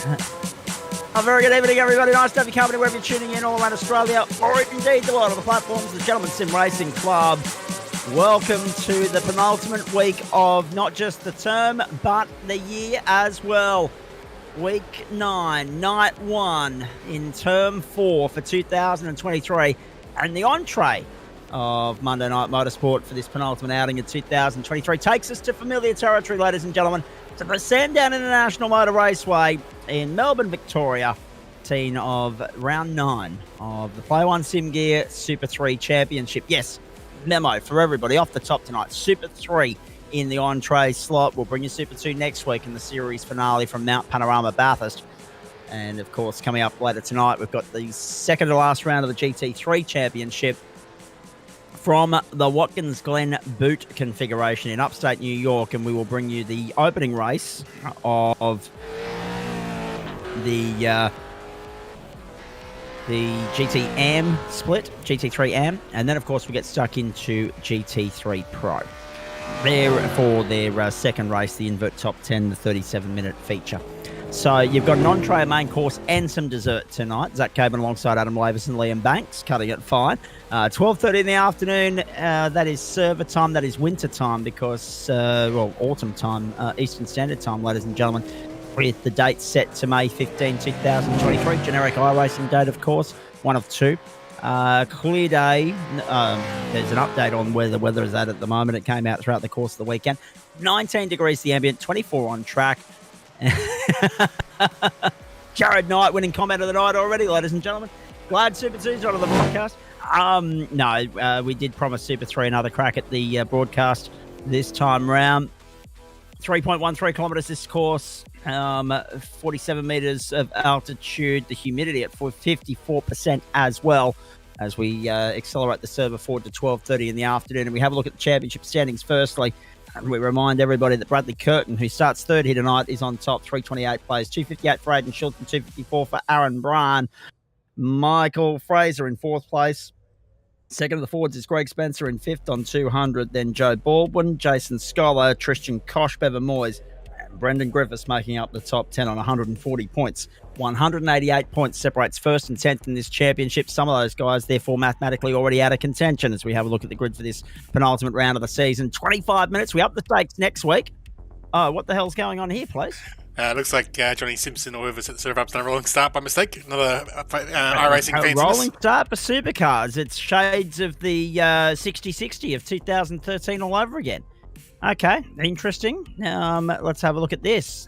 A very good evening, everybody. Nice to have you company wherever you're tuning in all around Australia, or indeed the world of the platforms. The Gentleman Sim Racing Club. Welcome to the penultimate week of not just the term, but the year as well. Week 9, night 1 in term 4 for 2023. And the entree of Monday Night Motorsport for this penultimate outing of 2023 takes us to familiar territory, ladies and gentlemen, to the Sandown International Motor Raceway in Melbourne, Victoria, scene of round 9 of the Play One Sim Gear Super 3 Championship. Yes, memo for everybody off the top tonight. Super 3 in the entree slot. We'll bring you Super 2 next week in the series finale from Mount Panorama Bathurst. And, of course, coming up later tonight, we've got the second to last round of the GT3 Championship from the Watkins Glen boot configuration in upstate New York, and we will bring you the opening race of the GT Am split, GT3 Am, and then of course we get stuck into GT3 Pro. There for their second race, the Invert Top 10, the 37-minute feature. So you've got an entree, main course, and some dessert tonight. Zach Cabin alongside Adam Lavis and Liam Banks, cutting it fine. 12:30 in the afternoon, that is server time, that is winter time because, autumn time, Eastern Standard Time, ladies and gentlemen, with the date set to May 15, 2023. Generic iRacing date, of course, one of two. Clear day. There's an update on where the weather is at the moment. It came out throughout the course of the weekend. 19 degrees the ambient, 24 on track. Jared Knight winning comment of the night already, ladies and gentlemen. Glad Super 2's on the broadcast. We did promise Super 3 another crack at the broadcast this time round. 3.13 kilometres this course, 47 metres of altitude, the humidity at 54% as well as we accelerate the server forward to 12:30 in the afternoon. And we have a look at the championship standings firstly. And we remind everybody that Bradley Curtin, who starts third here tonight, is on top, 328 plays, 258 for Aidan Schultz and 254 for Aaron Bryan. Michael Fraser in fourth place. Second of the forwards is Greg Spencer in fifth on 200. Then Joe Baldwin, Jason Scholar, Tristan Koch, Bevan Moyes, and Brendan Griffiths making up the top 10 on 140 points. 188 points separates first and 10th in this championship. Some of those guys, therefore, mathematically already out of contention as we have a look at the grid for this penultimate round of the season. 25 minutes. We up the stakes next week. Oh, what the hell's going on here, please? Looks like Johnny Simpson or whoever set the server up done a rolling start by mistake. Another iRacing fancy. Rolling start for supercars. It's shades of the 60-60 of 2013 all over again. Okay, interesting. Let's have a look at this.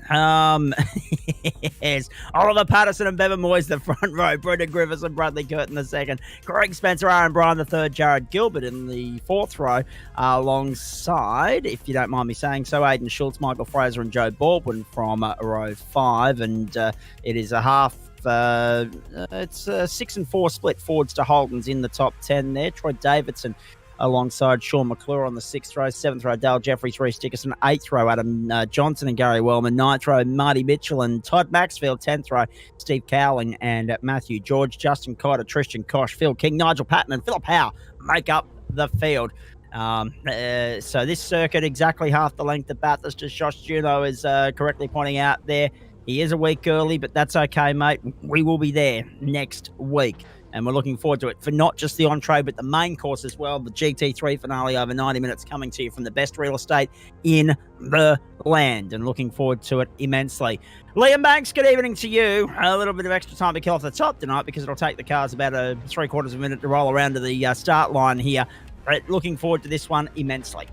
Yes, Oliver Patterson and Bevan Moyes the front row, Brendan Griffiths and Bradley Curtin the second, Greg Spencer, Aaron Bryan the third, Jared Gilbert in the fourth row, alongside, if you don't mind me saying so, Aidan Schultz, Michael Fraser and Joe Baldwin from row 5, and it is a half. It's a 6 and 4 split. Fords to Holden's in the top 10 there. Troy Davidson alongside Sean McClure on the 6th row, 7th row, Dale Jeffries, Reece Dickerson, 8th row, Adam Johnson and Gary Wellman, 9th row, Marty Mitchell and Todd Maxfield, 10th row, Steve Cowling and Matthew George, Justin Cotter, Tristan Koch, Phil King, Nigel Patton and Philip Howe make up the field. So this circuit, exactly half the length of Bathurst, as Josh Juno is correctly pointing out there. He is a week early, but that's okay, mate. We will be there next week. And we're looking forward to it for not just the entree, but the main course as well. The GT3 finale over 90 minutes coming to you from the best real estate in the land. And looking forward to it immensely. Liam Banks, good evening to you. A little bit of extra time to kill off the top tonight because it'll take the cars about a 3/4 of a minute to roll around to the start line here. But looking forward to this one immensely.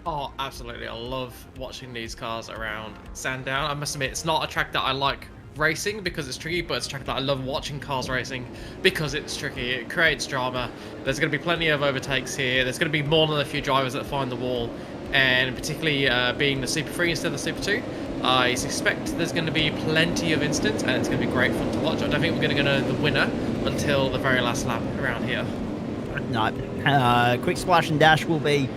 Oh, absolutely. I love watching these cars around Sandown. I must admit, it's not a track that I like racing because it's tricky, but it's a track that I love watching cars racing because it's tricky. It creates drama. There's going to be plenty of overtakes here. There's going to be more than a few drivers that find the wall, and particularly being the Super 3 instead of the Super 2, I suspect there's going to be plenty of incidents, and it's going to be great fun to watch. I don't think we're going to know the winner until the very last lap around here. No. Quick splash and dash will be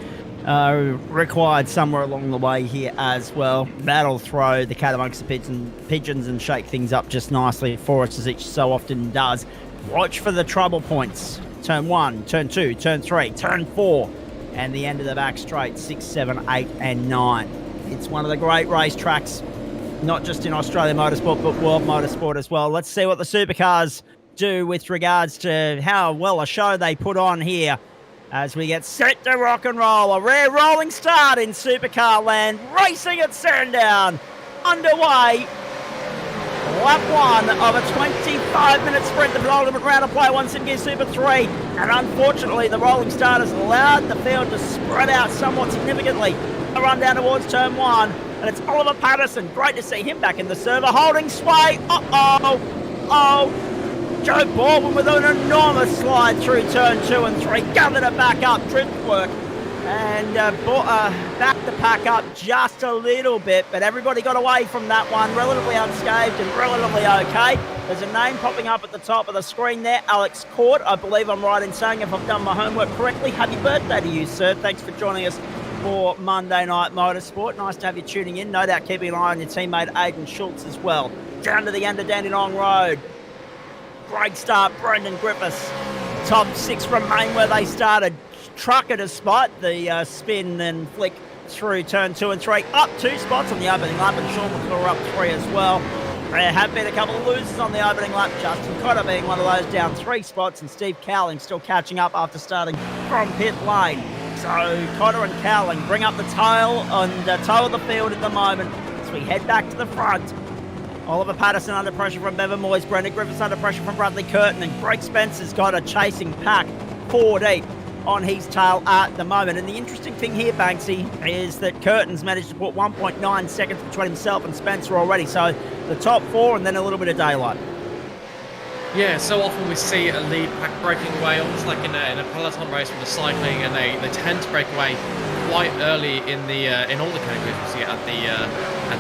required somewhere along the way here as well. That'll throw the cat amongst the pigeons and shake things up just nicely for us, as each so often does. Watch for the trouble points. Turn 1, turn 2, turn 3, turn 4, and the end of the back straight, 6, 7, 8, and 9. It's one of the great race tracks not just in Australian motorsport, but world motorsport as well. Let's see what the supercars do with regards to how well a show they put on here as we get set to rock and roll. A rare rolling start in supercar land, racing at Sandown, underway. Lap 1 of a 25-minute sprint, the penultimate round of play one Sim Gear Super 3. And unfortunately, the rolling start has allowed the field to spread out somewhat significantly. A run down towards turn 1, and it's Oliver Patterson. Great to see him back in the server, holding sway. Joe Baldwin with an enormous slide through turn 2 and 3. Gathered it back up, drift work. And back the pack up just a little bit, but everybody got away from that one relatively unscathed and relatively okay. There's a name popping up at the top of the screen there, Alex Court. I believe I'm right in saying, if I've done my homework correctly, happy birthday to you, sir. Thanks for joining us for Monday Night Motorsport. Nice to have you tuning in. No doubt keeping an eye on your teammate Aidan Schultz as well. Down to the end of Dandenong Road. Great start, Brendan Griffiths. Top 6 remain where they started. Trucker, despite the spin and flick through turn 2 and 3, up 2 spots on the opening lap, and Sean McClure up 3 as well. There have been a couple of losers on the opening lap, Justin Cotter being one of those, down 3 spots, and Steve Cowling still catching up after starting from pit lane. So Cotter and Cowling bring up the tail and toe of the field at the moment as we head back to the front. Oliver Patterson under pressure from Bevan Moyes, Brendan Griffiths under pressure from Bradley Curtin, and Greg Spencer's got a chasing pack 4 deep on his tail at the moment. And the interesting thing here, Banksy, is that Curtin's managed to put 1.9 seconds between himself and Spencer already. So the top 4 and then a little bit of daylight. Yeah, so often we see a lead pack breaking away, almost like in a peloton race with the cycling, and they tend to break away quite early in all the categories we see at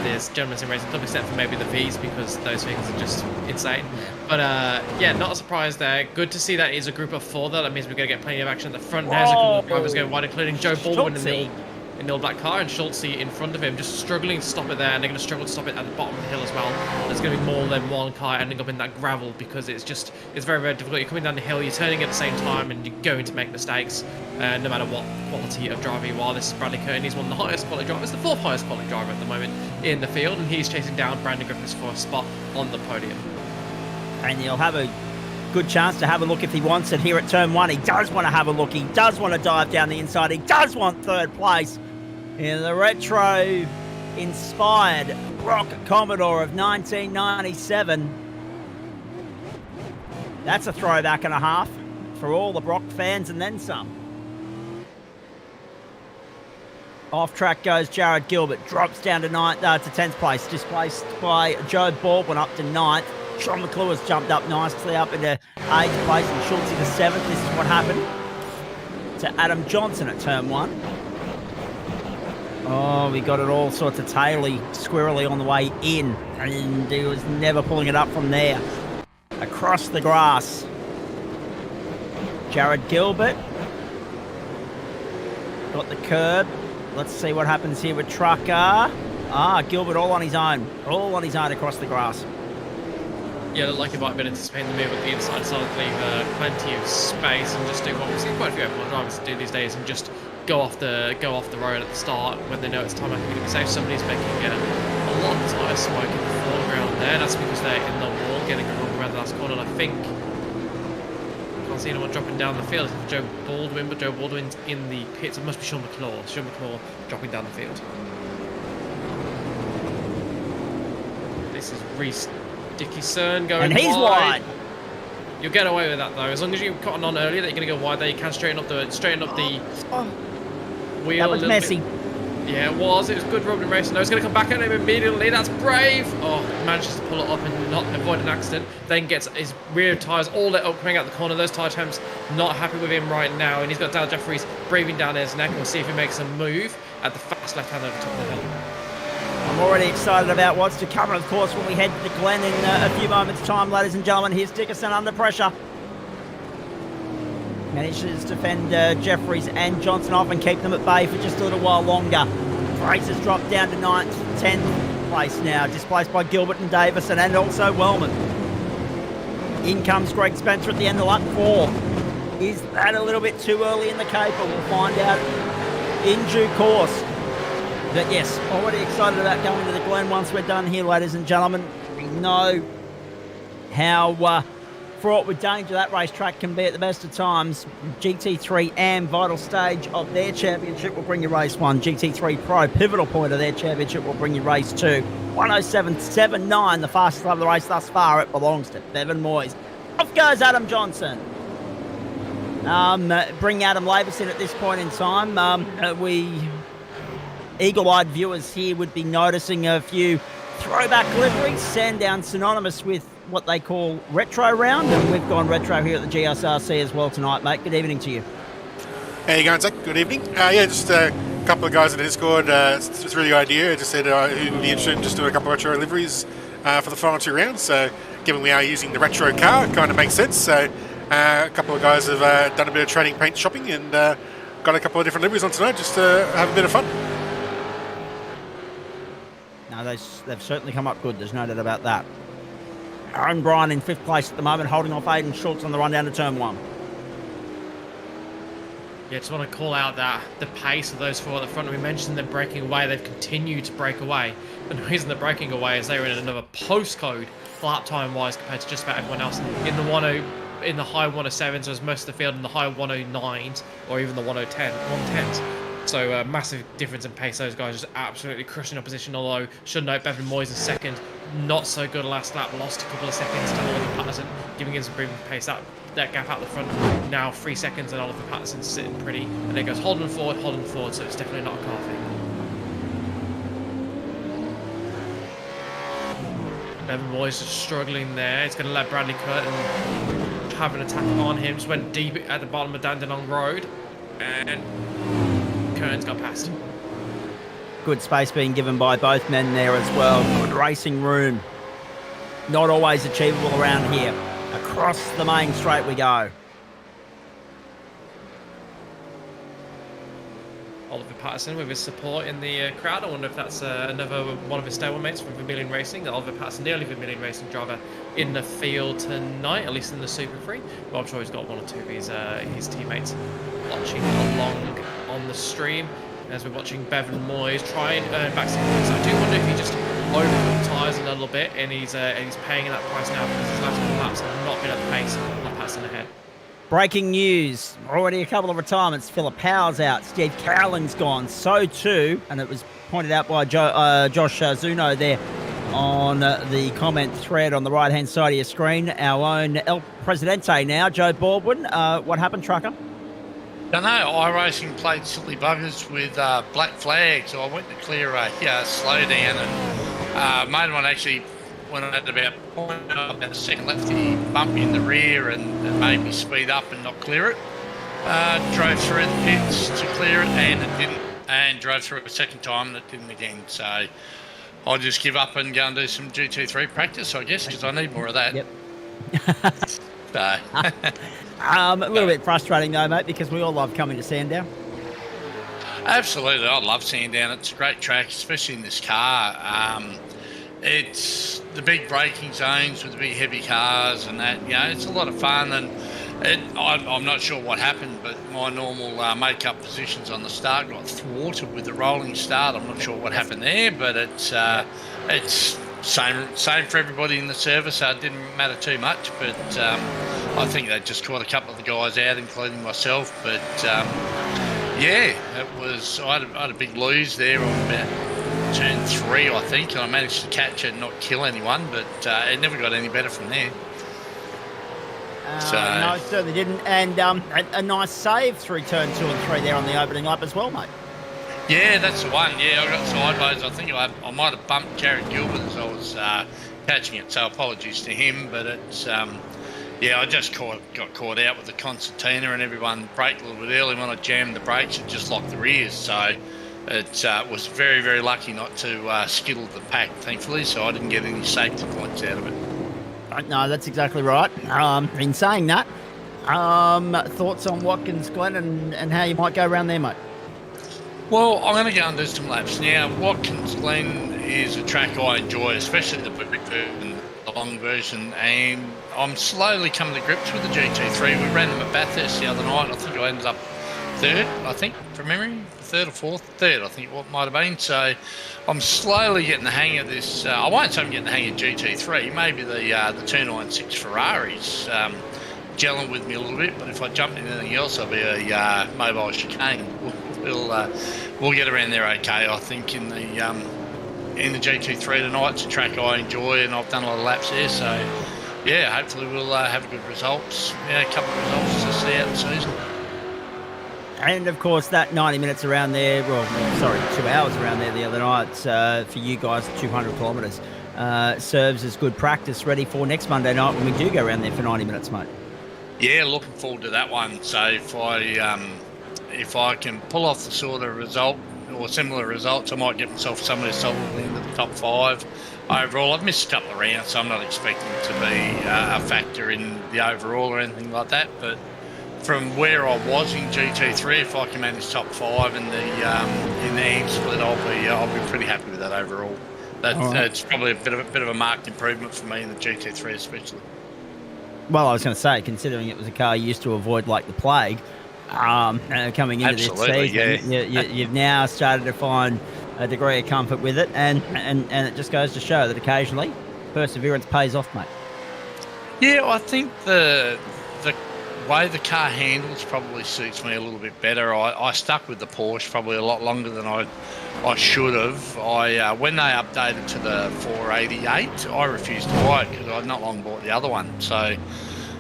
this gentleman's in racing, except for maybe the V's, because those things are just insane. But yeah, not a surprise there. Good to see that is a group of 4 though. That means we're going to get plenty of action at the front. There's a couple of drivers going wide, including Joe Baldwin in the all black car, and Schultz in front of him, just struggling to stop it there, and they're going to struggle to stop it at the bottom of the hill as well. There's going to be more than one car ending up in that gravel, because it's very, very difficult. You're coming down the hill, you're turning at the same time, and you're going to make mistakes, no matter what quality of driver you are. This is Bradley Curtin. He's one of the highest quality drivers, the 4th highest quality driver at the moment in the field, and he's chasing down Brandon Griffiths for a spot on the podium. And he'll have a good chance to have a look if he wants it here at turn 1. He does want to have a look. He does want to dive down the inside. He does want 3rd place in the retro-inspired Rock Commodore of 1997. That's a throwback and a half for all the Brock fans, and then some. Off track goes Jared Gilbert, drops down to 10th place, displaced by Joe Baldwin up to 9th. Sean McClure's jumped up nicely up into 8th place, and Schultz to 7th. This is what happened to Adam Johnson at turn 1. Oh, we got it all sorts of taily, squirrely on the way in, and he was never pulling it up from there. Across the grass, Jared Gilbert got the curb. Let's see what happens here with Trucker. Gilbert all on his own across the grass. Yeah, looked like he might have been anticipating the move at the inside side, leave plenty of space, and just do what we've seen quite a few F1 drivers do these days, and just go off the road at the start when they know it's time. I think it's safe. Somebody's making a lot of tyre smoke in the foreground there. That's because they're in the wall, getting around the last corner. And I think can't see anyone dropping down the field. It's Joe Baldwin, but Joe Baldwin's in the pits. It must be Sean McClure. Sean McClure dropping down the field. This is Reese Dickinson going and he's wide. You'll get away with that though, as long as you caught on earlier that you're going to go wide there. You can straighten up the wheel. That was messy. Yeah, it was good road and racing. No, it's going to come back at him immediately. That's brave. Oh, manages to pull it up and not avoid an accident. Then gets his rear tyres all lit up coming out the corner. Those tyre temps not happy with him right now, and he's got Dale Jeffries breathing down his neck. We'll see if he makes a move at the fast left hand over the top of the hill. I'm already excited about what's to come, and of course, when we head to the Glen in a few moments' time, ladies and gentlemen, here's Dickinson under pressure. Manages to defend Jeffries and Johnson off and keep them at bay for just a little while longer. Fraser's dropped down to 9th, 10th place now, displaced by Gilbert and Davison, and also Wellman. In comes Greg Spencer at the end of lap 4. Is that a little bit too early in the caper? We'll find out in due course. But yes, already excited about going to the Glen once we're done here, ladies and gentlemen. We know how fraught with danger that racetrack can be at the best of times. GT3 and Vital Stage of their championship will bring you race 1. GT3 Pro pivotal point of their championship will bring you race 2. 107.79, the fastest lap of the race thus far. It belongs to Bevan Moyes. Off goes Adam Johnson. Bring Adam Labus in at this point in time. We eagle-eyed viewers here would be noticing a few throwback liveries, Sandown synonymous with what they call retro round, and we've gone retro here at the GSRC as well tonight, mate. Good evening to you. How you going, Zach? Good evening. Yeah, just a couple of guys in the Discord. It's really the idea. I just said who would be interested in just doing a couple of retro liveries for the final 2 rounds. So, given we are using the retro car, it kind of makes sense. So, a couple of guys have done a bit of trading paint shopping and got a couple of different liveries on tonight just to have a bit of fun. No, they've certainly come up good. There's no doubt about that. Aaron Bryan in 5th place at the moment, holding off Aidan Schultz on the run down to turn 1. Yeah, just want to call out that the pace of those 4 at the front. We mentioned them breaking away. They've continued to break away. But the reason they're breaking away is they were in another postcode lap time wise compared to just about everyone else. In the high 107s, was most of the field in the high 109s or even the 110s. So massive difference in pace. Those guys just absolutely crushing opposition. Although, should note, Bevan Moyes is second. Not so good last lap. Lost a couple of seconds to Oliver Patterson, giving him some breathing pace. That gap out the front now 3 seconds, and Oliver Patterson's sitting pretty. And it goes Holden forward. So it's definitely not a car thing. Bevan Moyes just struggling there. It's going to let Bradley Curtin have an attack on him. Just went deep at the bottom of Dandenong Road, and Curtin's got past him. Good space being given by both men there as well. Good racing room. Not always achievable around here. Across the main straight we go. Oliver Patterson with his support in the crowd. I wonder if that's another one of his stablemates from Vermilion Racing. Oliver Patterson, the only Vermilion Racing driver in the field tonight, at least in the Super3. Well, I'm sure he's got 1 or 2 of his teammates watching along on the stream as we're watching Bevan Moyes try and earn back some points. I do wonder if he just overcut tyres a little bit, and he's paying that price now because his last couple laps have not been at the pace of passing ahead. Breaking news. Already a couple of retirements. Philip Powell's out. Steve Carolyn's gone. So too, and it was pointed out by Josh Zuno there on the comment thread on the right-hand side of your screen. Our own El Presidente now, Joe Baldwin. What happened, Trucker? I know, iRacing played silly buggers with black flags, so I went to clear a slowdown, and made one actually, when I had about a second left, he bumped me in the rear and made me speed up and not clear it. Drove through the pits to clear it, and it didn't, and drove through it a second time and it didn't again. So I'll just give up and go and do some GT3 practice, I guess, because I need more of that. Yep. So. A little bit frustrating though, mate, because we all love coming to Sandown. Absolutely, I love Sandown. It's a great track, especially in this car. It's the big braking zones with the big heavy cars and that. It's a lot of fun, and I'm not sure what happened, but my normal make-up positions on the start got thwarted with the rolling start. I'm not sure what happened there, but it's same for everybody in the service, so it didn't matter too much. But I think they just caught a couple of the guys out, including myself. But it was. I had a big lose there on about turn 3, I think, and I managed to catch it and not kill anyone. But it never got any better from there. No, it certainly didn't. And a nice save through turn 2 and 3 there on the opening lap as well, mate. Yeah, that's the one. Yeah, I got sideways. I think I might have bumped Jared Gilbert as I was catching it, so apologies to him. But it's, I just got caught out with the concertina, and everyone braked a little bit early. When I jammed the brakes, it just locked the rears. So it was very, very lucky not to skittle the pack, thankfully, so I didn't get any safety points out of it. No, that's exactly right. In saying that, thoughts on Watkins Glen and how you might go around there, mate? Well, I'm going to go and do some laps. Now, Watkins Glen is a track I enjoy, especially the big version, the long version, and I'm slowly coming to grips with the GT3. We ran them at Bathurst the other night. I think I ended up 3rd, from memory. third or fourth, third, I think what might have been. So I'm slowly getting the hang of this. I won't say I'm getting the hang of GT3. Maybe the 296 Ferraris gelling with me a little bit. But if I jump into anything else, I'll be a mobile chicane. We'll get around there okay. I think in the GT3 tonight. It's a track I enjoy, and I've done a lot of laps there. So yeah, hopefully we'll have good results. Yeah, a couple of results to see out the season. And of course, that 90 minutes around there, 2 hours around there the other night for you guys, 200 kilometres, serves as good practice ready for next Monday night when we do go around there for 90 minutes, mate. Yeah, looking forward to that one. So if I can pull off the sort of result or similar results, I might get myself somewhere solidly into the top 5 overall. I've missed a couple of rounds, so I'm not expecting it to be a factor in the overall or anything like that, but from where I was in GT3, if I can manage top 5 in the AM split, I'll be pretty happy with that overall. That's probably a bit of a marked improvement for me in the GT3 especially. Well, I was going to say, considering it was a car you used to avoid like the plague, coming into this season, you've now started to find a degree of comfort with it, and it just goes to show that occasionally perseverance pays off, mate. Yeah, I think the way the car handles probably suits me a little bit better. I stuck with the Porsche probably a lot longer than I should have. When they updated to the 488, I refused to buy it because I'd not long bought the other one. So,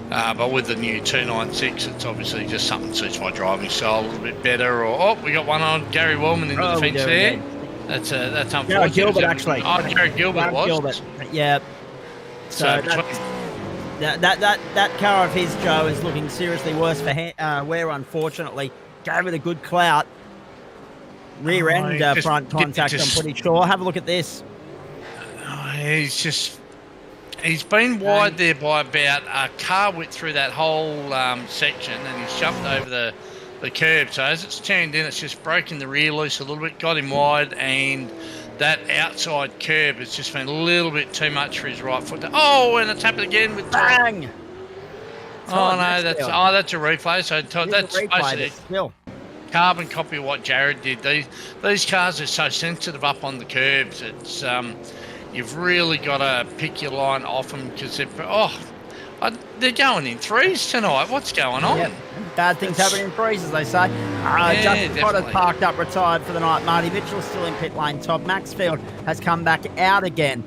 but with the new 296, it's obviously just something that suits my driving style a little bit better. We got one on Gary Wellman in the defence there. Yeah. That's unfortunate. Jared Gilbert, actually. Oh, Jared Gilbert was. Gilbert. Yeah. So that car of his, Joe, is looking seriously worse for wear, unfortunately. Gave it a good clout. Rear end front contact, I'm pretty sure. Have a look at this. He's been wide there by about a car width through that whole section, and he's jumped over the curb. So as it's turned in, it's just broken the rear loose a little bit, got him wide, and that outside curb has just been a little bit too much for his right foot. And it's happened again with bang. That's a replay. So that's basically still carbon copy of what Jared did. These cars are so sensitive up on the curbs. It's you've really got to pick your line off them because they're going in threes tonight. What's going on? Yep. Bad things happen in threes, as they say. Justin Potter's parked up, retired for the night. Marty Mitchell's still in pit lane top. Maxfield has come back out again.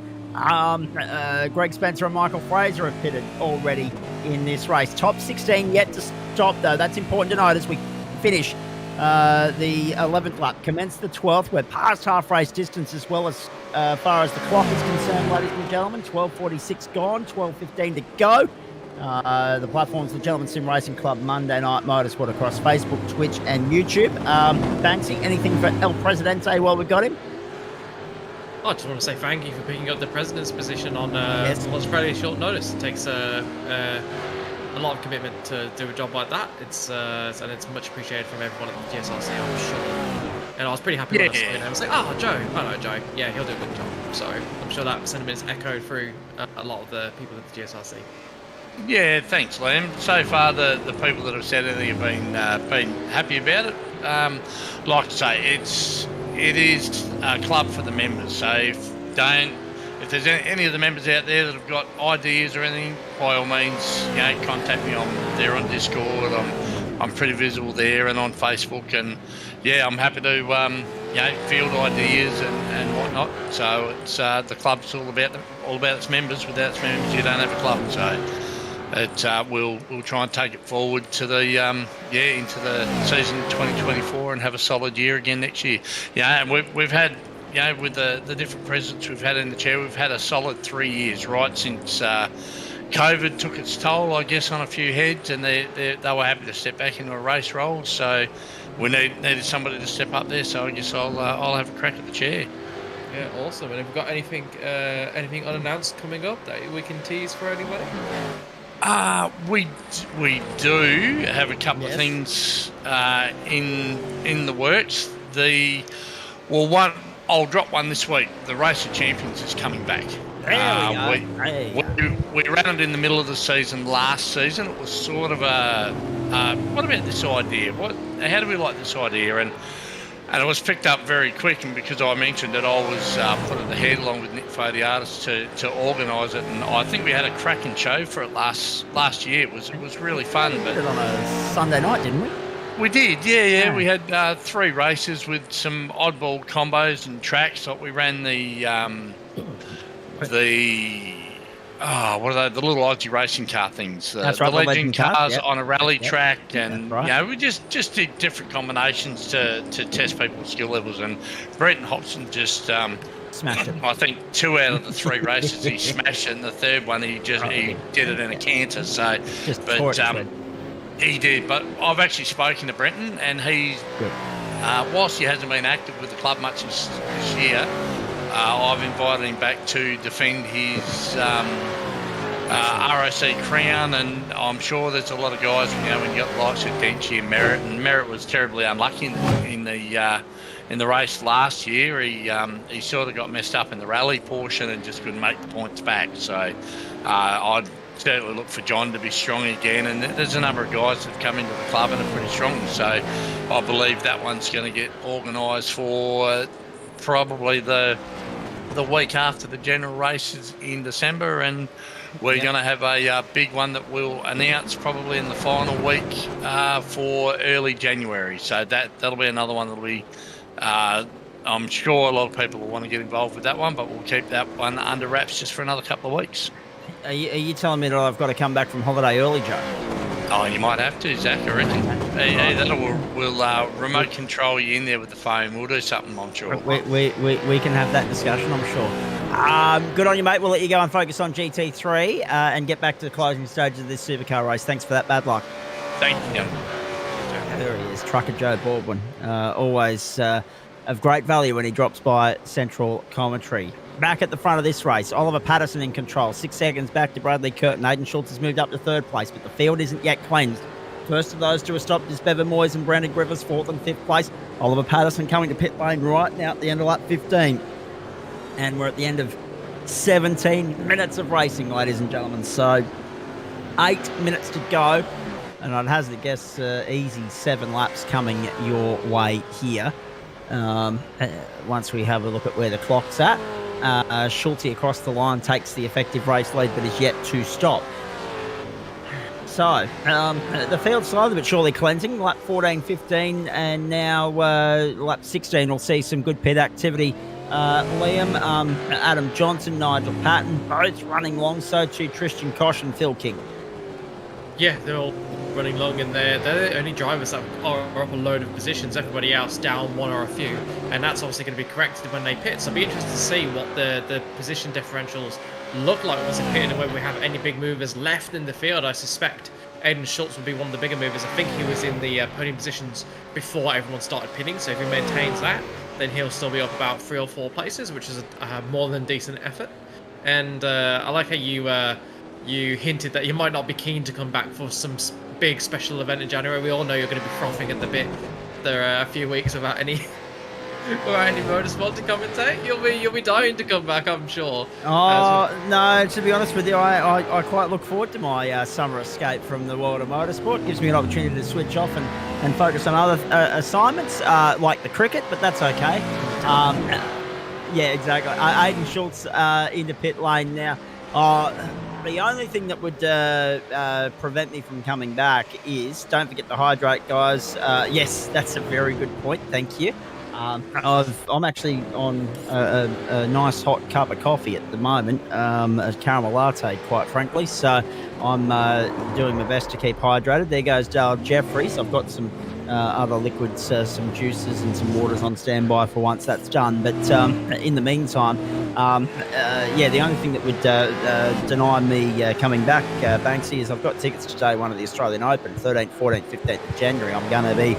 Greg Spencer and Michael Fraser have pitted already in this race. Top 16 yet to stop, though. That's important to note as we finish the 11th lap. Commence the 12th. We're past half race distance as well as far as the clock is concerned, ladies and gentlemen. 12:46 gone, 12:15 to go. The platform's the Gentleman Sim Racing Club Monday Night Motorsport across Facebook, Twitch, and YouTube. Banksy, anything for El Presidente while we've got him? I just want to say thank you for picking up the president's position on what's fairly short notice. It takes a lot of commitment to do a job like that. And it's much appreciated from everyone at the GSRC, I'm sure. And I was pretty happy when I saw it. I was like, Joe. Yeah, he'll do a good job. So I'm sure that sentiment is echoed through a lot of the people at the GSRC. Yeah, thanks, Liam. So far, the people that have said anything have been happy about it. Like I say, it is a club for the members. So if there's any of the members out there that have got ideas or anything, by all means, contact me. I'm there on Discord. I'm pretty visible there and on Facebook, and I'm happy to field ideas and whatnot. So it's the club's all about its members. Without its members, you don't have a club. So we'll try and take it forward to the into the season 2024 and have a solid year again next year. And we've had with the different presidents we've had in the chair, we've had a solid 3 years right since COVID took its toll, I guess, on a few heads, and they were happy to step back into a race role. So we needed somebody to step up there. So I guess I'll have a crack at the chair. Yeah, awesome. And have we got anything unannounced coming up that we can tease for anybody? We do have a couple of things in the works. One, I'll drop one this week. The Race of Champions is coming back. We ran it in the middle of the season last season. It was sort of what about this idea? How do we like this idea? And And it was picked up very quick, and because I mentioned that I was put at the head along with Nick Fay, the artist, to organise it, and I think we had a cracking show for it last year. It was really fun. We did it on a Sunday night, didn't we? We did, yeah. We had 3 races with some oddball combos and tracks. Like we ran the what are they? The little Aussie racing car things. That's right, the legend cars yep. on a rally track, and right. we just did different combinations to test people's skill levels. And Brenton Hobson just smashed it. I think 2 out of the 3 races he smashed it, and the third one he did it in a canter. So, he did, but I've actually spoken to Brenton, and he's, whilst he hasn't been active with the club much this year, I've invited him back to defend his ROC crown, and I'm sure there's a lot of guys, when you got the likes of Denchi and Merritt was terribly unlucky in the race last year. He sort of got messed up in the rally portion and just couldn't make the points back. So I'd certainly look for John to be strong again, and there's a number of guys that have come into the club and are pretty strong, so I believe that one's going to get organised for probably the week after the general races in December, and we're going to have a big one that we'll announce probably in the final week for early January. So that'll be another one that'll be I'm sure a lot of people will want to get involved with that one, but we'll keep that one under wraps just for another couple of weeks. Are you telling me that I've got to come back from holiday early, Joe? Oh, you might have to, Zach, I reckon. We'll remote control you in there with the phone. We'll do something, I'm sure. We can have that discussion, I'm sure. Good on you, mate. We'll let you go and focus on GT3 and get back to the closing stages of this supercar race. Thanks for that. Bad luck. Thank you. There he is, Trucker Joe Baldwin. Always of great value when he drops by Central Commentary. Back at the front of this race, Oliver Patterson in control. 6 seconds back to Bradley Curtin. Aidan Schultz has moved up to 3rd place, but the field isn't yet cleansed. First of those 2 are stopped is Bevan Moyes and Brandon Griffiths, 4th and 5th place. Oliver Patterson coming to pit lane right now at the end of lap 15. And we're at the end of 17 minutes of racing, ladies and gentlemen. So 8 minutes to go. And I'd hazard a guess easy 7 laps coming your way here. Once we have a look at where the clock's at. Schulte across the line takes the effective race lead, but is yet to stop. So, the field's slowly but surely cleansing. Lap 14, 15, and now lap 16 will see some good pit activity. Liam, Adam Johnson, Nigel Patton, both running long, so too Tristan Koch and Phil King. Yeah, they're all running long, and they're the only drivers that are up a load of positions. Everybody else down 1 or a few, and that's obviously going to be corrected when they pit. So I'll be interested to see what the position differentials look like once they pit, and whether we have any big movers left in the field. I suspect Aidan Schultz will be one of the bigger movers. I think he was in the podium positions before everyone started pitting, so if he maintains that, then he'll still be up about 3 or 4 places, which is a more than decent effort. And I like how you hinted that you might not be keen to come back for some big special event in January. We all know you're going to be frothing at the bit. There are a few weeks without any motorsport to commentate. You'll be dying to come back, I'm sure. Oh no! To be honest with you, I quite look forward to my summer escape from the world of motorsport. It gives me an opportunity to switch off and focus on other assignments like the cricket, but that's okay. Yeah, exactly. Aidan Schultz into pit lane now. The only thing that would prevent me from coming back is, don't forget to hydrate, guys. Yes, that's a very good point. Thank you. I'm actually on a nice hot cup of coffee at the moment, a caramel latte, quite frankly. So I'm doing my best to keep hydrated. There goes Dale Jeffries. I've got some other liquids, some juices and some waters on standby for once that's done. But in the meantime, the only thing that would deny me coming back, Banksy, is I've got tickets to day 1 of the Australian Open, 13th, 14th, 15th of January. I'm going to be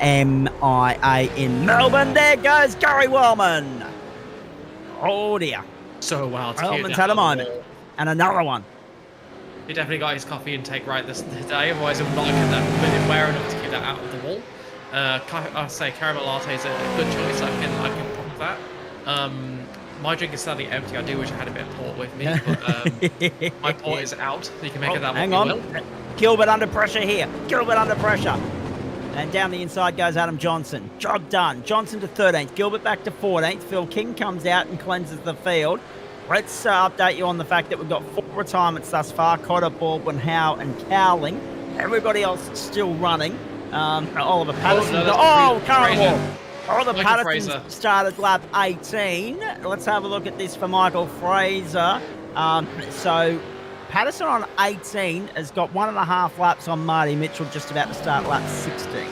MIA in Melbourne. There goes Gary Wellman. Oh dear. So wild. Wellman's had a moment. And another one. He definitely got his coffee intake right this day, otherwise he would not have that been aware enough to keep that out of the wall. I'll say caramel latte is a good choice. I can pop that. My drink is sadly empty. I do wish I had a bit of port with me, but my port is out. So you can make it that hang one. on. Gilbert under pressure here. Gilbert under pressure. And down the inside goes Adam Johnson. Job done. Johnson to 13th. Gilbert back to 14th. Phil King comes out and cleanses the field. Let's update you on the fact that we've got 4 retirements thus far. Cotter, Baldwin, Howe and Cowling. Everybody else still running. Oliver Patterson. Curran. Oliver Patterson started lap 18. Let's have a look at this for Michael Fraser. So Patterson on 18 has got 1.5 laps on Marty Mitchell, just about to start lap 16.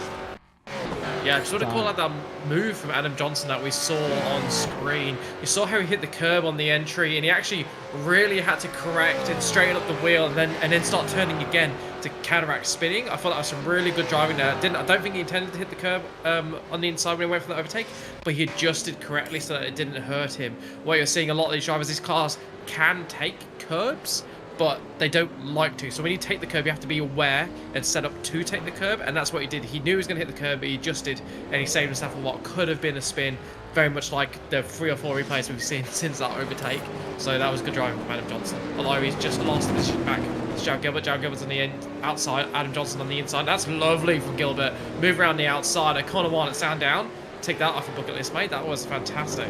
Yeah, I just want to call out that move from Adam Johnson that we saw on screen. You saw how he hit the curb on the entry, and he actually really had to correct and straighten up the wheel, and then start turning again to counteract spinning. I thought that was some really good driving there. I don't think he intended to hit the curb on the inside when he went for the overtake, but he adjusted correctly so that it didn't hurt him. What you're seeing a lot of these drivers, these cars can take curbs, but they don't like to. So when you take the curb, you have to be aware and set up to take the curb, and that's what he did. He knew he was going to hit the curb, but he adjusted, and he saved himself from what could have been a spin, very much like the 3 or 4 replays we've seen since that overtake. So that was good driving from Adam Johnson. Although he's just lost the position back. It's Jared Gilbert. Jared Gilbert's on the end, outside. Adam Johnson on the inside. That's lovely from Gilbert. Move around the outside. I kind of want it sound down. Take that off your bucket list, mate. That was fantastic.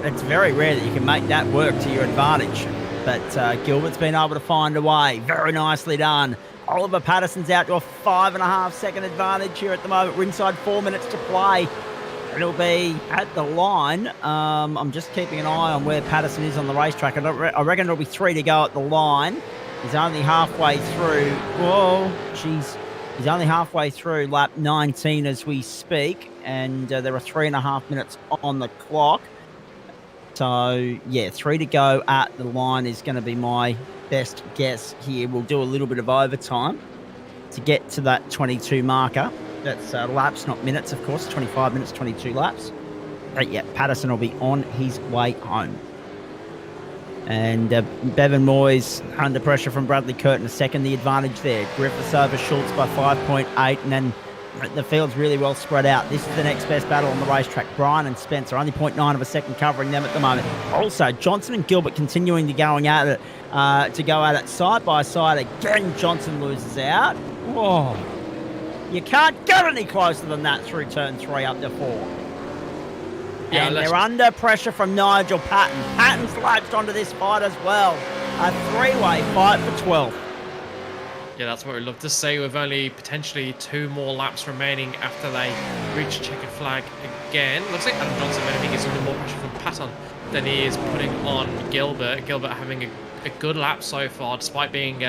It's very rare that you can make that work to your advantage. But Gilbert's been able to find a way. Very nicely done. Oliver Patterson's out to a 5.5 second advantage here at the moment. We're inside 4 minutes to play. It'll be at the line. I'm just keeping an eye on where Patterson is on the racetrack. I reckon it'll be 3 to go at the line. He's only halfway through. Whoa, jeez. He's only halfway through lap 19 as we speak. And there are 3.5 minutes on the clock. So, yeah, 3 to go at the line is going to be my best guess here. We'll do a little bit of overtime to get to that 22 marker. That's laps, not minutes, of course. 25 minutes, 22 laps. But, yeah, Patterson will be on his way home. And Bevan Moyes under pressure from Bradley Curtin, a second the advantage there. Griffiths over Schultz by 5.8, and then the field's really well spread out. This is the next best battle on the racetrack. Brian and Spencer, only 0.9 of a second covering them at the moment. Also, Johnson and Gilbert continuing to go at it side by side. Again, Johnson loses out. Whoa. You can't get any closer than that through turn 3 up to 4. Yeah, and they're under pressure from Nigel Patton. Patton's latched onto this fight as well. A 3-way fight for 12th. Yeah, that's what we'd love to see, with only potentially 2 more laps remaining after they reach checkered flag again. Looks like Adam Johnson, if anything, is under more pressure from Patton than he is putting on Gilbert. Gilbert having a good lap so far, despite being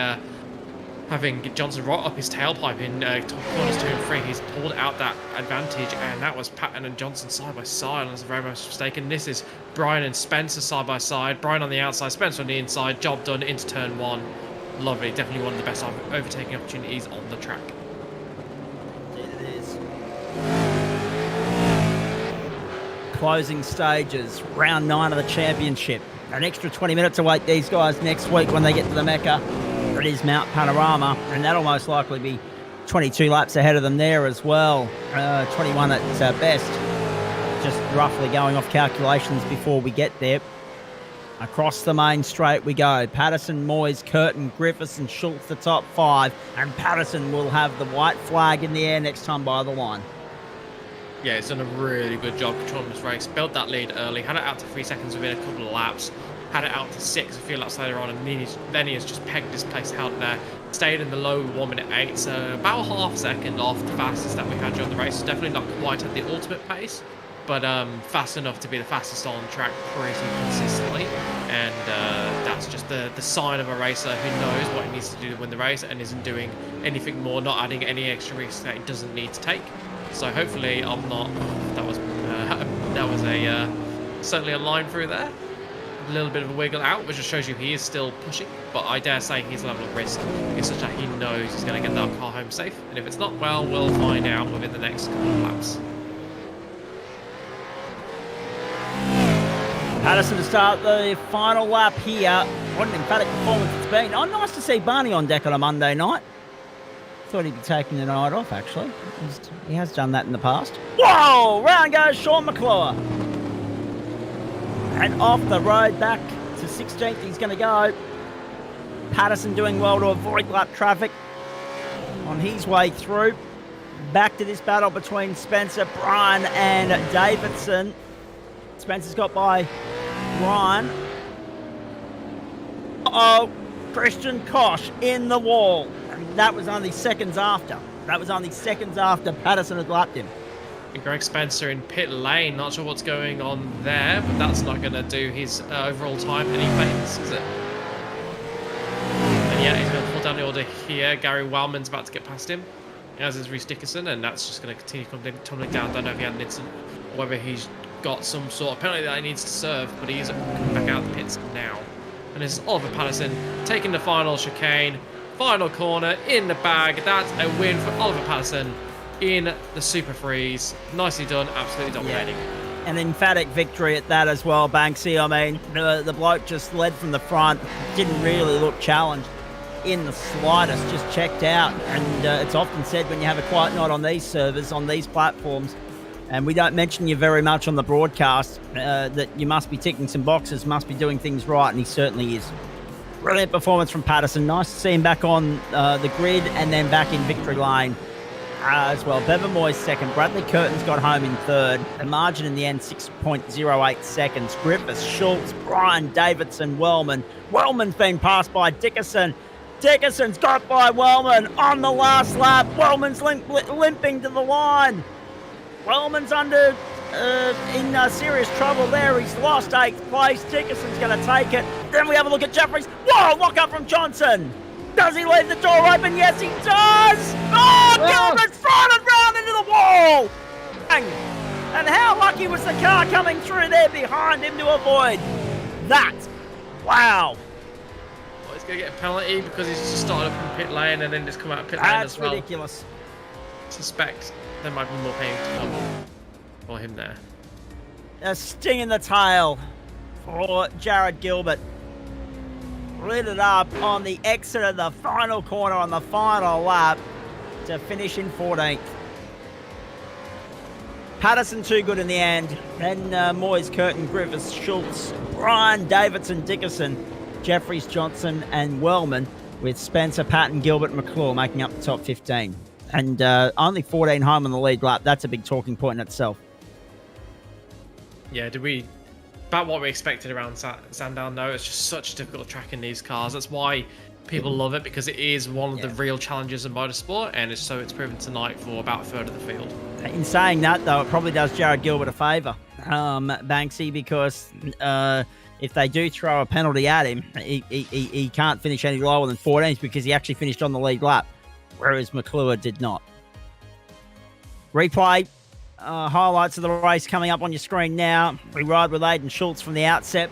having Johnson right up his tailpipe in top corners 2 and 3. He's pulled out that advantage, and that was Patton and Johnson side by side, unless I'm very much mistaken. This is Brian and Spencer side by side. Brian on the outside, Spencer on the inside. Job done into turn 1. Lovely, definitely one of the best overtaking opportunities on the track. Indeed it is. Closing stages, round 9 of the championship. An extra 20 minutes await these guys next week when they get to the Mecca. It is Mount Panorama, and that'll most likely be 22 laps ahead of them there as well. 21 at best. Just roughly going off calculations before we get there. Across the main straight we go. Patterson, Moyes, Curtin, Griffiths and Schultz, the top 5. And Patterson will have the white flag in the air next time by the line. Yeah, he's done a really good job controlling this race. Built that lead early, had it out to 3 seconds within a couple of laps. Had it out to 6 a few laps later on, and then he has just pegged his place out there. Stayed in the low 1 minute 8, so about half a second off the fastest that we had during the race. Definitely not quite at the ultimate pace, but fast enough to be the fastest on the track pretty consistently. And that's just the sign of a racer who knows what he needs to do to win the race and isn't doing anything more, not adding any extra risks that he doesn't need to take. So hopefully I'm not... that was certainly a line through there. A little bit of a wiggle out, which just shows you he is still pushing, but I dare say his level of risk is such that he knows he's going to get that car home safe, and if it's not, well, we'll find out within the next couple of laps. Patterson to start the final lap here. What an emphatic performance it's been. Oh, nice to see Barney on deck on a Monday night. Thought he'd be taking the night off, actually. He has done that in the past. Whoa! Round goes Sean McClure. And off the road back to 16th he's going to go. Patterson doing well to avoid lap traffic. on his way through. Back to this battle between Spencer, Brian, and Davidson. Spencer's got by Brian. Oh, Christian Koch in the wall. And that was only seconds after. Patterson had lapped him. And Greg Spencer in pit lane. Not sure what's going on there, but that's not going to do his overall time any favors, is it? And yeah, he's going to pull down the order here. Gary Wellman's about to get past him, as is Reece Dickerson, and that's just going to continue tumbling down. Don't know if he had an incident or whether he's got some sort of penalty that he needs to serve, but he's coming back out of the pits now. And this is Oliver Patterson taking the final chicane, final corner in the bag. That's a win for Oliver Patterson in the Super 3s. Nicely done, absolutely dominating. Yeah. An emphatic victory at that as well, Banksy. I mean, the bloke just led from the front, didn't really look challenged in the slightest, just checked out. And it's often said when you have a quiet night on these servers, on these platforms, and we don't mention you very much on the broadcast, that you must be ticking some boxes, must be doing things right, and he certainly is. Brilliant performance from Patterson. Nice to see him back on the grid and then back in victory lane as well. Bevan Moyes second. Bradley Curtin's got home in third. The margin in the end, 6.08 seconds. Griffiths, Schultz, Brian, Davidson, Wellman. Wellman's been passed by Dickerson. Dickerson's got by Wellman on the last lap. Wellman's limping to the line. Wellman's under in serious trouble there. He's lost 8th place. Dickerson's going to take it. Then we have a look at Jeffries. Whoa, lock up from Johnson. Does he leave the door open? Yes, he does. Oh, Gilbert's thrown it round into the wall. Bang. And how lucky was the car coming through there behind him to avoid that? Wow. Well, he's going to get a penalty because he's just started up in pit lane and then just come out of pit lane as well. That's ridiculous. Suspect there might be more pain to come for him there. A sting in the tail for Jared Gilbert. Lit it up on the exit of the final corner on the final lap to finish in 14th. Patterson too good in the end. Then Moyes, Curtin, Griffiths, Schultz, Brian, Davidson, Dickerson, Jeffries, Johnson and Wellman, with Spencer, Patton, Gilbert, McClure making up the top 15. And only 14 home on the lead lap. That's a big talking point in itself. Yeah, about what we expected around Sandown? No, it's just such a difficult track in these cars. That's why people love it, because it is one of the real challenges in motorsport, and it's proven tonight for about a third of the field. In saying that, though, it probably does Jared Gilbert a favour, Banksy, because if they do throw a penalty at him, he can't finish any lower than 14th because he actually finished on the lead lap, whereas McClure did not. Replay. Highlights of the race coming up on your screen now. We ride with Aidan Schultz from the outset.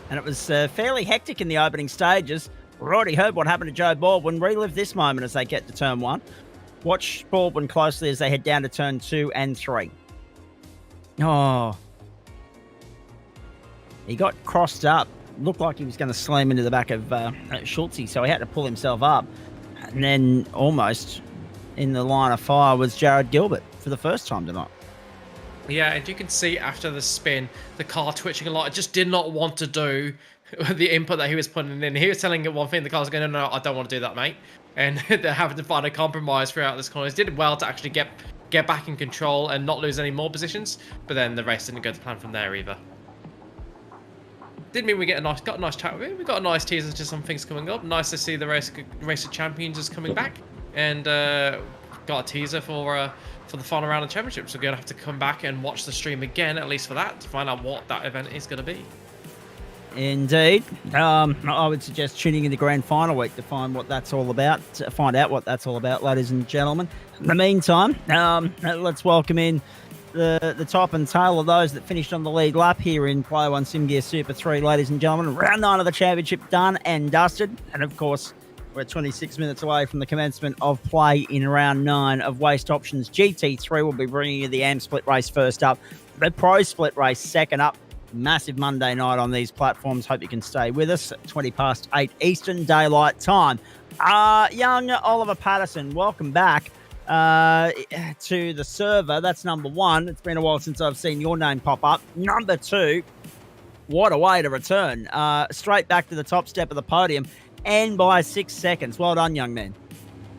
And it was fairly hectic in the opening stages. We've already heard what happened to Joe Baldwin. Relive this moment as they get to turn 1. Watch Baldwin closely as they head down to turn 2 and 3. Oh. He got crossed up. Looked like he was going to slam into the back of Schultz, so he had to pull himself up. And then almost in the line of fire was Jared Gilbert for the first time tonight. Yeah, and you can see after the spin, the car twitching a lot. It just did not want to do the input that he was putting in. He was telling it one thing, the car was going, no, I don't want to do that, mate. And they're having to find a compromise throughout this corner. He did well to actually get back in control and not lose any more positions, but then the race didn't go to plan from there either. Didn't mean we got a nice chat with him. We got a nice teaser to some things coming up. Nice to see the race of champions is coming back, and got a teaser for the final round of championships. We're gonna have to come back and watch the stream again, at least for that, to find out what that event is gonna be. Indeed. I would suggest tuning in the grand final week to find what that's all about. Find out what that's all about, ladies and gentlemen. In the meantime, let's welcome in the top and tail of those that finished on the lead lap here in Play 1 SimGear Super 3, ladies and gentlemen. Round 9 of the championship done and dusted. And of course, we're 26 minutes away from the commencement of play in round 9 of Waste Options GT3. We'll be bringing you the AM split race first up, the Pro split race second up. Massive Monday night on these platforms. Hope you can stay with us at 20 past 8 Eastern Daylight Time. Young Oliver Patterson, welcome back to the server. That's number 1. It's been a while since I've seen your name pop up. Number 2, what a way to return. Straight back to the top step of the podium and by 6 seconds. Well done, young man.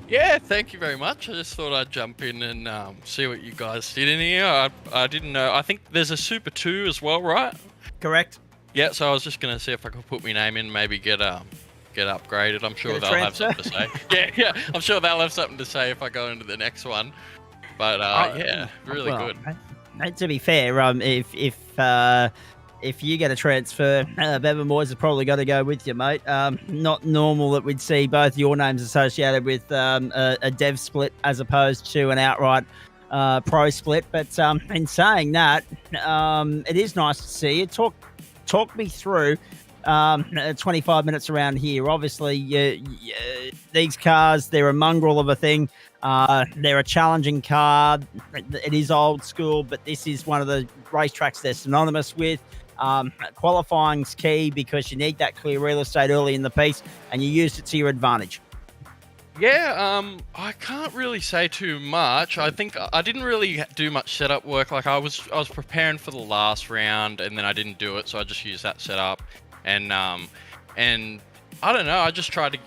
Yeah, thank you very much. I just thought I'd jump in and see what you guys did in here. I didn't know. I think there's a Super 2 as well, right? Correct. Yeah, so I was just going to see if I could put my name in, maybe get upgraded. I'm sure they'll have something to say. Yeah, I'm sure they'll have something to say if I go into the next one. But yeah, really good. To be fair, if you get a transfer, Bevan Moyes has probably got to go with you, mate. Not normal that we'd see both your names associated with a dev split as opposed to an outright pro split. But in saying that, it is nice to see you. Talk me through 25 minutes around here. Obviously, these cars, they're a mongrel of a thing. They're a challenging car. It is old school, but this is one of the racetracks they're synonymous with. Qualifying's key because you need that clear real estate early in the piece, and you used it to your advantage. Yeah, I can't really say too much. I think I didn't really do much setup work. Like I was preparing for the last round, and then I didn't do it, so I just used that setup. And I don't know. I just tried to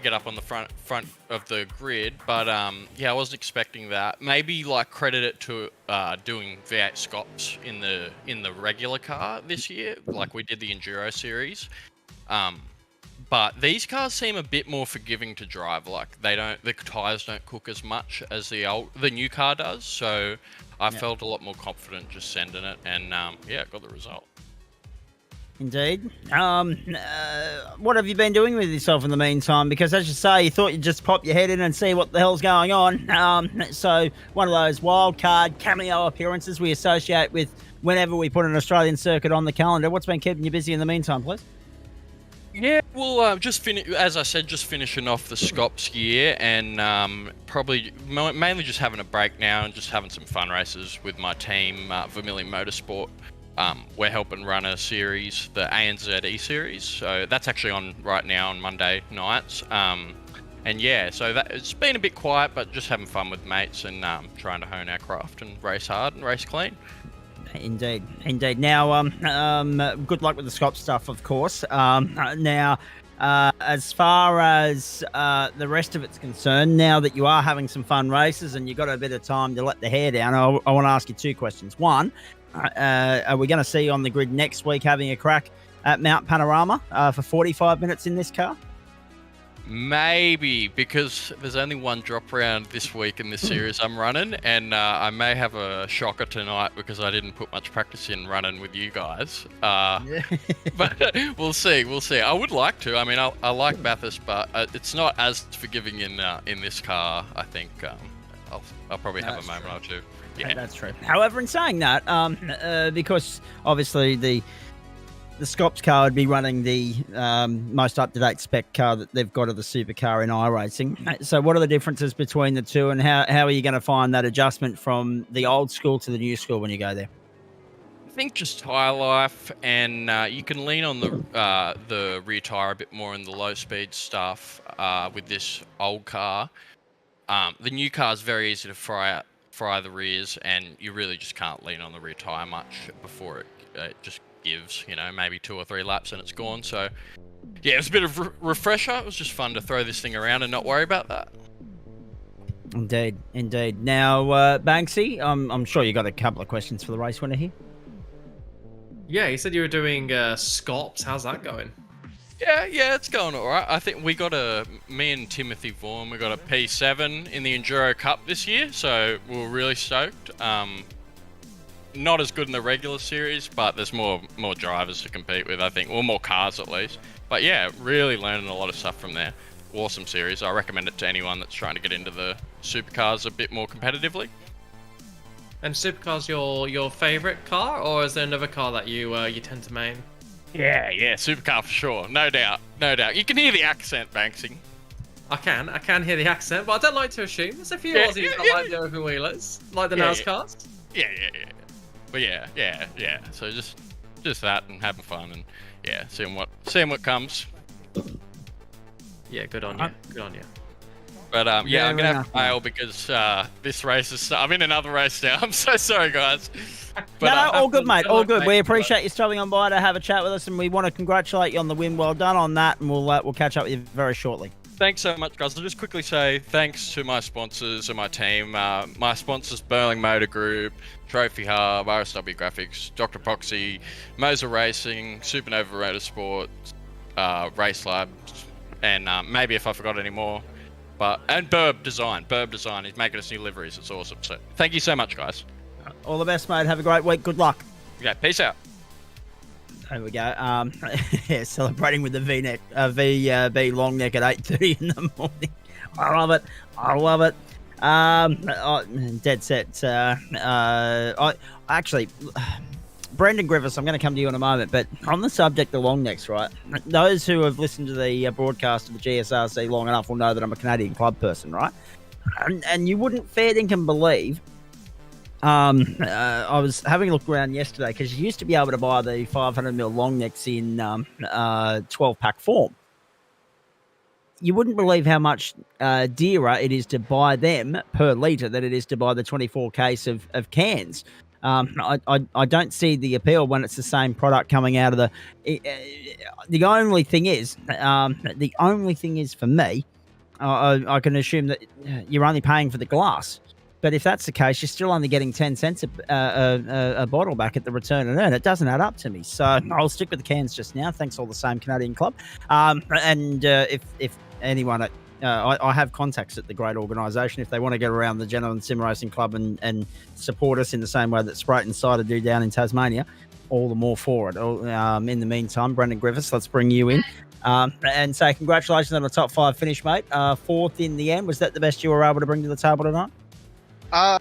get up on the front of the grid, but yeah, I wasn't expecting that. Maybe like credit it to doing V8 scops in the regular car this year, like we did the Enduro series. But these cars seem a bit more forgiving to drive. Like the tires don't cook as much as the new car does. So I felt a lot more confident just sending it, and yeah, got the result. Indeed. What have you been doing with yourself in the meantime? Because as you say, you thought you'd just pop your head in and see what the hell's going on. So one of those wild card cameo appearances we associate with whenever we put an Australian circuit on the calendar. What's been keeping you busy in the meantime, please? Yeah, well, as I said, just finishing off the Scops year, and probably mainly just having a break now and just having some fun races with my team, Vermilion Motorsport. We're helping run a series, the ANZE series, so that's actually on right now on Monday nights. And yeah, so it's been a bit quiet, but just having fun with mates and trying to hone our craft and race hard and race clean. Indeed. Now, good luck with the Scott stuff, of course. Now, as far as the rest of it's concerned, now that you are having some fun races and you've got a bit of time to let the hair down, I want to ask you two questions. One, are we going to see you on the grid next week having a crack at Mount Panorama for 45 minutes in this car? Maybe, because there's only one drop round this week in this series I'm running, and I may have a shocker tonight because I didn't put much practice in running with you guys. But we'll see. I would like to. I mean, I like Bathurst, but it's not as forgiving in this car. I think I'll probably have a moment or two. Yeah, that's true. However, in saying that, because obviously the Scops car would be running the most up-to-date spec car that they've got of the supercar in iRacing. So what are the differences between the two, and how are you going to find that adjustment from the old school to the new school when you go there? I think just tyre life, and you can lean on the rear tyre a bit more in the low-speed stuff with this old car. The new car is very easy to fry the rears, and you really just can't lean on the rear tyre much before it just gives, maybe 2 or 3 laps and it's gone. So yeah, it was a bit of refresher. It was just fun to throw this thing around and not worry about that. Indeed. Now, Banksy, I'm sure you got a couple of questions for the race winner here. Yeah, you said you were doing Scops. How's that going? Yeah, it's going all right. I think me and Timothy Vaughan, we got a P7 in the Enduro Cup this year, so we're really stoked. Not as good in the regular series, but there's more drivers to compete with, I think, or more cars at least. But yeah, really learning a lot of stuff from there. Awesome series. I recommend it to anyone that's trying to get into the supercars a bit more competitively. And supercars your favourite car, or is there another car that you tend to main? Yeah, supercar for sure. No doubt. You can hear the accent, Banksy. I can hear the accent, but I don't like to assume. There's a few Aussies that like the open wheelers, like the NASCARs. Yeah. But yeah. So just that and having fun and seeing what comes. Yeah, good on you. But I'm gonna have to fail because this race is. I'm in another race now. I'm so sorry, guys. But, no, all good, mate. All good. We appreciate you stopping on by to have a chat with us, and we want to congratulate you on the win. Well done on that, and we'll catch up with you very shortly. Thanks so much, guys. I'll just quickly say thanks to my sponsors and my team. My sponsors, Burling Motor Group, Trophy Hub, RSW Graphics, Dr. Proxy, Moser Racing, Supernova Motorsport, Race Labs, and maybe if I forgot any more. And Burb Design. Burb Design is making us new liveries. It's awesome. So thank you so much, guys. All the best, mate. Have a great week. Good luck. Okay, peace out. There we go. Yeah, celebrating with the VB long neck at 8:30 in the morning. I love it. I love it. Dead set. Actually, Brendan Griffiths, I'm going to come to you in a moment, but on the subject of long necks, right? Those who have listened to the broadcast of the GSRC long enough will know that I'm a Canadian club person, right? And you wouldn't fair dinkum believe. I was having a look around yesterday because you used to be able to buy the 500mm long necks in 12-pack form. You wouldn't believe how much dearer it is to buy them per litre than it is to buy the 24 case of cans. I don't see the appeal when it's the same product coming out of the only thing is for me, I can assume that you're only paying for the glass. But if that's the case, you're still only getting 10 cents a bottle back at the return and earn. It doesn't add up to me. So I'll stick with the cans just now. Thanks all the same, Canadian Club. If anyone, I have contacts at the great organisation. If they want to get around the Gentleman Sim Racing Club and support us in the same way that Sprite and Cider do down in Tasmania, all the more for it. In the meantime, Brendan Griffiths, let's bring you in. And say congratulations on a top 5 finish, mate. 4th in the end. Was that the best you were able to bring to the table tonight? I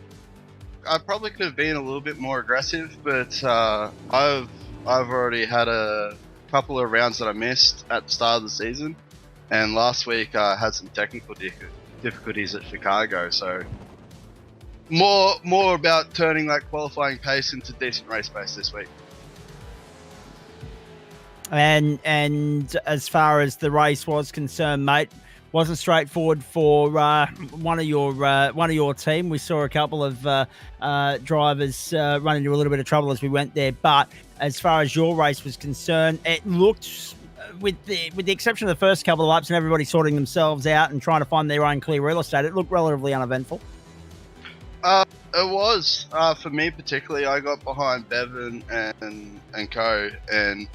probably could have been a little bit more aggressive, but I've already had a couple of rounds that I missed at the start of the season, and last week I had some technical difficulties at Chicago. So more about turning that qualifying pace into decent race pace this week. And as far as the race was concerned, mate, wasn't straightforward for one of your team. We saw a couple of drivers run into a little bit of trouble as we went there. But as far as your race was concerned, it looked, with the exception of the first couple of laps and everybody sorting themselves out and trying to find their own clear real estate, it looked relatively uneventful. It was for me particularly. I got behind Bevan and Co, and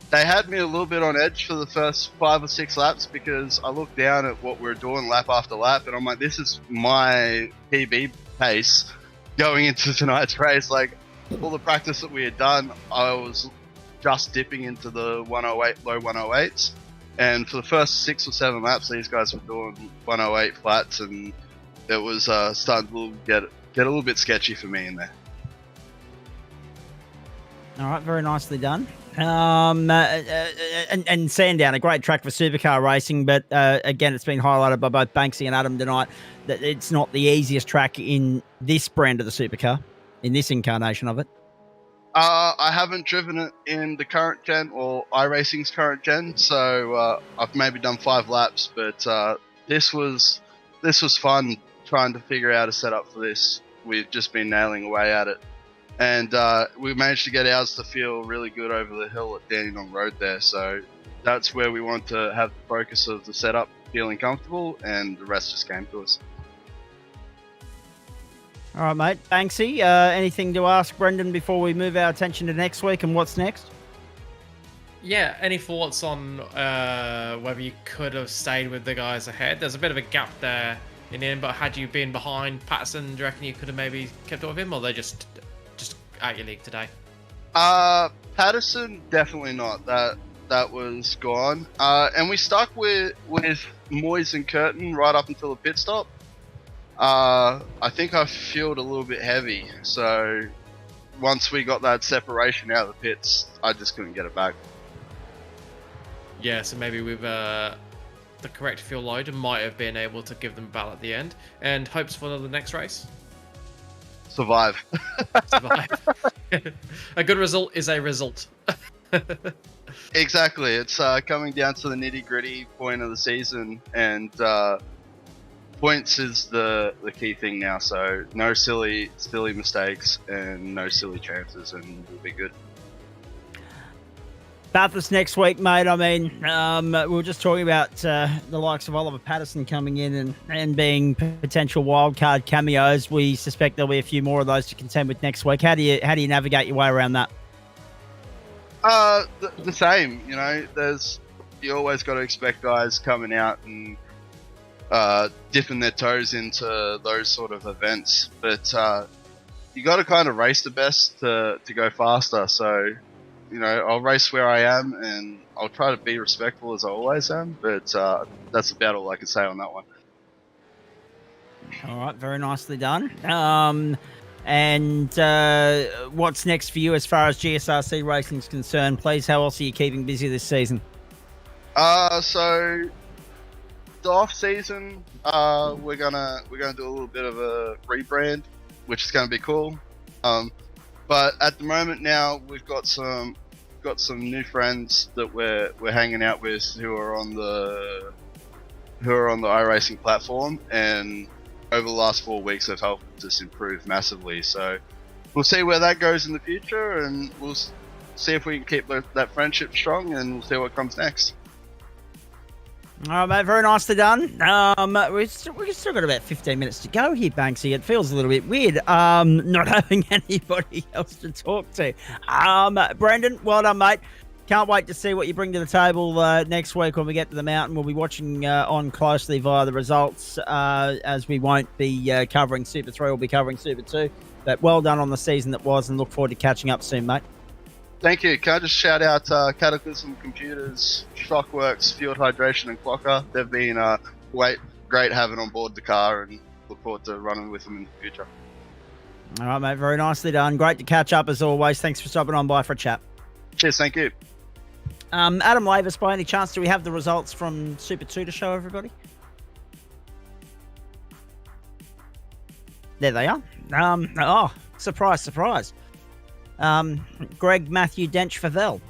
they had me a little bit on edge for the first 5 or 6 laps because I looked down at what we were doing lap after lap, and I'm like, this is my PB pace going into tonight's race. Like, all the practice that we had done, I was just dipping into the 108, low 108s. And for the first 6 or 7 laps, these guys were doing 108 flats, and it was starting to get a little bit sketchy for me in there. All right, very nicely done. And Sandown, a great track for supercar racing, but again, it's been highlighted by both Banksy and Adam tonight that it's not the easiest track in this brand of the supercar, in this incarnation of it. I haven't driven it in the current gen or iRacing's current gen, so I've maybe done 5 laps, but this was fun trying to figure out a setup for this. We've just been nailing away at it. And we managed to get ours to feel really good over the hill at Dandenong Road there. So that's where we want to have the focus of the setup feeling comfortable, and the rest just came to us. All right, mate. Banksy, anything to ask Brendan before we move our attention to next week and what's next? Yeah, any thoughts on whether you could have stayed with the guys ahead? There's a bit of a gap there in the end, but had you been behind Patterson, do you reckon you could have maybe kept up with him, or they just out your league today? Patterson, definitely not. That was gone. And we stuck with Moyes and Curtin right up until the pit stop. I think I fueled a little bit heavy, so once we got that separation out of the pits, I just couldn't get it back. Yeah, so maybe with the correct fuel load, might have been able to give them a battle at the end. And hopes for the next race? Survive. A good result is a result. Exactly. It's coming down to the nitty-gritty point of the season, and points is the key thing now. So no silly mistakes and no silly chances, and we'll be good. Bathurst next week, mate. I mean, we were just talking about the likes of Oliver Patterson coming in and being potential wildcard cameos. We suspect there'll be a few more of those to contend with next week. How do you navigate your way around that? The same. You know, you always got to expect guys coming out and dipping their toes into those sort of events, but you got to kind of race the best to go faster. So, you know, I'll race where I am, and I'll try to be respectful as I always am, but that's about all I can say on that one. All right, very nicely done. And what's next for you as far as GSRC racing is concerned? Please, how else are you keeping busy this season? So the off season, we're gonna do a little bit of a rebrand, which is gonna be cool. But at the moment now, we've got some new friends that we're hanging out with who are on the iRacing platform, and over the last 4 weeks have helped us improve massively. So we'll see where that goes in the future, and we'll see if we can keep that friendship strong, and we'll see what comes next. All right, mate, very nicely done. We've still got about 15 minutes to go here, Banksy. It feels a little bit weird not having anybody else to talk to. Brendan, well done, mate. Can't wait to see what you bring to the table next week when we get to the mountain. We'll be watching on closely via the results, as we won't be covering Super 3. We'll be covering Super 2. But well done on the season that was, and look forward to catching up soon, mate. Thank you. Can I just shout out Cataclysm Computers, Shockworks, Field Hydration, and Clocker. They've been great having on board the car, and look forward to running with them in the future. All right, mate. Very nicely done. Great to catch up as always. Thanks for stopping on by for a chat. Cheers. Thank you. Adam Lavis, by any chance, do we have the results from Super 2 to show everybody? There they are. Oh, surprise, surprise. Greg Matthew Dench Favell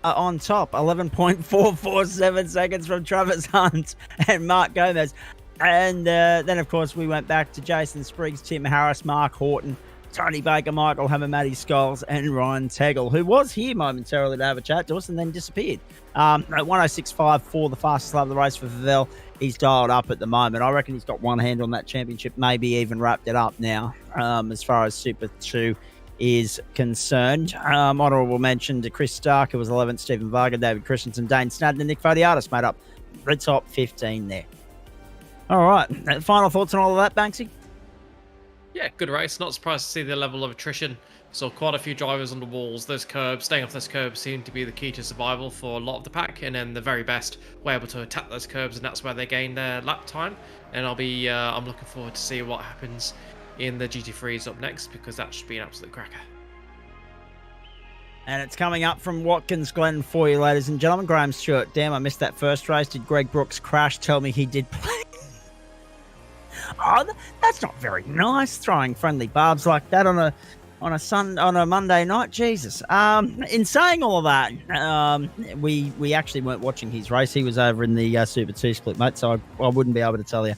on top, 11.447 seconds from Travis Hunt and Mark Gomez. And then, of course, we went back to Jason Spriggs, Tim Harris, Mark Horton, Tony Baker, Michael Hammer, Matty Scholes, and Ryan Tegel, who was here momentarily to have a chat to us and then disappeared. At 106.5 for the fastest lap of the race for Favell. He's dialed up at the moment. I reckon he's got one hand on that championship, maybe even wrapped it up now, as far as Super 2 is concerned. Honourable mention to Chris Stark, who was 11th, Stephen Varga, David Christensen, Dane Snadden, and Nick Fodiatis made up the top 15 there. All right. Final thoughts on all of that, Banksy? Yeah, good race. Not surprised to see the level of attrition. Saw quite a few drivers on the walls. Those curbs, staying off those curbs seemed to be the key to survival for a lot of the pack, and then the very best were able to attack those curbs, and that's where they gained their lap time. And I'm looking forward to see what happens in the GT3s up next, because that should be an absolute cracker. And it's coming up from Watkins Glen for you, ladies and gentlemen. Graham Stewart, damn, I missed that first race. Did Greg Brooks crash? Tell me he did play. Oh, that's not very nice, throwing friendly barbs like that on a Monday night. Jesus. In saying all of that, we actually weren't watching his race. He was over in the Super 2 split, mate, so I wouldn't be able to tell you.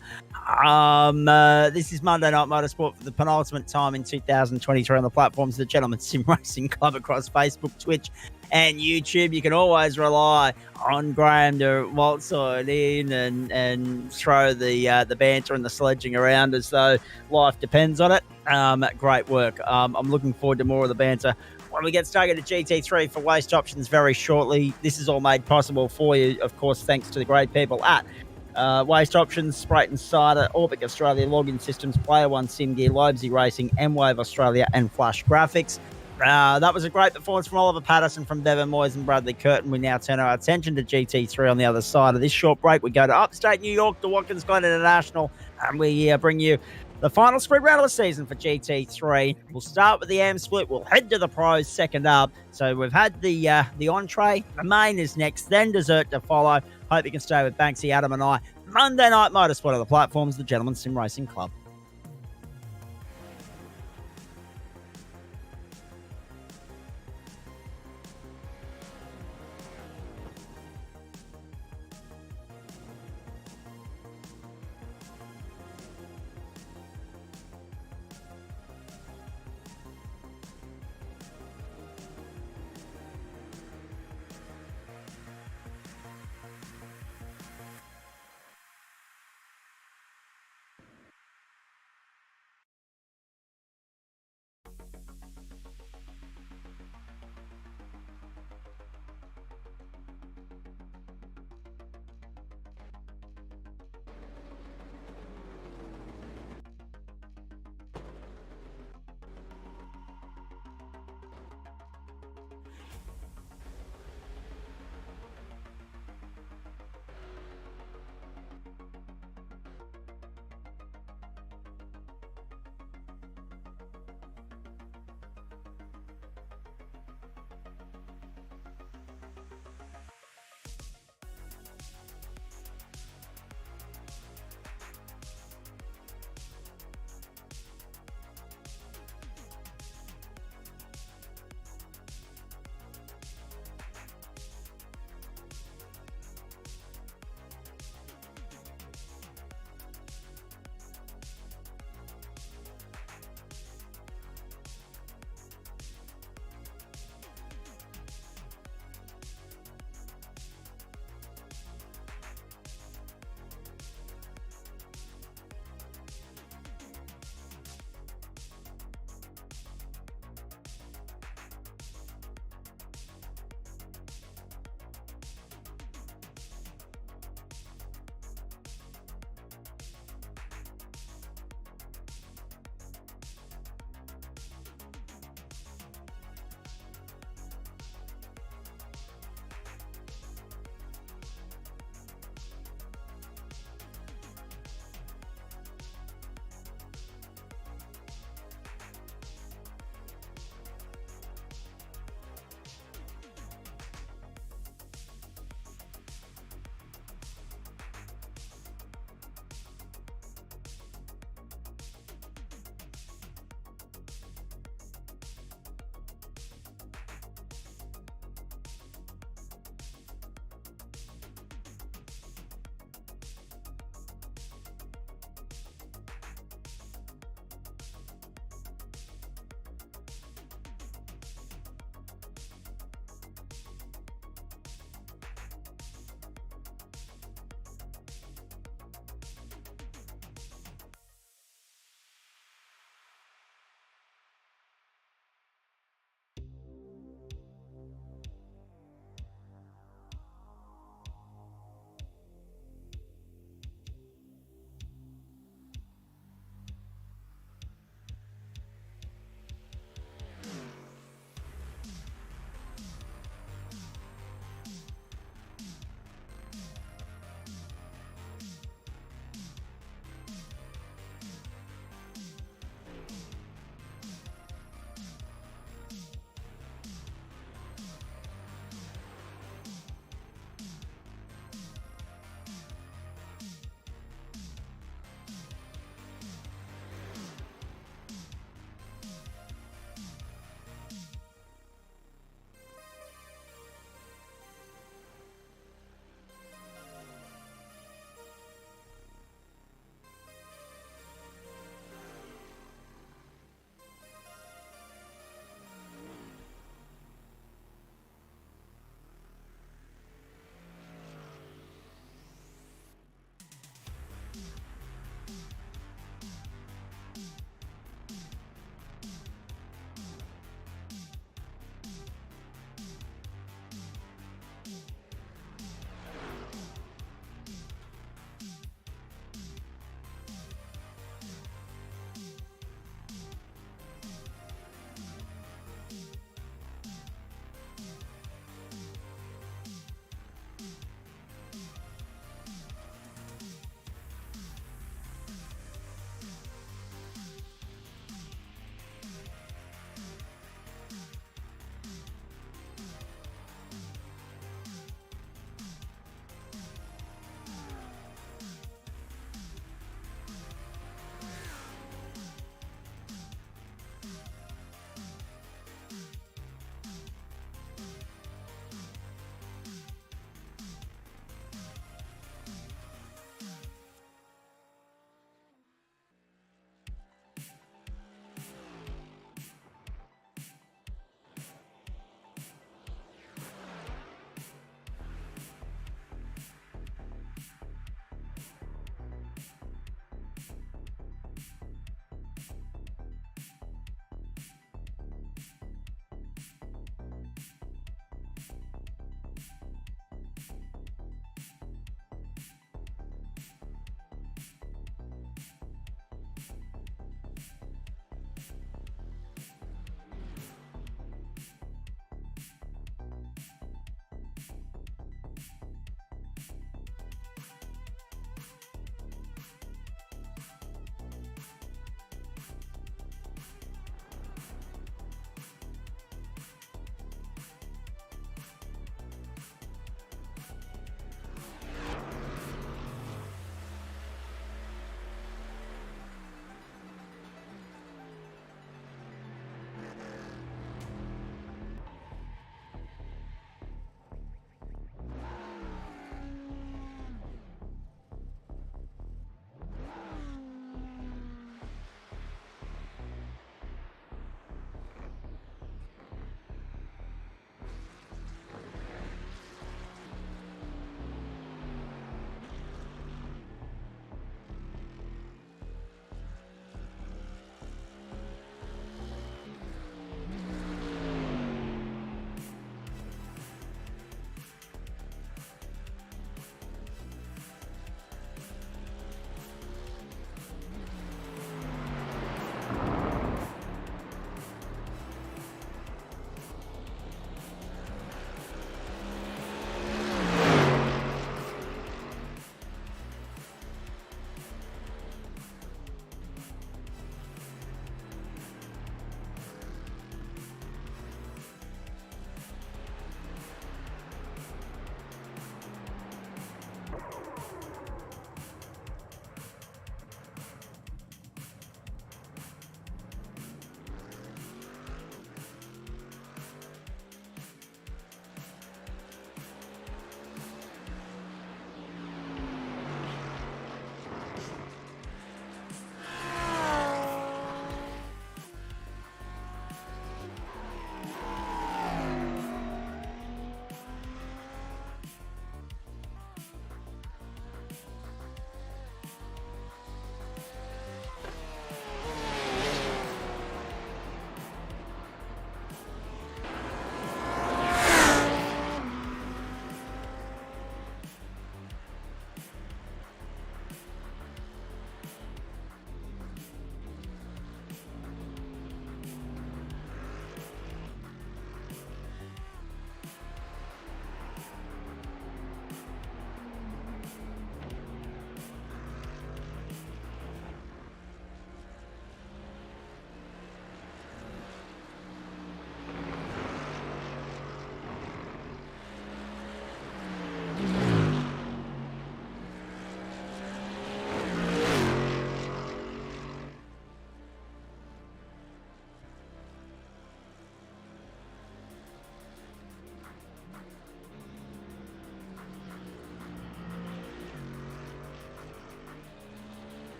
This is Monday Night Motorsport for the penultimate time in 2023 on the platforms of the Gentleman Sim Racing Club across Facebook, Twitch, and YouTube. You can always rely on Graham to waltz on in and throw the banter and the sledging around as though life depends on it. Great work. I'm looking forward to more of the banter when we get stuck into GT3 for waste options very shortly. This is all made possible for you, of course, thanks to the great people at Waste Options, Sprite and Cider, Orbic Australia, Login Systems, Player One Sim Gear, Lobesy Racing, M-Wave Australia, and Flash Graphics. That was a great performance from Oliver Patterson, from Bevan Moyes and Bradley Curtin. We now turn our attention to GT3 on the other side of this short break. We go to upstate New York, to Watkins Glen International, and we bring you the final sprint round of the season for GT3. We'll start with the AM split. We'll head to the pros second up. So we've had the entree. The main is next, then dessert to follow. Hope you can stay with Banksy, Adam, and I. Monday Night Motorsport on the platforms of the Gentleman Sim Racing Club.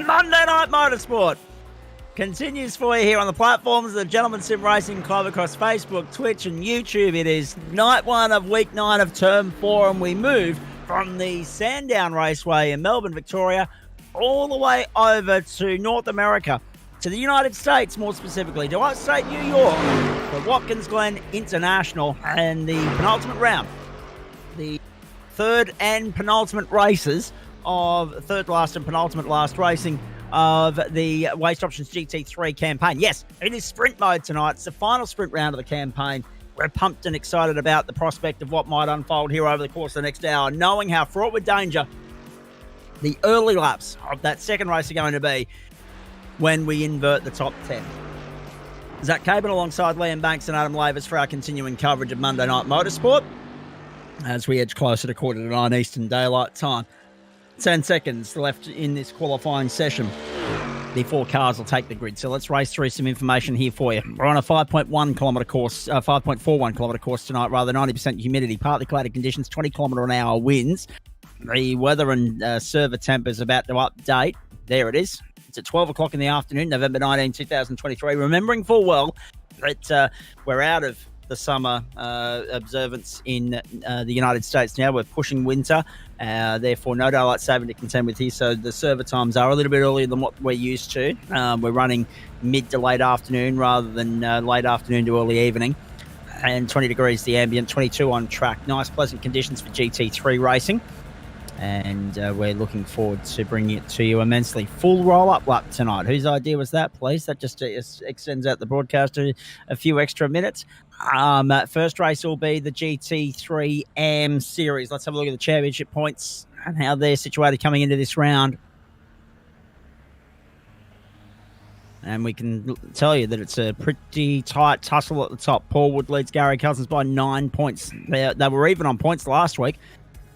Monday Night Motorsport continues for you here on the platforms of the Gentleman Sim Racing Club across Facebook, Twitch, and YouTube. It is night 1 of week 9 of term 4, and we move from the Sandown Raceway in Melbourne, Victoria, all the way over to North America, to the United States, more specifically, to upstate New York, the Watkins Glen International, and the penultimate round, the third and penultimate races of third last and penultimate last racing of the Waste Options GT3 campaign. Yes, it is sprint mode tonight. It's the final sprint round of the campaign. We're pumped and excited about the prospect of what might unfold here over the course of the next hour, knowing how fraught with danger the early laps of that second race are going to be when we invert the top 10. Zach Cabin alongside Liam Banks and Adam Lavers for our continuing coverage of Monday Night Motorsport as we edge closer to 8:45 Eastern Daylight Time. 10 seconds left in this qualifying session before cars will take the grid. So let's race through some information here for you. We're on a 5.1 kilometre course, 5.41 kilometre course tonight, rather 90% humidity, partly cloudy conditions, 20 kilometre an hour winds. The weather and server temp is about to update. There it is. It's at 12 o'clock in the afternoon, November 19, 2023. Remembering full well that we're out of the summer observance in the United States now. We're pushing winter, therefore no daylight saving to contend with here, so the server times are a little bit earlier than what we're used to. We're running mid to late afternoon rather than late afternoon to early evening, and 20 degrees the ambient, 22 on track. Nice pleasant conditions for GT3 racing, and we're looking forward to bringing it to you immensely. Full roll-up lap tonight. Whose idea was that, please? That just extends out the broadcast a few extra minutes. First race will be the GT3 AM series. Let's have a look at the championship points and how they're situated coming into this round. And we can tell you that it's a pretty tight tussle at the top. Paul Wood leads Gary Cousins by 9 points. They were even on points last week,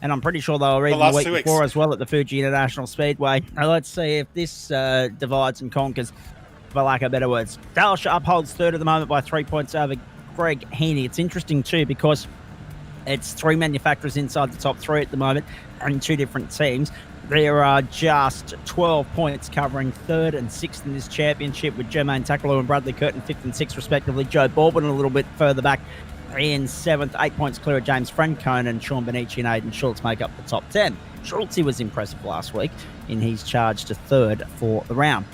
and I'm pretty sure they were even the week before as well at the Fuji International Speedway. Now let's see if this divides and conquers, for lack of better words. Dale Sharp holds third at the moment by 3 points over Greg Heaney. It's interesting too because it's 3 manufacturers inside the top 3 at the moment and 2 different teams. There are just 12 points covering 3rd and 6th in this championship, with Jermaine Tacklew and Bradley Curtin 5th and 6th respectively. Joe Baldwin a little bit further back in 7th, 8 points clear of James Francone, and Sean Benici and Aidan Schultz make up the top 10. Schultz was impressive last week in his charge to 3rd for the round.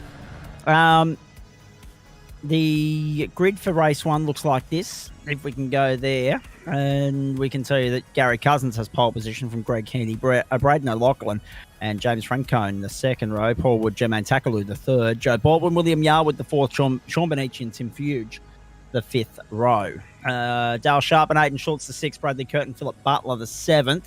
The grid for race 1 looks like this, if we can go there, and we can tell you that Gary Cousins has pole position from Greg Heaney, Braden O'Loughlin and James Francone the 2nd row, Paul Wood, Jermaine Tacklew the 3rd, Joe Baldwin, William Yarwood the 4th, Sean Benici and Tim Fuge the 5th row. Dale Sharp and Aidan Schultz the 6th, Bradley Curtin, Philip Butler the 7th.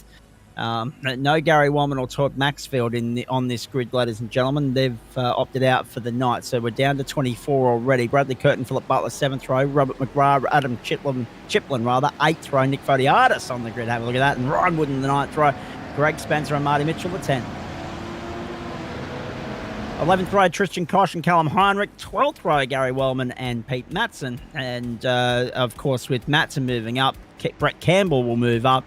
No Gary Wellman or Todd Maxfield on this grid, ladies and gentlemen. They've opted out for the night, so we're down to 24 already. Bradley Curtin, Philip Butler, 7th row. Robert McGrath, Adam Chiplin, 8th row. Nick Fodiatis on the grid. Have a look at that. And Ryan Wood in the 9th row. Greg Spencer and Marty Mitchell, the 10th. 11th row, Tristan Koch and Callum Heinrich. 12th row, Gary Wellman and Pete Matson. And, of course, with Matson moving up, Brett Campbell will move up,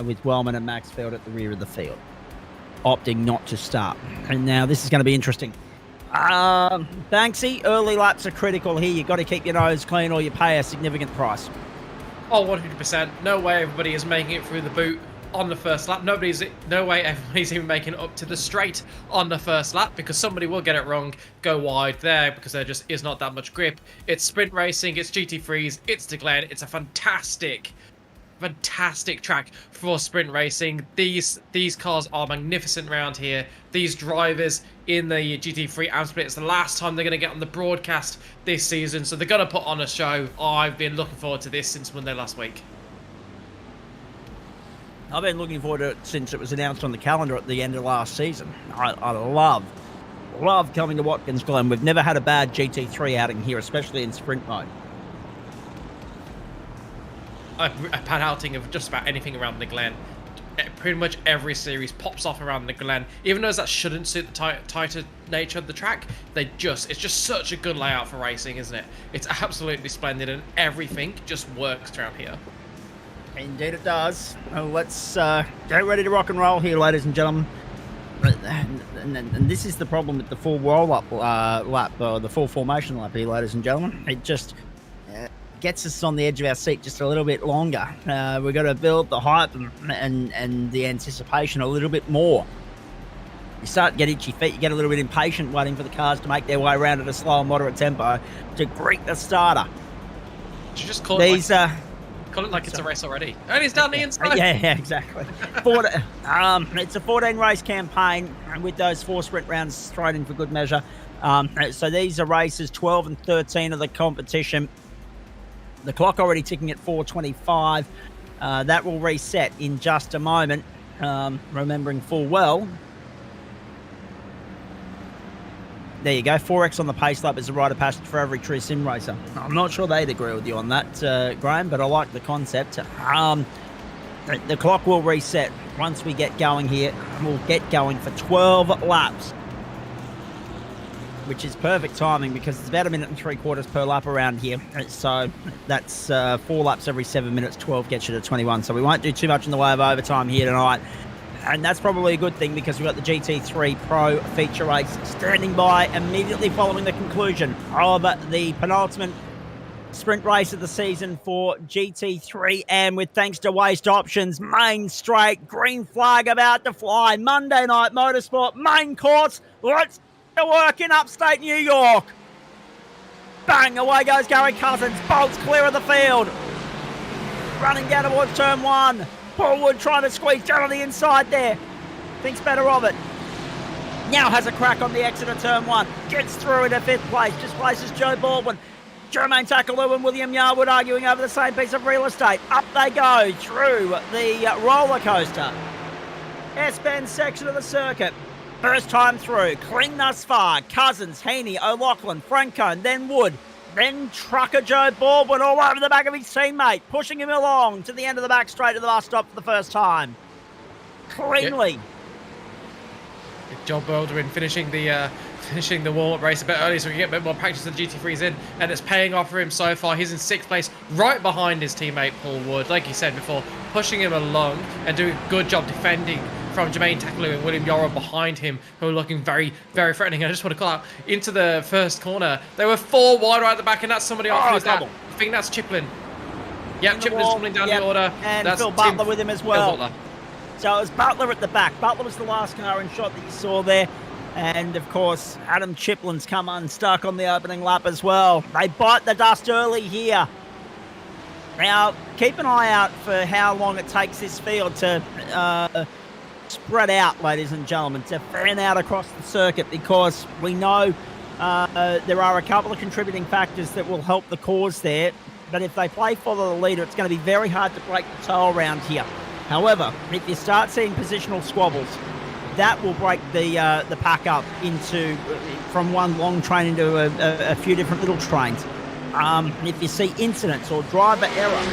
with Wellman and Maxfield at the rear of the field, opting not to start. And now this is going to be interesting. Banksy, early laps are critical here. You've got to keep your nose clean or you pay a significant price. Oh, 100%. No way everybody is making it through the boot on the first lap. No way everybody's even making it up to the straight on the first lap, because somebody will get it wrong, go wide there, because there just is not that much grip. It's sprint racing, it's GT3s, it's the Glen. It's a fantastic track for sprint racing. These cars are magnificent around here. These drivers in the GT3 AM Split, it's the last time they're going to get on the broadcast this season, so they're going to put on a show. I've been looking forward to this since Monday last week. I've been looking forward to it since it was announced on the calendar at the end of last season. I love coming to Watkins Glen. We've never had a bad GT3 outing here, especially in sprint mode. A bad outing of just about anything around the Glen. Pretty much every series pops off around the Glen. Even though that shouldn't suit the tighter nature of the track, it's just such a good layout for racing, isn't it? It's absolutely splendid, and everything just works around here. Indeed it does. Well, let's get ready to rock and roll here, ladies and gentlemen. and this is the problem with the full roll-up lap, or the full formation lap here, ladies and gentlemen. It just gets us on the edge of our seat just a little bit longer. We've got to build the hype and the anticipation a little bit more. You start to get itchy feet, you get a little bit impatient waiting for the cars to make their way around at a slow and moderate tempo to greet the starter. Did you just call it like it's a race already? And he's down the inside. Yeah, exactly. It's a 14 race campaign, and with those 4 sprint rounds thrown in for good measure. So these are races 12 and 13 of the competition. The clock already ticking at 4:25. That will reset in just a moment. Remembering full well. There you go. 4x on the pace lap is a rite of passage for every true sim racer. I'm not sure they'd agree with you on that, Graham, but I like the concept. The clock will reset once we get going here. We'll get going for 12 laps, which is perfect timing because it's about 1 minute and 3/4 per lap around here. So that's 4 laps every 7 minutes. 12 gets you to 21. So we won't do too much in the way of overtime here tonight. And that's probably a good thing because we've got the GT3 Pro feature race standing by immediately following the conclusion of the penultimate sprint race of the season for GT3. And with thanks to Waste Options, main straight, green flag about to fly. Monday Night Motorsport, main course. Let's get to work in upstate New York. Bang, away goes Gary Cousins. Bolts clear of the field. Running down towards turn 1. Paul Wood trying to squeeze down on the inside there. Thinks better of it. Now has a crack on the exit of turn 1. Gets through into 5th place. Displaces Joe Baldwin. Jermaine Takalou and William Yarwood arguing over the same piece of real estate. Up they go through the roller coaster. S-Bend section of the circuit. First time through. Clean thus far. Cousins, Heaney, O'Loughlin, Francone, then Wood. Then trucker Joe Baldwin all over the back of his teammate, pushing him along to the end of the back straight to the bus stop for the first time. Cleanly. Yep. Good job, Baldwin, finishing the warm-up race a bit early so we can get a bit more practice with the GT3s in, and it's paying off for him so far. He's in 6th place, right behind his teammate Paul Wood, like you said before, pushing him along and doing a good job defending from Jermaine Takalou and William Yarwood behind him, who are looking very, very threatening. I just want to call out into the first corner. There were 4 wide right at the back, and that's somebody off. Who's that? I think that's Chiplin. Yep, Chiplin's tumbling down the order. And that's Phil Butler with him as well. So it was Butler at the back. Butler was the last car in shot that you saw there. And, of course, Adam Chiplin's come unstuck on the opening lap as well. They bite the dust early here. Now, keep an eye out for how long it takes this field to spread out, ladies and gentlemen, to fan out across the circuit, because we know there are a couple of contributing factors that will help the cause there. But if they play follow the leader, it's going to be very hard to break the toe around here. However, if you start seeing positional squabbles, that will break the pack up into from one long train into a few different little trains. If you see incidents or driver error,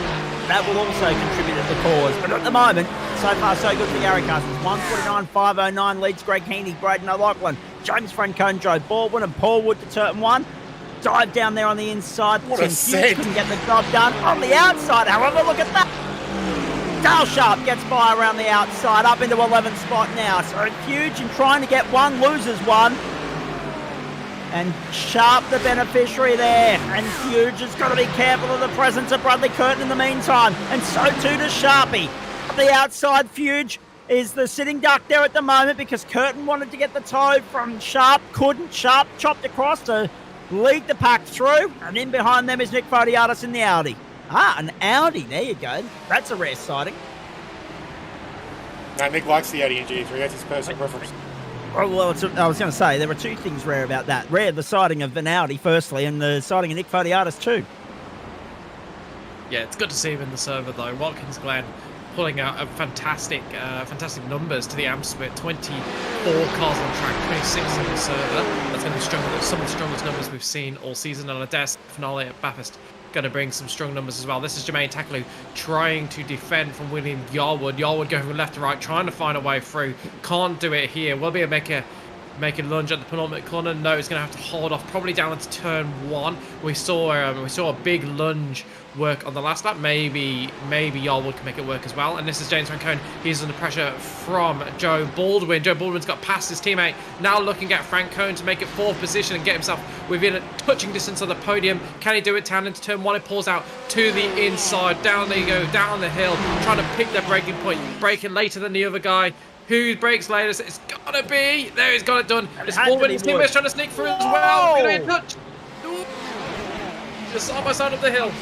that will also contribute to the cause. But at the moment, so far so good for Gary Cousins. 149.509 leads Greg Heaney, Braden O'Loughlin, James Francone, Joe Baldwin and Paul Wood to turn 1. Dive down there on the inside. What a set. Couldn't get the job done. On the outside, however, look at that. Dale Sharp gets by around the outside, up into 11th spot now. So Fuji in trying to get one, loses one. And Sharp the beneficiary there. And Fuji has got to be careful of the presence of Bradley Curtin in the meantime. And so too does Sharpie. Up the outside, Fuji is the sitting duck there at the moment because Curtin wanted to get the toe from Sharp. Couldn't. Sharp chopped across to lead the pack through. And in behind them is Nick Fodiatis in the Audi. Ah, an Audi. There you go. That's a rare sighting. No, Nick likes the Audi in GT3. That's his personal preference. Oh, well, I was going to say, there were two things rare about that. Rare, the sighting of an Audi, firstly, and the sighting of Nick Fodiatis, too. Yeah, it's good to see him in the server, though. Watkins Glen pulling out a fantastic numbers to the AMP split. 24 cars on track, 26 in the server. That's going to be strong, some of the strongest numbers we've seen all season. And a desk finale at Bathurst going to bring some strong numbers as well. This is Jermaine Takalou trying to defend from William Yarwood. Yarwood going from left to right, trying to find a way through. Can't do it here. Will be a make a making a lunge at the penultimate corner. No, he's going to have to hold off, probably down into turn 1. We saw a big lunge work on the last lap. Maybe Yarwood can make it work as well. And this is James Francone. He's under pressure from Joe Baldwin. Joe Baldwin's got past his teammate. Now looking at Francone to make it 4th position and get himself within a touching distance of the podium. Can he do it down into turn 1? It pulls out to the inside. Down they go, down the hill, trying to pick their braking point. Braking later than the other guy. Who breaks later? It's gotta be. There, he's got it done. It's Baldwin. His teammate's trying to sneak through as well. Get in touch. Just side by side of the hill.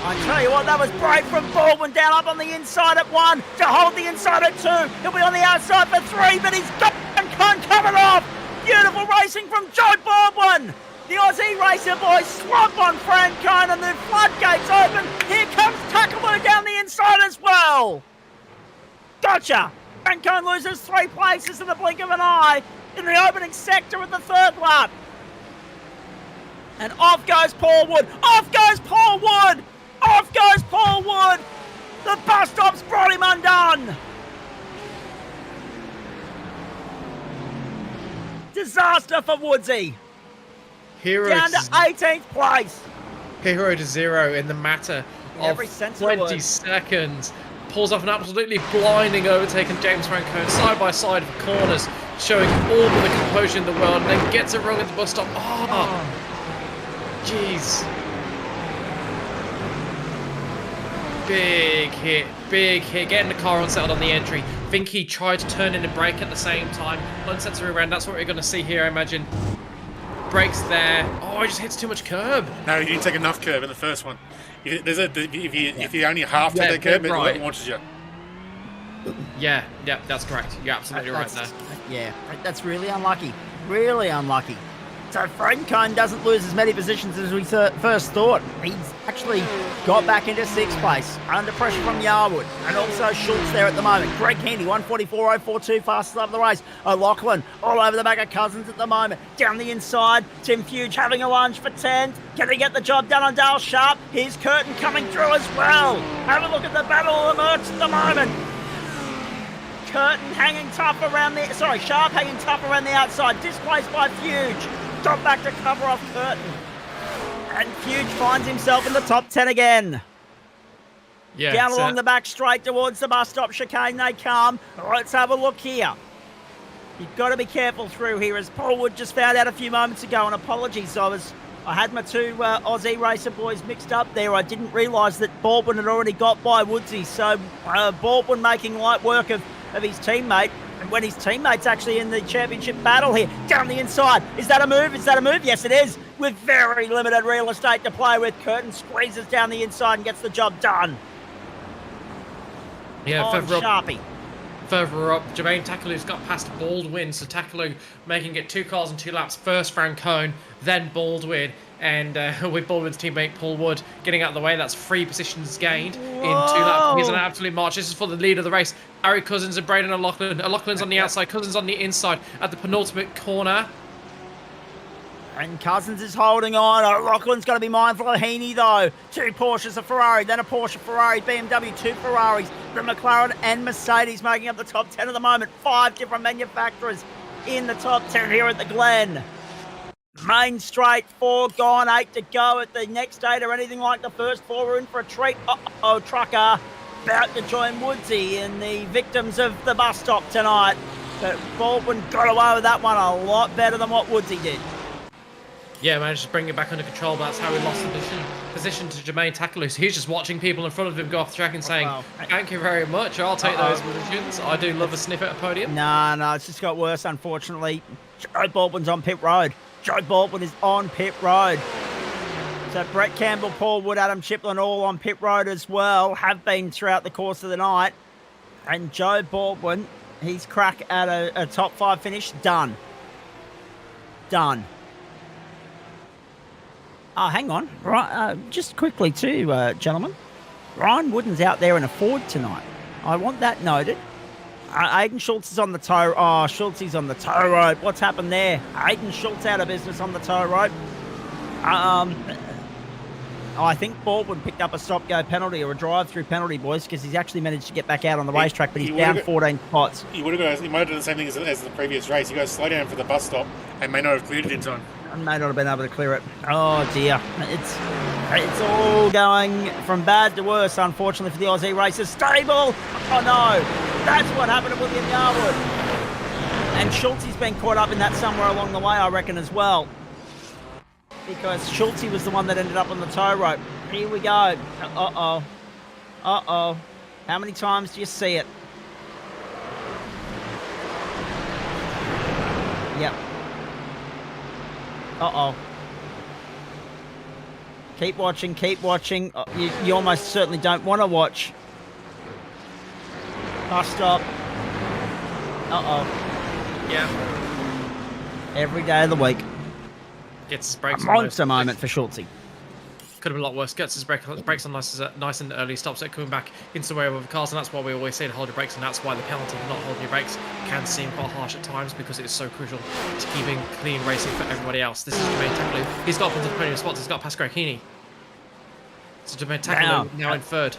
I tell you what, that was great from Baldwin, down up on the inside at 1, to hold the inside at 2. He'll be on the outside for 3, but he's got Francone coming off. Beautiful racing from Joe Baldwin. The Aussie racer boys swamp on Francone and the floodgates open. Here comes Tuckaloo down the inside as well. Gotcha. Francone loses 3 places in the blink of an eye in the opening sector of the 3rd lap. And off goes Paul Wood. Off goes Paul Wood. Off goes Paul Wood. The bus stops brought him undone. Disaster for Woodsy. Hero Down to 18th place. Hero to 0 in the matter of Every sense of the 20 word. seconds. Pulls off an absolutely blinding overtake on James Francone side by side of the corners, showing all of the composure in the world, and then gets it wrong at the bus stop. Oh, jeez. Big hit, getting the car unsettled on the entry. Think he tried to turn in and brake at the same time. Unsets her around, that's what we're going to see here, I imagine. Brakes there. Oh, he just hits too much curb. No, you didn't take enough curb in the first one. If you only half take the curb, right. it launches you. Yeah, that's correct. You're absolutely right there. Yeah, that's really unlucky. Really unlucky. So Francone doesn't lose as many positions as we first thought. He's actually got back into 6th place, under pressure from Yarwood, and also Schultz there at the moment. Greg Handy, 144.042, fastest lap of the race. O'Loughlin all over the back of Cousins at the moment. Down the inside, Tim Fuge having a lunge for 10th. Can he get the job done on Dale Sharp? Here's Curtin coming through as well. Have a look at the battle of the Mercs at the moment. Curtin hanging tough around the... Sorry, Sharp hanging tough around the outside. Displaced by Fuge. Got back to cover off Curtin. And Fuge finds himself in the top 10 again. Yeah, Down along the back straight towards the bus stop chicane they come. Let's have a look here. You've got to be careful through here, as Paul Wood just found out a few moments ago. And apologies, I had my 2 Aussie racer boys mixed up there. I didn't realise that Baldwin had already got by Woodsy. So Baldwin making light work of his teammate. And when his teammate's actually in the championship battle here, down the inside. Is that a move? Is that a move? Yes, it is. With very limited real estate to play with, Curtin squeezes down the inside and gets the job done. Yeah, on Sharpie. Further up, Jermaine Takaloo's got past Baldwin, so Takaloo making it 2 cars and 2 laps. First Francone, then Baldwin, and with Baldwin's teammate Paul Wood getting out of the way. That's 3 positions gained in 2 laps. Here's an absolute march. This is for the lead of the race. Harry Cousins and Braden O'Loughlin. O'Loughlin's on the outside, Cousins on the inside at the penultimate corner. And Cousins is holding on. O'Loughlin's got to be mindful of Heaney, though. 2 Porsches, a Ferrari, then a Porsche, Ferrari, BMW, 2 Ferraris, the McLaren and Mercedes making up the top 10 at the moment. 5 different manufacturers in the top 10 here at the Glen. Main straight, 4 gone, 8 to go at the next 8 or anything like the first 4. We're in for a treat. Uh-oh, trucker about to join Woodsy in the victims of the bus stop tonight. But Baldwin got away with that one a lot better than what Woodsy did. Yeah, managed to bring it back under control, but that's how he lost the position to Jermaine Takaloo. So he's just watching people in front of him go off the track and saying, thank you very much, I'll take those positions. I do love a sniff at a podium. No, it's just got worse, unfortunately. Joe Baldwin's on pit road. Joe Baldwin is on pit road. So Brett Campbell, Paul Wood, Adam Chiplin all on pit road as well, have been throughout the course of the night. And Joe Baldwin, his crack at a top 5 finish, done. Done. Oh, hang on. Right, just quickly too, gentlemen. Ryan Wooden's out there in a Ford tonight. I want that noted. Aiden Schultz is on the tow. Oh, Schultz is on the tow rope. What's happened there? Aiden Schultz out of business on the tow rope. I think Baldwin picked up a stop-go penalty or a drive-through penalty, boys, because he's actually managed to get back out on the racetrack, but he's down 14 spots. He might have done the same thing as the previous race. He goes slow down for the bus stop and may not have cleared it in time. And may not have been able to clear it. Oh, dear. It's all going from bad to worse, unfortunately, for the Aussie racers. Stable! Oh, no. That's what happened to William Yarwood. And Schultze's been caught up in that somewhere along the way, I reckon, as well. Because Schultze was the one that ended up on the tow rope. Here we go. Uh-oh. Uh-oh. How many times do you see it? Yep. Uh-oh. Keep watching, keep watching. Oh, you almost certainly don't want to watch. Bus stop. Uh-oh. Yeah. Every day of the week. Gets his brakes A on. monster moment for Schultze. Could have been a lot worse. Gets his brakes on nice and early, stops it coming back into the way of the cars, and that's why we always say to hold your brakes, and that's why the penalty of not holding your brakes can seem quite harsh at times, because it is so crucial to keeping clean racing for everybody else. This is Jermaine Tacklew. He's got up into the podium spots. He's got past Greg Heaney. So Jermaine Tacklew now in third.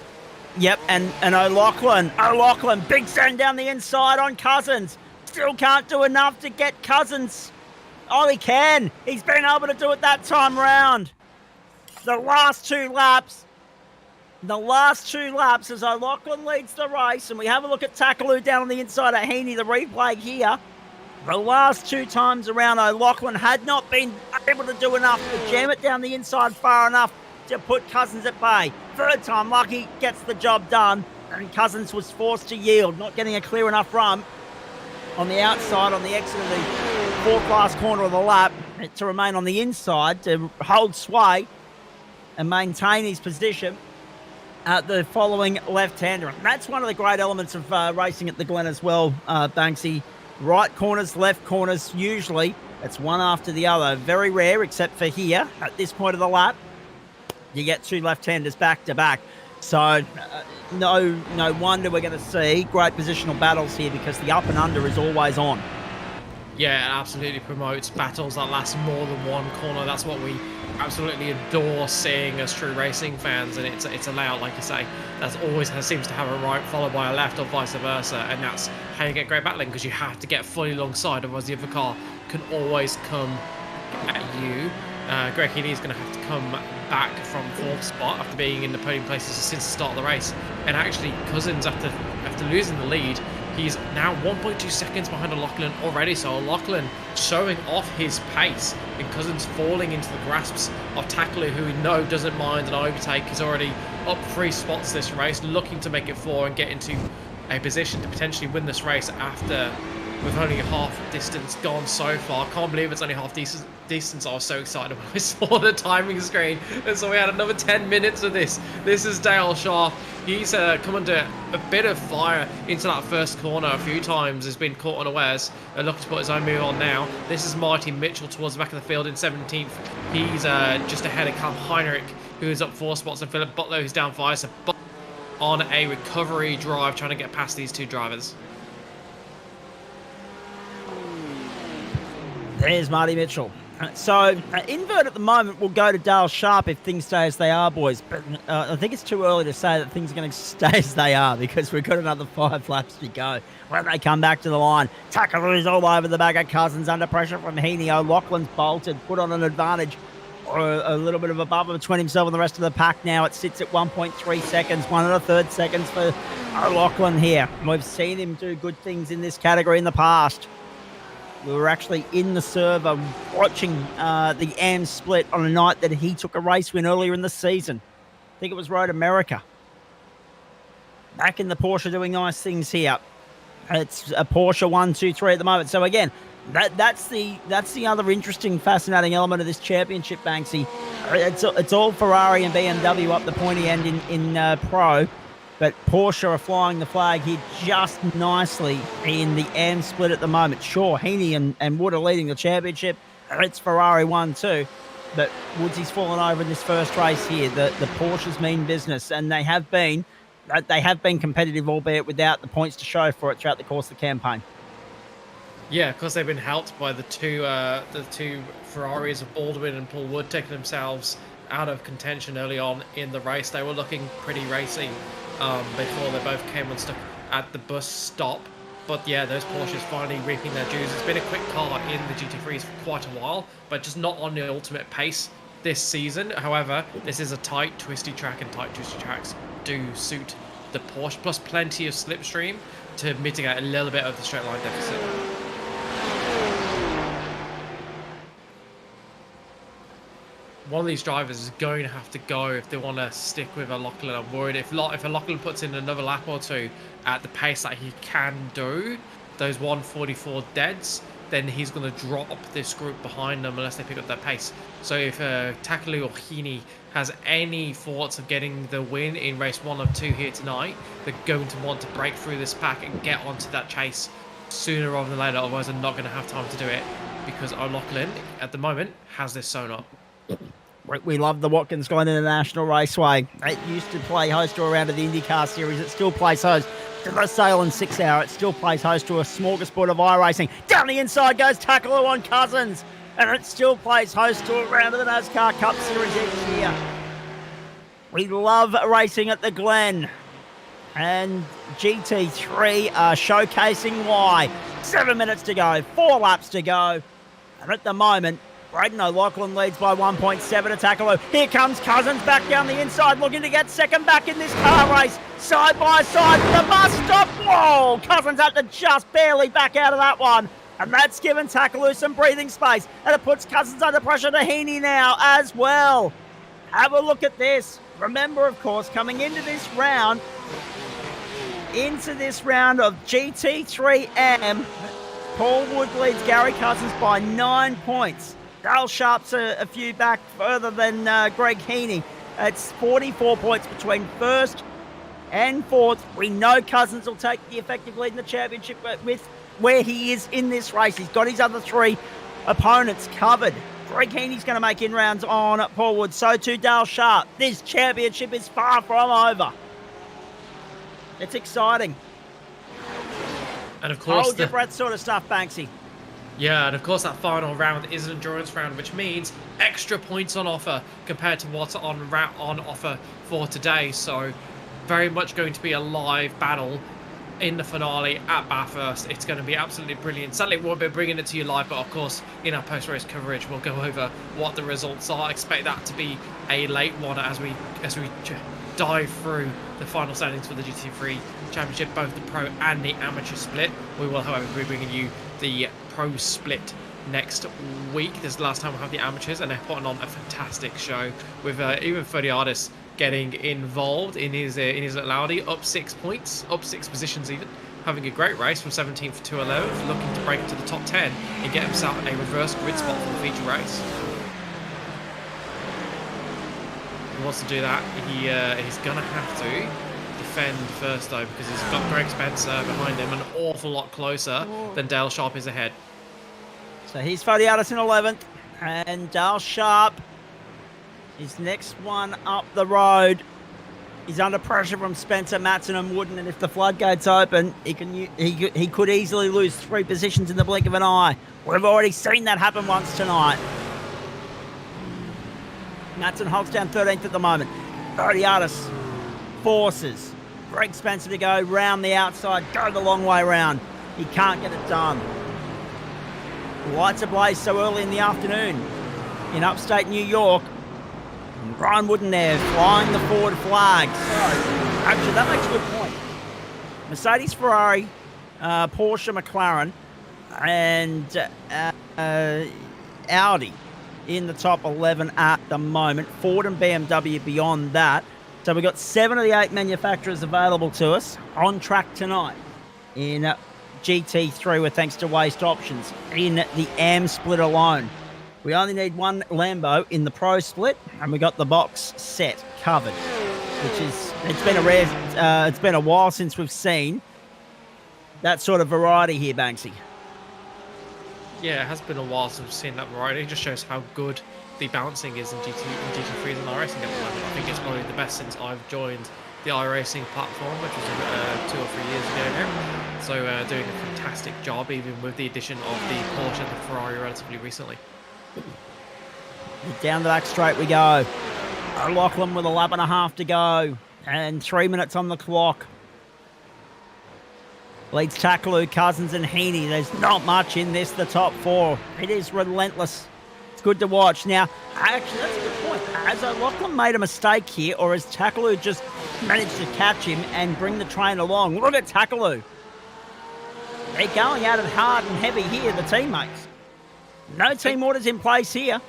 Yep, and O'Loughlin, big send down the inside on Cousins. Still can't do enough to get Cousins. Oh, he can. He's been able to do it that time round. The last two laps as O'Loughlin leads the race, and we have a look at Tacklew down on the inside at Heaney, the replay here. The last two times around, O'Loughlin had not been able to do enough to jam it down the inside far enough to put Cousins at bay. Third time, Lucky gets the job done, and Cousins was forced to yield, not getting a clear enough run on the outside on the exit of the fourth last corner of the lap to remain on the inside to hold sway and maintain his position at the following left-hander. And that's one of the great elements of racing at the Glen as well, Banksy. Right corners, left corners, usually it's one after the other. Very rare, except for here at this point of the lap. You get two left-handers back-to-back. So no wonder we're going to see great positional battles here, because the up and under is always on. Yeah, it absolutely promotes battles that last more than one corner. That's what we absolutely adore seeing as true racing fans, and it's a layout, like you say, that always seems to have a right followed by a left or vice versa, and that's how you get great battling, because you have to get fully alongside, otherwise the other car can always come at you. Greg Heaney is going to have to come back from fourth spot after being in the podium places since the start of the race, and actually Cousins, after losing the lead, he's now 1.2 seconds behind O'Loughlin already, so O'Loughlin showing off his pace, and Cousins falling into the grasps of Tacklew, who we know doesn't mind an overtake. He's already up 3 spots this race, looking to make it 4 and get into a position to potentially win this race after with only half distance gone so far. Can't believe it's only half distance. I was so excited when I saw the timing screen, and so we had another 10 minutes of this. This is Dale Sharp. He's come under a bit of fire into that first corner a few times. Has been caught unawares and looking to put his own move on now. This is Marty Mitchell towards the back of the field in 17th. He's just ahead of Cam Heinrich, who is up 4 spots, and Philip Butler, who's down 5. So on a recovery drive, trying to get past these two drivers. There's Marty Mitchell. So, invert at the moment will go to Dale Sharp if things stay as they are, boys. But I think it's too early to say that things are going to stay as they are, because we've got another 5 laps to go. When they come back to the line, Tackle's all over the back of Cousins, under pressure from Heaney. O'Loughlin's bolted, put on an advantage, or a little bit of a bubble between himself and the rest of the pack now. It sits at 1.3 seconds, 1 1/3 seconds for O'Loughlin here. We've seen him do good things in this category in the past. We were actually in the server watching the AM split on a night that he took a race win earlier in the season. I think it was Road America. Back in the Porsche doing nice things here. It's a Porsche 1-2-3 at the moment. So again, that's the other interesting, fascinating element of this championship, Banksy. It's all Ferrari and BMW up the pointy end in Pro. But Porsche are flying the flag here just nicely in the AM split at the moment. Sure, Heaney and Wood are leading the championship. It's Ferrari 1-2. But Woodsy's fallen over in this first race here. The Porsches mean business, and they have been competitive, albeit without the points to show for it throughout the course of the campaign. Yeah, because they've been helped by the two Ferraris of Baldwin and Paul Wood taking themselves out of contention early on in the race. They were looking pretty racy before they both came unstuck at the bus stop. But yeah, those Porsches finally reaping their dues. It's been a quick car in the GT3s for quite a while, but just not on the ultimate pace this season. However, this is a tight, twisty track, and tight, twisty tracks do suit the Porsche, plus plenty of slipstream to mitigate a little bit of the straight line deficit. One of these drivers is going to have to go if they want to stick with a Lachlan. I'm worried if a Lachlan puts in another lap or two at the pace that he can do, those 144 deads, then he's going to drop this group behind them unless they pick up their pace. So if Takalu or Heaney has any thoughts of getting the win in race 1 of 2 here tonight, they're going to want to break through this pack and get onto that chase sooner rather than later. Otherwise, they're not going to have time to do it because O'Loughlin, at the moment, has this sewn up. We love the Watkins Glen International Raceway. It used to play host to a round of the IndyCar Series. It still plays host to the Sale and 6 Hour. It still plays host to a smorgasbord of iRacing. Down the inside goes Takalu on Cousins. And it still plays host to a round of the NASCAR Cup Series each year. We love racing at the Glen. And GT3 are showcasing why. 7 minutes to go, 4 laps to go. And at the moment, Braden O'Loughlin leads by 1.7 to Takalu. Here comes Cousins back down the inside, looking to get second back in this car race. Side by side, the bus stop. Whoa! Cousins had to just barely back out of that one. And that's given Takalu some breathing space. And it puts Cousins under pressure to Heaney now as well. Have a look at this. Remember, of course, coming into this round of GT3M, Paul Wood leads Gary Cousins by 9 points. Dale Sharp's a few back further than Greg Heaney. It's 44 points between first and fourth. We know Cousins will take the effective lead in the championship with where he is in this race. He's got his other 3 opponents covered. Greg Heaney's going to make in-rounds on Paul Wood. So too Dale Sharp. This championship is far from over. It's exciting. And of course, hold your breath sort of stuff, Banksy. Yeah, and of course that final round is an endurance round, which means extra points on offer compared to what's on offer for today. So very much going to be a live battle in the finale at Bathurst. It's going to be absolutely brilliant. Sadly, we won't be bringing it to you live, but of course in our post-race coverage we'll go over what the results are. I expect that to be a late one as we dive through the final standings for the GT3 Championship, both the pro and the amateur split. We will, however, be bringing you the pro split next week. This is the last time we'll have the amateurs, and they're putting on a fantastic show with even Ferdiadis getting involved in his little Audi, up 6 points, up 6 positions even, having a great race from 17th to 11th, looking to break into the top 10 and get himself a reverse grid spot for the feature race. He wants to do that. He's gonna have to defend first though, because he's got Greg Spencer behind him, an awful lot closer than Dale Sharp is ahead. So he's Ferdiadis in 11th, and Dale Sharp is next one up the road. He's under pressure from Spencer, Matson and Wooden, and if the floodgates open, he could easily lose 3 positions in the blink of an eye. We've already seen that happen once tonight. Matson holds down 13th at the moment. Ferdiadis forces Greg Spencer to go round the outside, go the long way round. He can't get it done. The lights ablaze so early in the afternoon in upstate New York. And Brian Wooden there flying the forward flag. So, actually, that makes a good point. Mercedes, Ferrari, Porsche, McLaren, and Audi in the top 11 at the moment. Ford and BMW beyond that. So we've got 7 of the 8 manufacturers available to us on track tonight in GT3 with thanks to Waste Options in the AM split alone. We only need 1 Lambo in the Pro split, and we got the box set covered, which is, it's been a while since we've seen that sort of variety here, Banksy. Yeah, it has been a while since we've seen that variety. It just shows how good the balancing is in GT3s and iRacing at the moment. I think it's probably the best since I've joined the iRacing platform, which was 2 or 3 years ago now. So doing a fantastic job, even with the addition of the Porsche and the Ferrari relatively recently. Down the back straight we go. O'Loughlin with a lap and a half to go and 3 minutes on the clock. Leads Takaloo, Cousins and Heaney. There's not much in this, the top four. It is relentless. It's good to watch. Now, actually, that's a good point. Has O'Loughlin made a mistake here, or has Takaloo just managed to catch him and bring the train along? Look at Takaloo. They're going at it hard and heavy here, the teammates. No team orders in place here.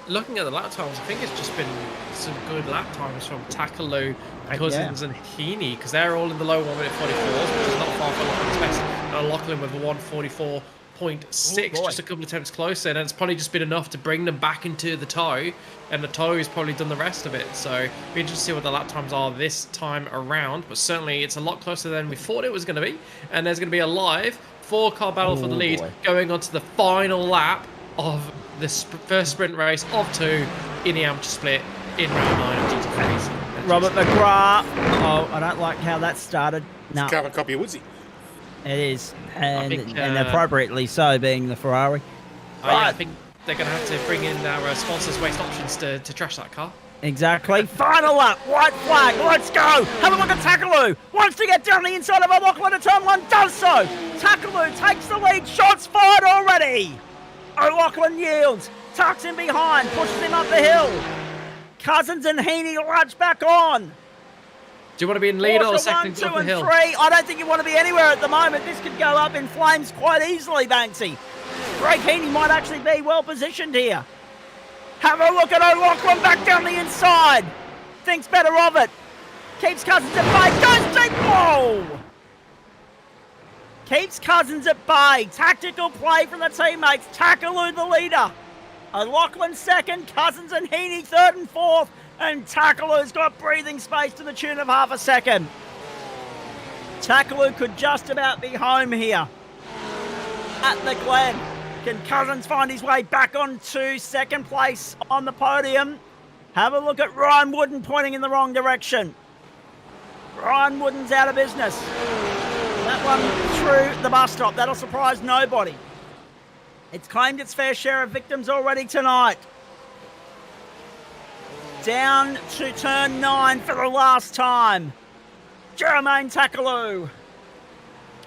Looking at the lap times, I think it's just been some good lap times from Takaloo, Cousins and Heaney, because they're all in the low 1 minute 44s, which is not far from O'Loughlin's best. O'Loughlin with a 1:44.6, just a couple of attempts closer, and it's probably just been enough to bring them back into the tow, and the tow has probably done the rest of it. So it'll be interesting to see what the lap times are this time around, but certainly it's a lot closer than we thought it was going to be, and there's going to be a live 4-car battle for the lead going on to the final lap of this first sprint race of 2 in the amateur split in round 9 of GT3. Robert McGrath. Oh, I don't like how that started. No, Carbon copy of Woodsy. it is, and, think, and appropriately so, being the Ferrari. I think they're going to have to bring in our sponsors' Waste Options to trash that car. Exactly. Final lap. White flag. Let's go. Have a look at Takaloo. Wants to get down the inside of O'Loughlin at turn 1. Does so. Takaloo takes the lead. Shots fired already. O'Loughlin yields. Tucks him behind. Pushes him up the hill. Cousins and Heaney latch back on. Do you want to be in lead or second 1, 2 up the and hill? 3. I don't think you want to be anywhere at the moment. This could go up in flames quite easily, Banksy. Greg Heaney might actually be well positioned here. Have a look at O'Loughlin back down the inside. Thinks better of it. Keeps Cousins at bay. Goes deep. Whoa! Keeps Cousins at bay. Tactical play from the teammates. Takaloo the leader. O'Loughlin second. Cousins and Heaney third and fourth. And Takaloo's got breathing space to the tune of half a second. Takaloo could just about be home here at the Glen. Can Cousins find his way back onto second place on the podium? Have a look at Ryan Wooden pointing in the wrong direction. Ryan Wooden's out of business. That one through the bus stop. That'll surprise nobody. It's claimed its fair share of victims already tonight. Down to turn 9 for the last time. Jermaine Takaloo.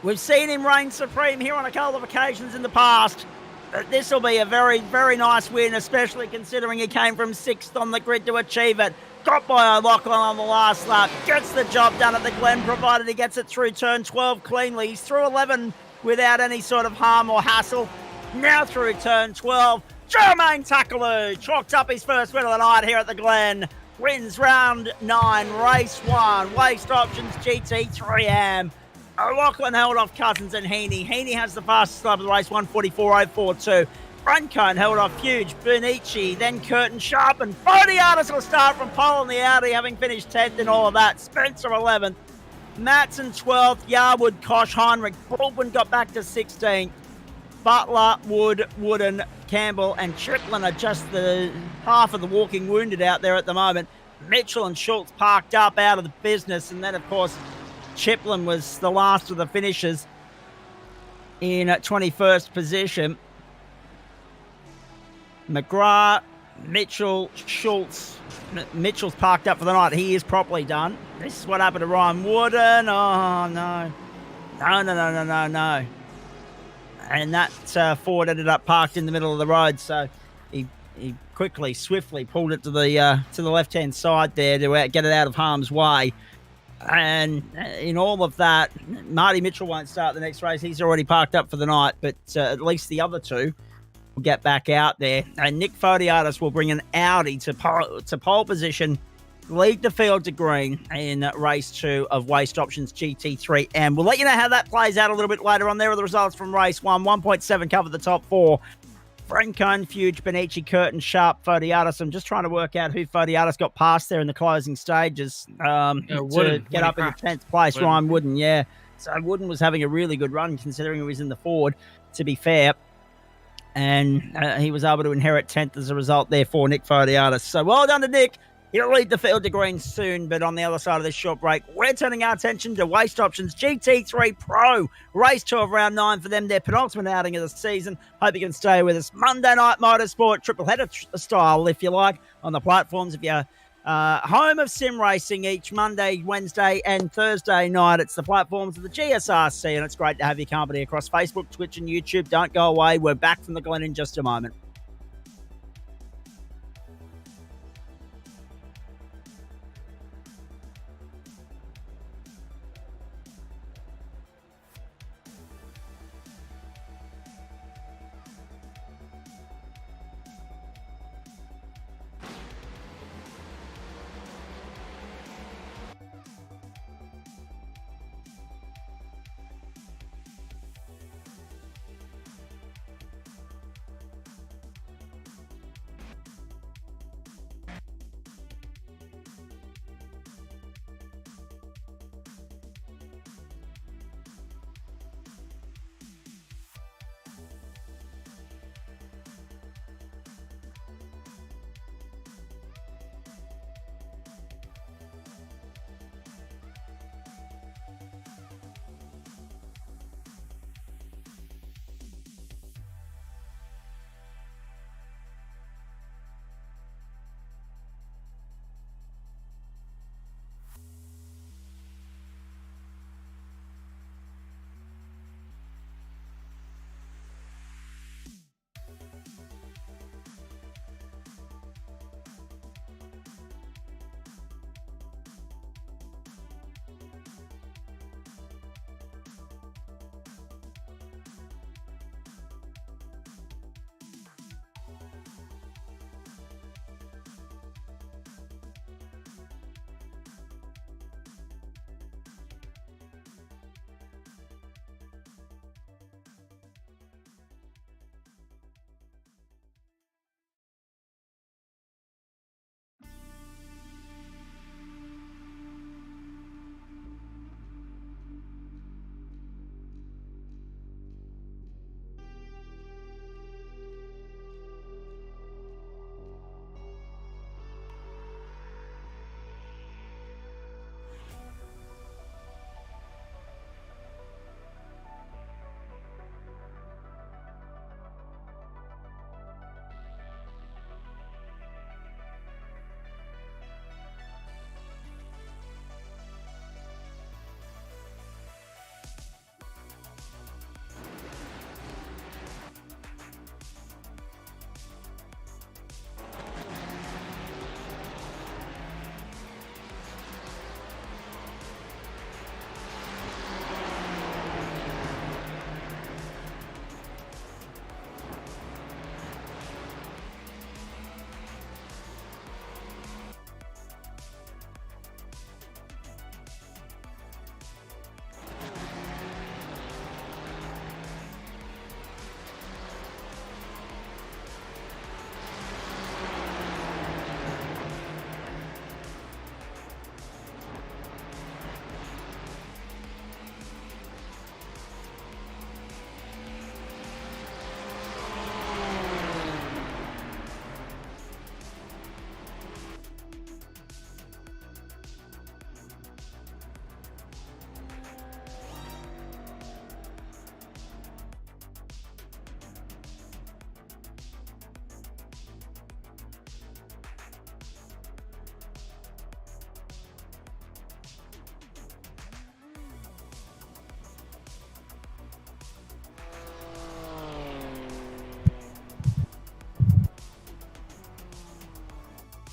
We've seen him reign supreme here on a couple of occasions in the past. But this will be a very, very nice win, especially considering he came from 6th on the grid to achieve it. Got by O'Loughlin on the last lap. Gets the job done at the Glen, provided he gets it through turn 12 cleanly. He's through 11 without any sort of harm or hassle. Now through turn 12. Jermaine Takaloo chalks up his first win of the night here at the Glen. Wins round 9, race 1. Waste Options GT3 AM. O'Loughlin held off Cousins and Heaney. Heaney has the fastest lap of the race, 1:44.042. Brancone held off Fuji, Benici, then Curtin Sharp, and Fodiatis will start from pole in the Audi, having finished 10th in all of that. Spencer 11th, Matson 12th, Yarwood, Kosh, Heinrich, Baldwin got back to 16th. Butler, Wood, Wooden, Campbell, and Triplin are just the half of the walking wounded out there at the moment. Mitchell and Schultz parked up out of the business, and then, of course, Chiplin was the last of the finishers in 21st position. McGrath, Mitchell, Schultz. Mitchell's parked up for the night. He is properly done. This is what happened to Ryan Wooden. Oh, no. No. And that Ford ended up parked in the middle of the road, so he quickly, swiftly pulled it to the left-hand side there to get it out of harm's way. And in all of that, Marty Mitchell won't start the next race. He's already parked up for the night, but at least the other two will get back out there. And Nick Fodiatis will bring an Audi to pole position, lead the field to green in race 2 of Waste Options GT3. And we'll let you know how that plays out a little bit later on. There are the results from race 1. 1.7 covered the top 4. Brancone, Fuge, Benici, Curtin, Sharp, Fodiatis. I'm just trying to work out who Fodiatis got past there in the closing stages to get up in the 10th place. Wooden. Ryan Wooden, yeah. So Wooden was having a really good run considering he was in the Ford, to be fair. And he was able to inherit 10th as a result there for Nick Fodiatis. So well done to Nick. He'll lead the field to green soon, but on the other side of this short break, we're turning our attention to Waste Options GT3 Pro. Race 2 of round 9 for them, their penultimate outing of the season. Hope you can stay with us. Monday Night Motorsport, triple header style, if you like, on the platforms. If you Home of sim racing each Monday, Wednesday, and Thursday night. It's the platforms of the GSRC, and it's great to have your company across Facebook, Twitch, and YouTube. Don't go away. We're back from the Glen in just a moment.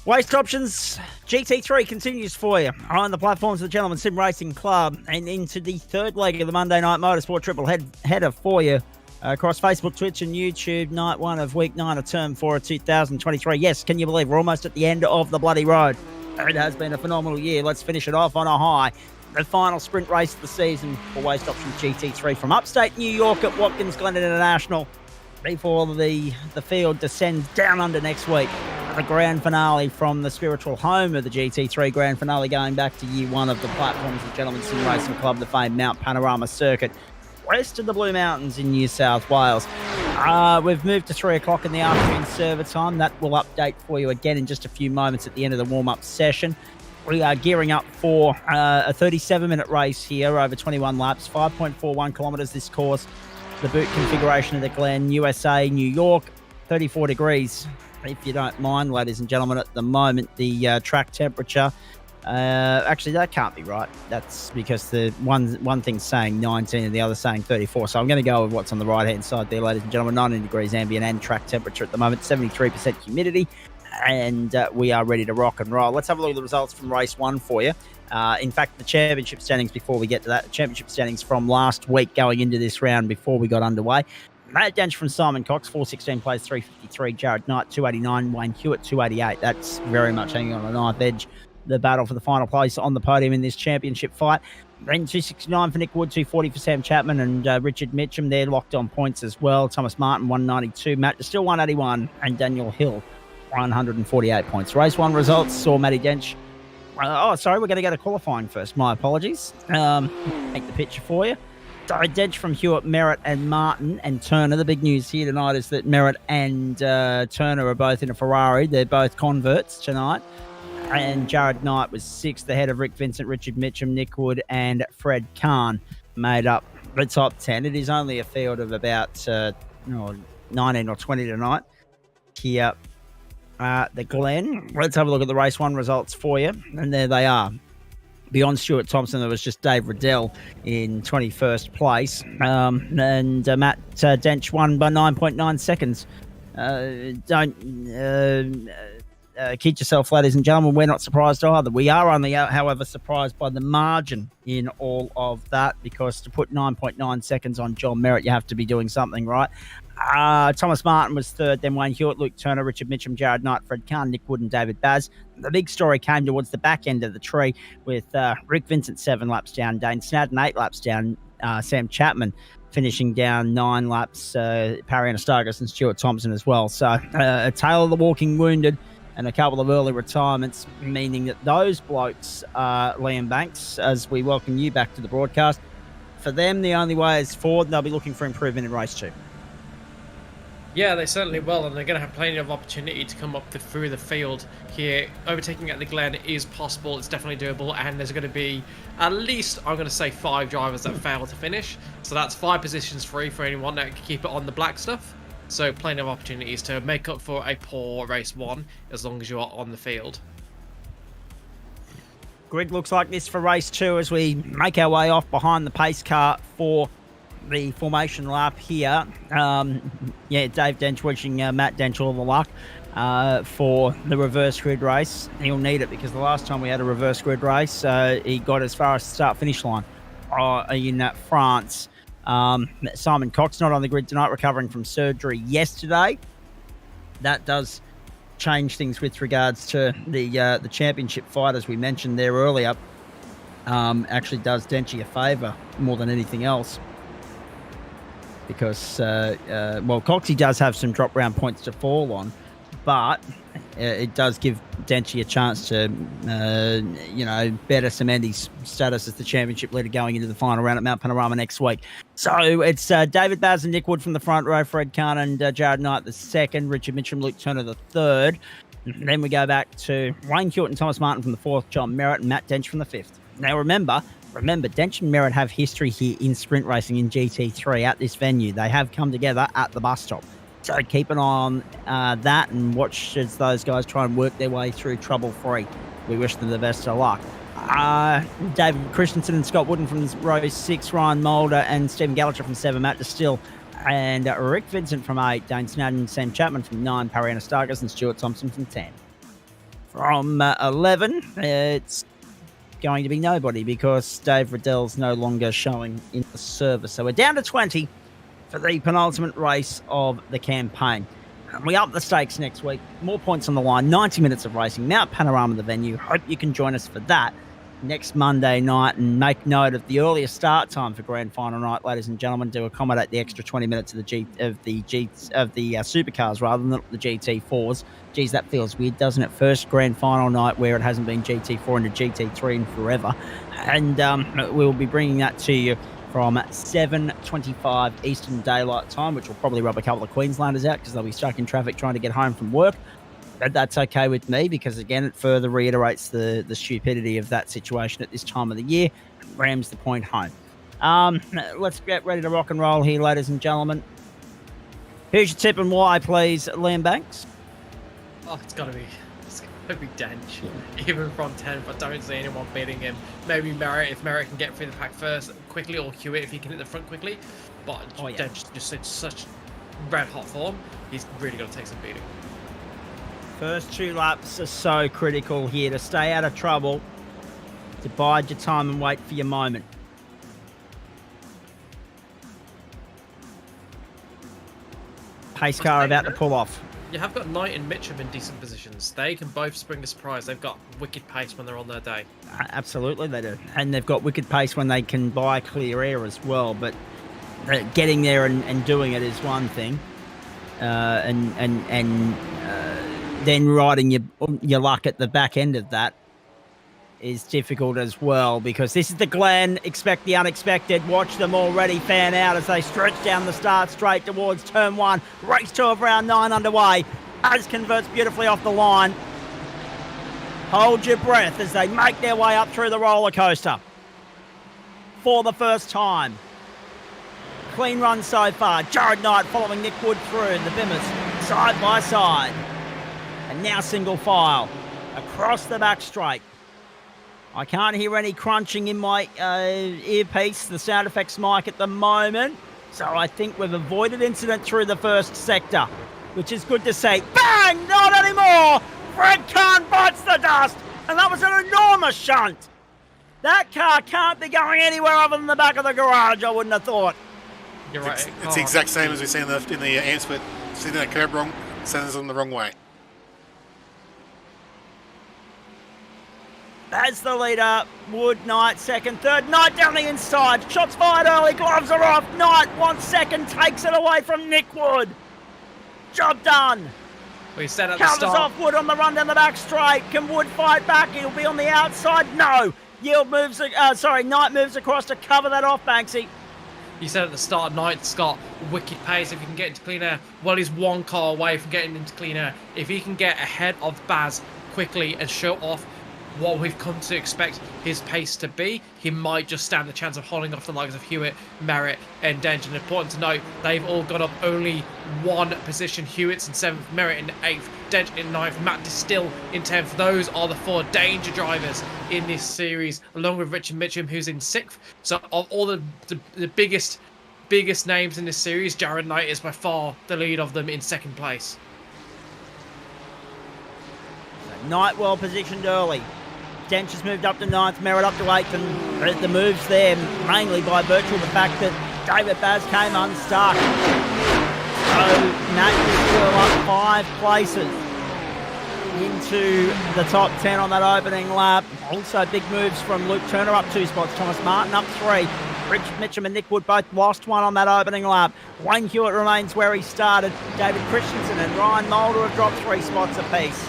Waste Options GT3 continues for you on the platforms of the Gentleman Sim Racing Club and into the third leg of the Monday Night Motorsport triple header for you across Facebook, Twitch, and YouTube. Night one of week 9 of term 4 of 2023. Yes, can you believe we're almost at the end of the bloody road? It has been a phenomenal year. Let's finish it off on a high. The final sprint race of the season for Waste Options GT3 from upstate New York at Watkins Glen International before the field descends down under next week. The grand finale from the spiritual home of the GT3 grand finale, going back to year one of the platforms of Gentleman Sim Racing Club, the famed Mount Panorama Circuit, west of the Blue Mountains in New South Wales. We've moved to 3 o'clock in the afternoon server time. That will update for you again in just a few moments at the end of the warm-up session. We are gearing up for a 37-minute race here over 21 laps, 5.41 kilometres this course. The boot configuration of the Glen, USA, New York, 34 degrees if you don't mind, ladies and gentlemen, at the moment, the track temperature. Actually, that can't be right. That's because the one thing's saying 19 and the other saying 34. So I'm going to go with what's on the right-hand side there, ladies and gentlemen. 19 degrees ambient and track temperature at the moment, 73% humidity, and we are ready to rock and roll. Let's have a look at the results from race 1 for you. In fact, the championship standings, before we get to that, the championship standings from last week going into this round before we got underway. Matt Dench from Simon Cox, 416 plays 353. Jared Knight, 289. Wayne Hewitt, 288. That's very much hanging on a knife edge. The battle for the final place on the podium in this championship fight. Then 269 for Nick Wood, 240 for Sam Chapman and Richard Mitchum. They're locked on points as well. Thomas Martin, 192. Matt Still, 181. And Daniel Hill, 148 points. Race 1 results saw Matty Dench. Sorry, we're going to go to qualifying first. My apologies. Make the picture for you. So Dench from Hewitt, Merritt and Martin and Turner. The big news here tonight is that Merritt and Turner are both in a Ferrari. They're both converts tonight. And Jared Knight was 6th ahead of Rick Vincent, Richard Mitchum, Nick Wood and Fred Kahn made up the top 10. It is only a field of about 19 or 20 tonight here at the Glen. Let's have a look at the race 1 results for you. And there they are. Beyond Stuart Thompson, there was just Dave Riddell in 21st place. And Matt Dench won by 9.9 seconds. Kid yourself, ladies and gentlemen. We're not surprised either. We are only, however, surprised by the margin in all of that, because to put 9.9 seconds on John Merritt, you have to be doing something right. Thomas Martin was 3rd, then Wayne Hewitt, Luke Turner, Richard Mitchum, Jared Knight, Fred Kahn, Nick Wood and David Baz. The big story came towards the back end of the tree with Rick Vincent 7 laps down, Dane Snadden 8 laps down, Sam Chapman finishing down 9 laps, Parry Anastargas and Stuart Thompson as well. So a tale of the walking wounded and a couple of early retirements, meaning that those blokes, Liam Banks, as we welcome you back to the broadcast, for them, the only way is forward. They'll be looking for improvement in race 2. Yeah, they certainly will, and they're going to have plenty of opportunity to come up through the field here. Overtaking at the Glen is possible, it's definitely doable, and there's going to be at least, I'm going to say, 5 drivers that fail to finish. So that's 5 positions free for anyone that can keep it on the black stuff. So plenty of opportunities to make up for a poor race 1 as long as you are on the field. Grid looks like this for race 2 as we make our way off behind the pace car for the formation lap here. Dave Dench wishing Matt Dench all the luck for the reverse grid race. He'll need it because the last time we had a reverse grid race, he got as far as the start-finish line in France. Simon Cox not on the grid tonight, recovering from surgery yesterday. That does change things with regards to the championship fight, as we mentioned there earlier. Actually does Denchy a favour more than anything else, because Coxie does have some drop round points to fall on, but it does give Denchy a chance to better cement his status as the championship leader going into the final round at Mount Panorama next week. So it's David Baz and Nick Wood from the front row, Fred Kahn and Jared Knight the second, Richard Mitchum, Luke Turner the third. Then we go back to Wayne Hewitt and Thomas Martin from the fourth, John Merritt and Matt Dench from the fifth. Now remember, Dench and Merritt have history here in sprint racing in GT3 at this venue. They have come together at the bus stop. So keep an eye on that and watch as those guys try and work their way through trouble-free. We wish them the best of luck. David Christensen and Scott Wooden from row 6, Ryan Mulder and Stephen Gallacher from 7, Matt Distill and Rick Vincent from 8, Dane Snadden and Sam Chapman from 9, Parry Anastargas and Stuart Thompson from 10. From 11, it's going to be nobody because Dave Riddell's no longer showing in the service. So we're down to 20 for the penultimate race of the campaign. We up the stakes next week. More points on the line. 90 minutes of racing. Mount Panorama, the venue. Hope you can join us for that next Monday night and make note of the earlier start time for grand final night, ladies and gentlemen, to accommodate the extra 20 minutes of the supercars rather than the GT4s. Geez, that feels weird, doesn't it? First grand final night where it hasn't been GT4 into GT3 in forever. And we'll be bringing that to you from 7:25 Eastern Daylight Time, which will probably rub a couple of Queenslanders out because they'll be stuck in traffic trying to get home from work. But that's okay with me because, again, it further reiterates the stupidity of that situation at this time of the year. Rams the point home. Let's get ready to rock and roll here, ladies and gentlemen. Who's your tip and why, please, Liam Banks? Oh, it's gotta be Dench. Even from 10th, I don't see anyone beating him. Maybe Merritt, if Merritt can get through the pack first quickly, or Hewitt if he can hit the front quickly. But Dench just in such red hot form, he's really got to take some beating. First 2 laps are so critical here to stay out of trouble, to bide your time and wait for your moment. Pace car about to pull off. You have got Knight and Mitchum in decent positions. They can both spring a surprise. They've got wicked pace when they're on their day. Absolutely they do. And they've got wicked pace when they can buy clear air as well. But getting there and doing it is one thing. Then riding your luck at the back end of that is difficult as well, because this is the Glen. Expect the unexpected. Watch them already fan out as they stretch down the start straight towards turn 1. Race 2 of round 9 underway. As converts beautifully off the line. Hold your breath as they make their way up through the roller coaster for the first time. Clean run so far. Jared Knight following Nick Wood through. The Bimmers side by side. And now single file across the back straight. I can't hear any crunching in my earpiece, the sound effects mic at the moment. So I think we've avoided incident through the first sector, which is good to see. Bang! Not anymore! Fred Kahn bites the dust, and that was an enormous shunt. That car can't be going anywhere other than the back of the garage, I wouldn't have thought. You're right. It's the exact same as we see in the amp split. See that curb wrong, sends them the wrong way. As the leader, Wood, Knight, second, third. Knight down the inside. Shots fired early. Gloves are off. Knight, 1 second, takes it away from Nick Wood. Job done. We said at the Counters start. off Wood on the run down the back straight. Can Wood fight back? He'll be on the outside. No. Knight moves across to cover that off, Banksy. You said at the start, Knight's got wicked pace if he can get into clean air. Well, he's 1 car away from getting into clean air. If he can get ahead of Baz quickly and show off what we've come to expect his pace to be, he might just stand the chance of holding off the likes of Hewitt, Merritt, and Dench. And important to note, they've all got up only 1 position. Hewitt's in 7th, Merritt in 8th, Dench in 9th, Matt Distill in 10th. Those are the 4 danger drivers in this series, along with Richard Mitchum, who's in 6th. So of all the biggest names in this series, Jared Knight is by far the lead of them in 2nd place. Knight well positioned early. Dench has moved up to 9th, Merritt up to 8th, and the moves there mainly by virtue of the fact that David Baz came unstuck. So Nat is still up 5 places into the top 10 on that opening lap. Also big moves from Luke Turner up 2 spots, Thomas Martin up 3. Rich Mitchum and Nick Wood both lost 1 on that opening lap. Wayne Hewitt remains where he started. David Christensen and Ryan Mulder have dropped 3 spots apiece.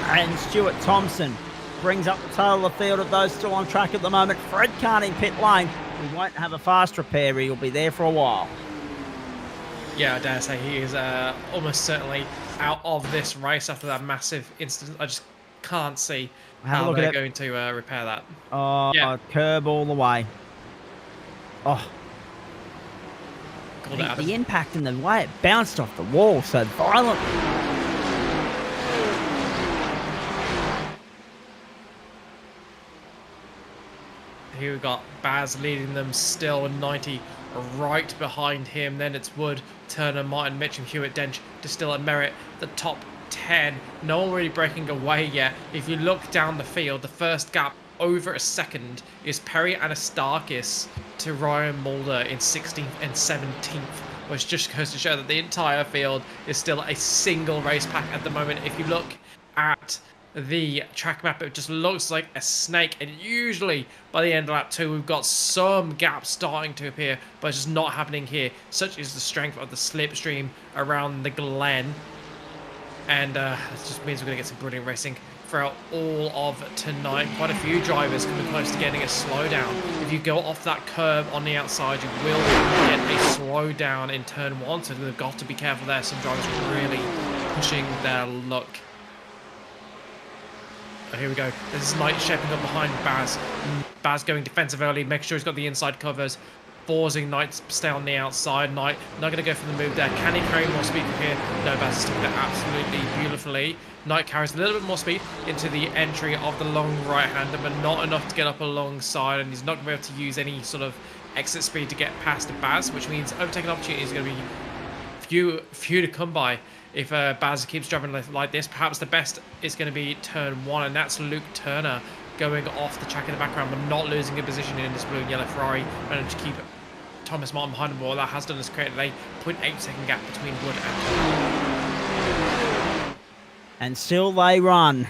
And Stuart Thompson brings up the total of the field of those still on track at the moment. Fred Kahn in pit lane. We won't have a fast repair. He'll be there for a while. Yeah, I dare say he is almost certainly out of this race after that massive incident. I just can't see how they're going to repair that. Oh, yeah. Curb all the way. Oh. The impact and the way it bounced off the wall so violently. Here we've got Baz leading them still in 90, right behind him. Then it's Wood, Turner, Martin, Mitchum, Hewitt, Dench, Distill and Merritt. The top 10. No one really breaking away yet. If you look down the field, the first gap over a second is Perry Anastakis to Ryan Mulder in 16th and 17th, which just goes to show that the entire field is still a single race pack at the moment. If you look at the track map, it just looks like a snake, and usually by the end of lap 2 we've got some gaps starting to appear, but it's just not happening here. Such is the strength of the slipstream around the Glen, and it just means we're going to get some brilliant racing throughout all of tonight. Quite a few drivers coming close to getting a slowdown. If you go off that curb on the outside, you will get a slowdown in turn 1, so they've got to be careful there. Some drivers really pushing their luck. Here we go. This is Knight shaping up behind Baz. Baz going defensive early, making sure he's got the inside covers. forcing Knight to stay on the outside. Knight not going to go for the move there. Can he carry more speed from here? No, Baz is taking that absolutely beautifully. Knight carries a little bit more speed into the entry of the long right-hander, but not enough to get up alongside, and he's not going to be able to use any sort of exit speed to get past Baz, which means overtaking opportunity is going to be few to come by if Baz keeps driving like this. Perhaps the best is going to be turn 1, and that's Luke Turner going off the track in the background, but not losing a position in this blue and yellow Ferrari, and to keep Thomas Martin behind him. What that has done is created a 0.8-second gap between Wood and Turner. And still they run.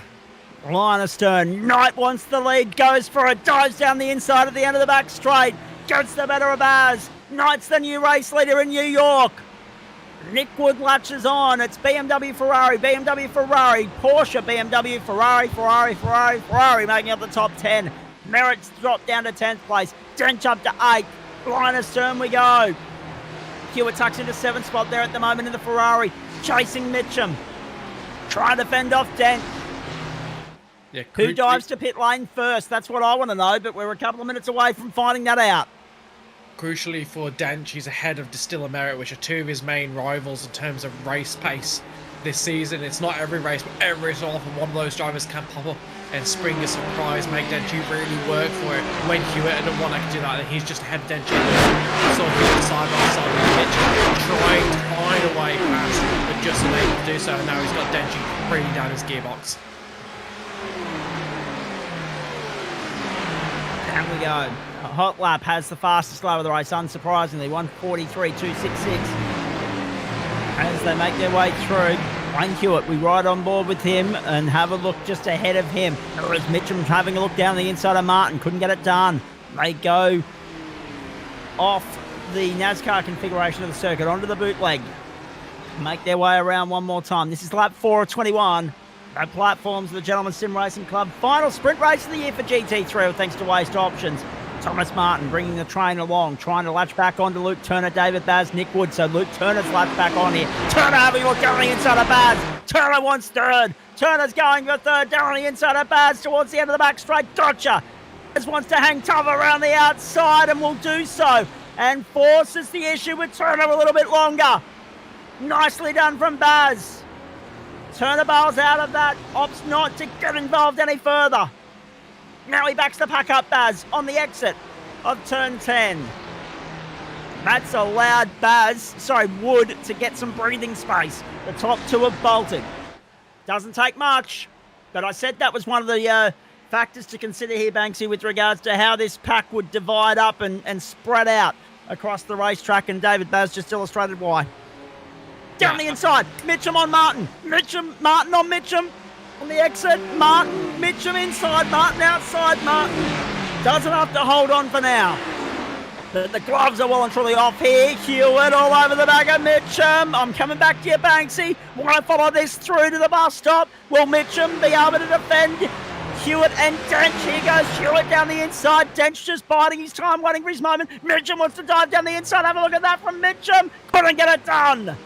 Line astern. Knight wants the lead, goes for it, dives down the inside at the end of the back straight, gets the better of Baz. Knight's the new race leader in New York. Nick Wood latches on. It's BMW, Ferrari, BMW, Ferrari, Porsche, BMW, Ferrari, Ferrari, Ferrari, Ferrari, making up the top 10. Merritt's dropped down to 10th place. Dench up to 8th. Line astern we go. Hewitt tucks into 7th spot there at the moment in the Ferrari. Chasing Mitchum. Trying to fend off Dent. Yeah, Who dives to pit lane first? That's what I want to know, but we're a couple of minutes away from finding that out. Crucially for Dench, he's ahead of Distiller Merritt, which are two of his main rivals in terms of race pace this season. It's not every race, but every so often one of those drivers can pop up and spring a surprise, make Dench really work for it. When Hewitt and one that can do that, and he's just ahead of Dench. So he's side by side with Mitch, trying to find a way past, but just unable to do so. And now he's got Dench bringing down his gearbox. Down we go. Hot Lap has the fastest lap of the race, unsurprisingly, 1:43.266. As they make their way through, Wayne Hewitt, we ride on board with him and have a look just ahead of him. Whereas Mitchum's having a look down the inside of Martin, couldn't get it done. They go off the NASCAR configuration of the circuit onto the bootleg. Make their way around one more time. This is lap 4 of 21. No platforms of the Gentlemen's Sim Racing Club. Final sprint race of the year for GT3, thanks to Waste Options. Thomas Martin bringing the train along, trying to latch back onto Luke Turner, David Baz, Nick Wood. So Luke Turner's latched back on here. Turner having a look down the inside of Baz. Turner wants third. Turner's going for third down the inside of Baz towards the end of the back straight. Gotcha. Baz wants to hang tough around the outside and will do so. And forces the issue with Turner a little bit longer. Nicely done from Baz. Turner bails out of that, opts not to get involved any further. Now he backs the pack up, Baz, on the exit of turn 10. That's allowed Wood to get some breathing space. The top two have bolted. Doesn't take much, but I said that was one of the factors to consider here, Banksy, with regards to how this pack would divide up and spread out across the racetrack, and David Baz just illustrated why. Down the inside, Mitchum on Martin. Martin on Mitchum. On the exit, Martin, Mitchum inside, Martin outside, Martin. Doesn't have to hold on for now. The gloves are well and truly off here. Hewitt all over the back of Mitchum. I'm coming back to you, Banksy. Want to follow this through to the bus stop? Will Mitchum be able to defend Hewitt and Dench? Here goes Hewitt down the inside. Dench just biding his time, waiting for his moment. Mitchum wants to dive down the inside. Have a look at that from Mitchum. Couldn't get it done.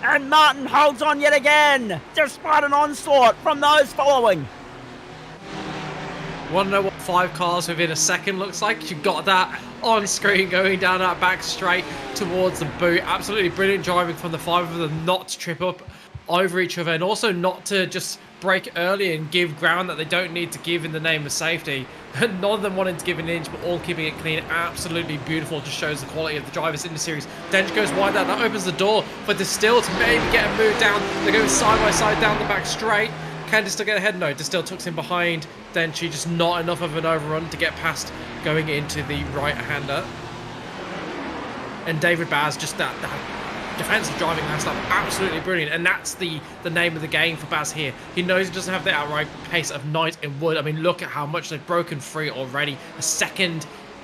And Martin holds on yet again, despite an onslaught from those following. Want to know what 5 cars within a second looks like? You got that on screen going down that back straight towards the boot. Absolutely brilliant driving from the 5 of them not to trip up over each other, and also not to just break early and give ground that they don't need to give in the name of safety. None of them wanting to give an inch, but all keeping it clean. Absolutely beautiful. Just shows the quality of the drivers in the series. Dench goes wide there. That opens the door for Distill to maybe get a move down. They're going side by side down the back straight. Can Distill get ahead? No. Distill tucks in behind Dench. Just not enough of an overrun to get past going into the right-hander. And David Baz, just that defensive driving last lap, absolutely brilliant, and that's the name of the game for Baz here. He knows he doesn't have the outright pace of Knight and Wood. I mean, look at how much they've broken free already.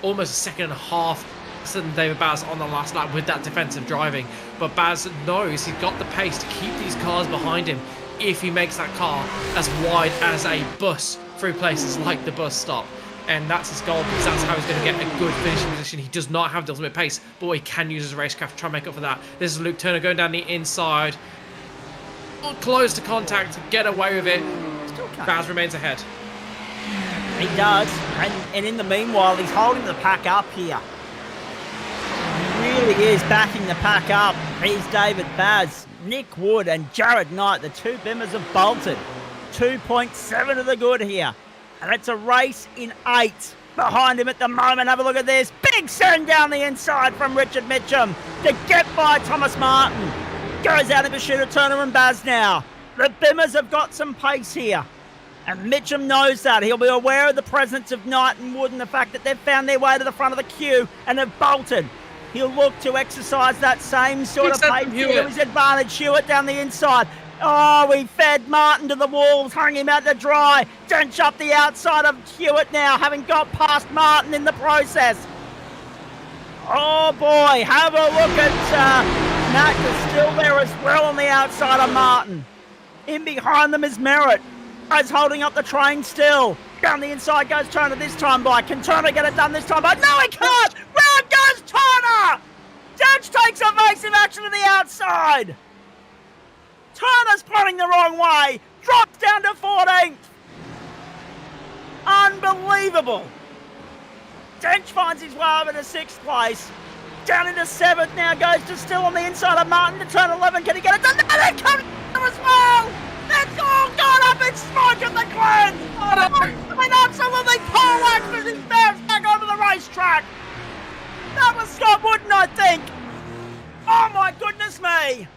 Almost a second and a half than David Baz on the last lap with that defensive driving. But Baz knows he's got the pace to keep these cars behind him if he makes that car as wide as a bus through places like the bus stop. And that's his goal, because that's how he's going to get a good finishing position. He does not have the ultimate pace, but he can use his racecraft to try and make up for that. This is Luke Turner going down the inside. Close to contact, get away with it. Baz remains ahead. He does, and in the meanwhile, he's holding the pack up here. really is backing the pack up. Here's David Baz, Nick Wood and Jared Knight. The two Bimmers have bolted. 2.7 to the good here. And it's a race in 8. Behind him at the moment, have a look at this. Big send down the inside from Richard Mitchum to get by Thomas Martin. Goes out of the shooter, Turner and Baz now. The Bimmers have got some pace here. And Mitchum knows that. He'll be aware of the presence of Knight and Wood and the fact that they've found their way to the front of the queue and have bolted. He'll look to exercise that same sort of pace to his advantage. Hewitt down the inside. Oh, we fed Martin to the wolves, hung him out to dry. Dench up the outside of Hewitt now, having got past Martin in the process. Oh boy, have a look at Matt is still there as well on the outside of Martin. In behind them is Merritt. Is holding up the train still. Down the inside goes Turner this time by. Can Turner get it done this time by? No, he can't! Round goes Turner! Dench takes evasive action to the outside. Turner's putting the wrong way. Drops down to 14th. Unbelievable. Dench finds his way over to 6th place. Down into 7th now, goes to still on the inside of Martin to turn 11. Can he get it done? No, they come as well. It's all gone up in smoke at the Glen. I mean, absolutely poleaxed as he bounds back over the racetrack. That was Scott Wooden, I think. Oh my goodness me.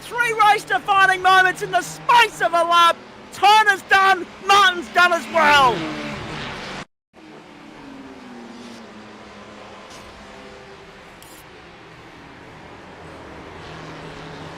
3 race-defining moments in the space of a lap. Turner's done, Martin's done as well.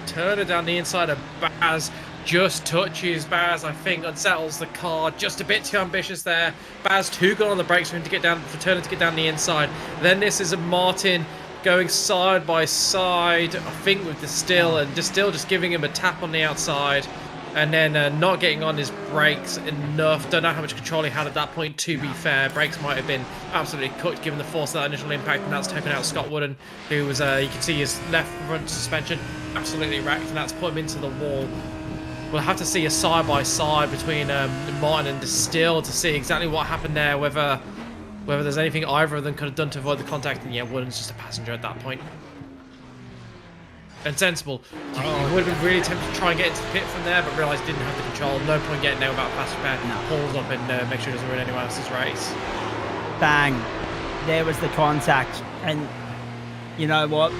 Turner down the inside of Baz, just touches Baz, I think, unsettles the car, just a bit too ambitious there. Baz too good on the brakes for him to get down, for Turner to get down the inside. Then this is a Martin going side by side, I think, with Distill, and Distill just giving him a tap on the outside, and then not getting on his brakes enough. Don't know how much control he had at that point, to be fair. Brakes might have been absolutely cooked given the force of that initial impact, and that's taken out Scott Wooden, who was, you can see his left front suspension absolutely wrecked, and that's put him into the wall. We'll have to see a side-by-side between Martin and Distill to see exactly what happened there, whether there's anything either of them could have done to avoid the contact, and yeah, Wooden's just a passenger at that point. And Sensible, he would have been really tempted to try and get into the pit from there, but realised he didn't have the control. No point getting there without fast repair. Pulls up and make sure he doesn't ruin anyone else's race. Bang. There was the contact. And you know what?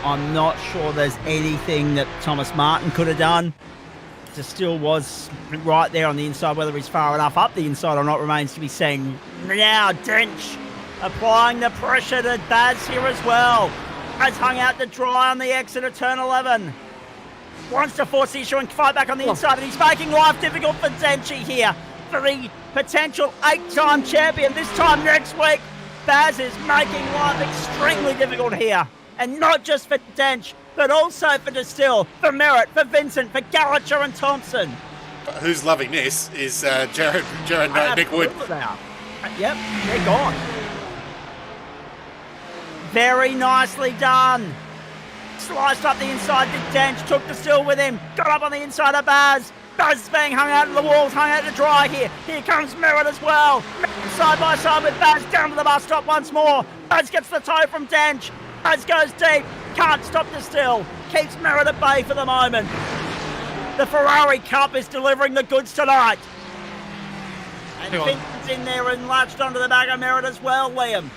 I'm not sure there's anything that Thomas Martin could have done. Still was right there on the inside. Whether he's far enough up the inside or not remains to be seen. Now Dench applying the pressure to Baz here as well. Has hung out to dry on the exit of turn 11. Wants to force the issue and fight back on the inside, and he's making life difficult for Denchi here for the potential 8-time champion. This time next week, Baz is making life extremely difficult here. And not just for Dench, but also for Distill, for Merritt, for Vincent, for Garracher and Thompson. Who's loving this is Jared Nick Wood. Yep, they're gone. Very nicely done. Sliced up the inside to Dench, took Distill with him, got up on the inside of Baz. Baz is being hung out to the walls, hung out to dry here. Here comes Merritt as well. Merritt side by side with Baz, down to the bus stop once more. Baz gets the toe from Dench. Baz goes deep, can't stop Distill. Keeps Merritt at bay for the moment. The Ferrari Cup is delivering the goods tonight. And Vincent's in there and latched onto the back of Merritt as well, Liam.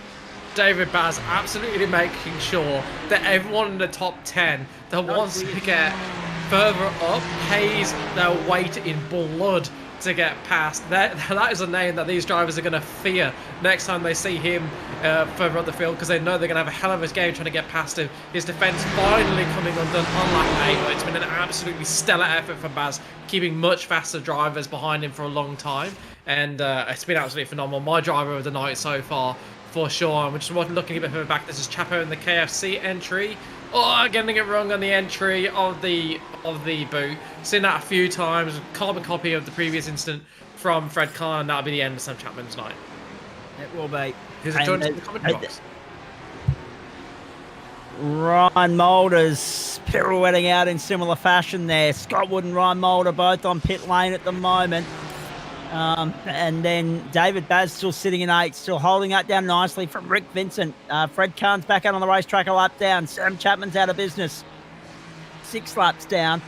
David Baz absolutely making sure that everyone in the top 10 that wants to get further up pays their weight in blood to get past. That is a name that these drivers are going to fear next time they see him further up the field, because they know they're going to have a hell of a game trying to get past him. His defence finally coming undone on lap 8. It's been an absolutely stellar effort from Baz, keeping much faster drivers behind him for a long time, and it's been absolutely phenomenal. My driver of the night so far, for sure. And we're just looking a bit further back. This is Chapo in the KFC entry. Oh, getting it wrong on the entry of the boot. Seen that a few times. Carbon copy of the previous incident from Fred Khan. That'll be the end of Sam Chapman's night. It will be. Here's a joint in the commentary box. Ryan Mulder's pirouetting out in similar fashion there. Scott Wood and Ryan Mulder both on pit lane at the moment. And then David Baz still sitting in 8th, still holding that down nicely from Rick Vincent. Fred Kahn's back out on the racetrack a lap down. Sam Chapman's out of business, 6 laps down.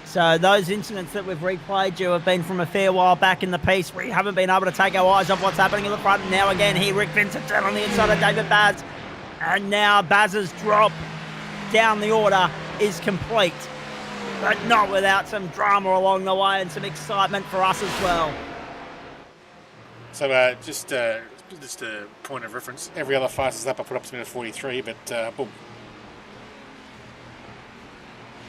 So those incidents that we've replayed you have been from a fair while back in the piece. We haven't been able to take our eyes off what's happening in the front. And now again, here Rick Vincent down on the inside of David Baz. And now Baz's drop down the order is complete, but not without some drama along the way and some excitement for us as well. So just a point of reference, every other fastest lap I put up to minute 43, but boom.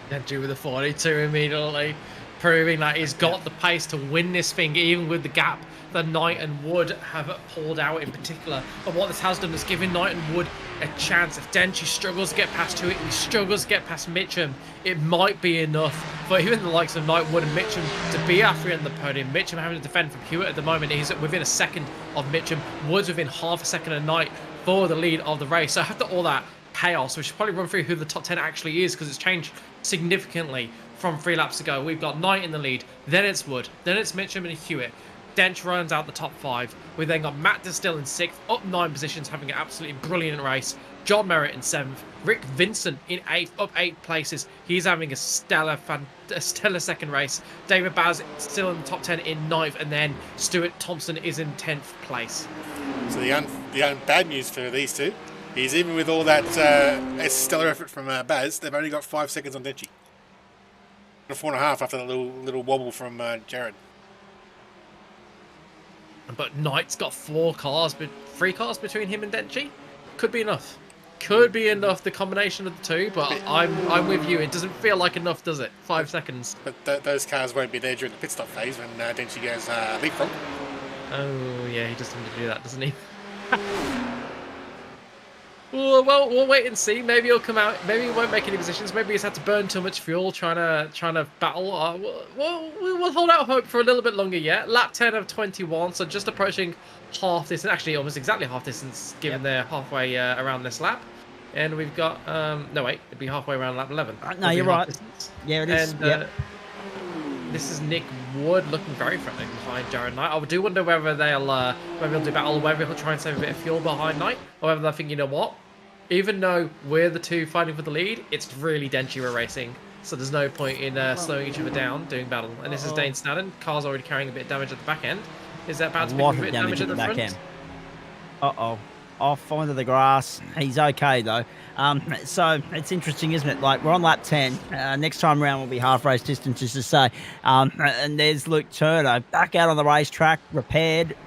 Dentry with a 42 immediately, proving that he's got the pace to win this thing, even with the gap that Knight and Wood have pulled out in particular. But what this has done is given Knight and Wood a chance. If Dentry struggles to get past Hewitt, he struggles to get past Mitchum, it might be enough for even the likes of Knight, Wood and Mitchum to be after in the podium. Mitchum having to defend from Hewitt at the moment. He's within a second of Mitchum. Wood's within half a second of Knight for the lead of the race. So after all that chaos, we should probably run through who the top 10 actually is, because it's changed significantly from 3 laps ago. We've got Knight in the lead, then it's Wood, then it's Mitchum and Hewitt. Dench runs out the top 5. We then got Matt Distill in 6th, up 9 positions, having an absolutely brilliant race. John Merritt in 7th. Rick Vincent in 8th, up 8 places. He's having a stellar second race. David Baz still in the top 10 in 9th, and then Stuart Thompson is in 10th place. So the bad news for these two is, even with all that stellar effort from Baz, they've only got 5 seconds on Dentchy. 4.5 after the little wobble from Jared. But Knight's got 3 cars between him and Dentchy. Could be enough. Could be enough, the combination of the two, but I'm with you. It doesn't feel like enough, does it? 5 seconds. But those cars won't be there during the pit stop phase when Dentchy goes leapfrog. Oh, yeah, he does tend to do that, doesn't he? Well, we'll wait and see. Maybe he'll come out. Maybe he won't make any positions. Maybe he's had to burn too much fuel trying to battle. We'll hold out hope for a little bit longer yet. Lap 10 of 21, so just approaching half distance. Actually, almost exactly half distance, given they're halfway around this lap. And we've got no wait, it'd be halfway around lap 11. No, you're right. Distance. Yeah, it is. And, this is Nick Wood looking very friendly behind Jared Knight. I do wonder whether they'll do battle, or whether he'll try and save a bit of fuel behind Knight, or whether they'll think, you know what, even though we're the two fighting for the lead, it's really Dentchy we're racing, so there's no point in slowing each other down, doing battle. And this is Dane Snadden. Car's already carrying a bit of damage at the back end. Is that about to be a bit of damage at the back end? Off onto the grass. He's okay though. So it's interesting, isn't it? Like, we're on lap 10. Next time around will be half race distance, as to say. And there's Luke Turner back out on the racetrack, repaired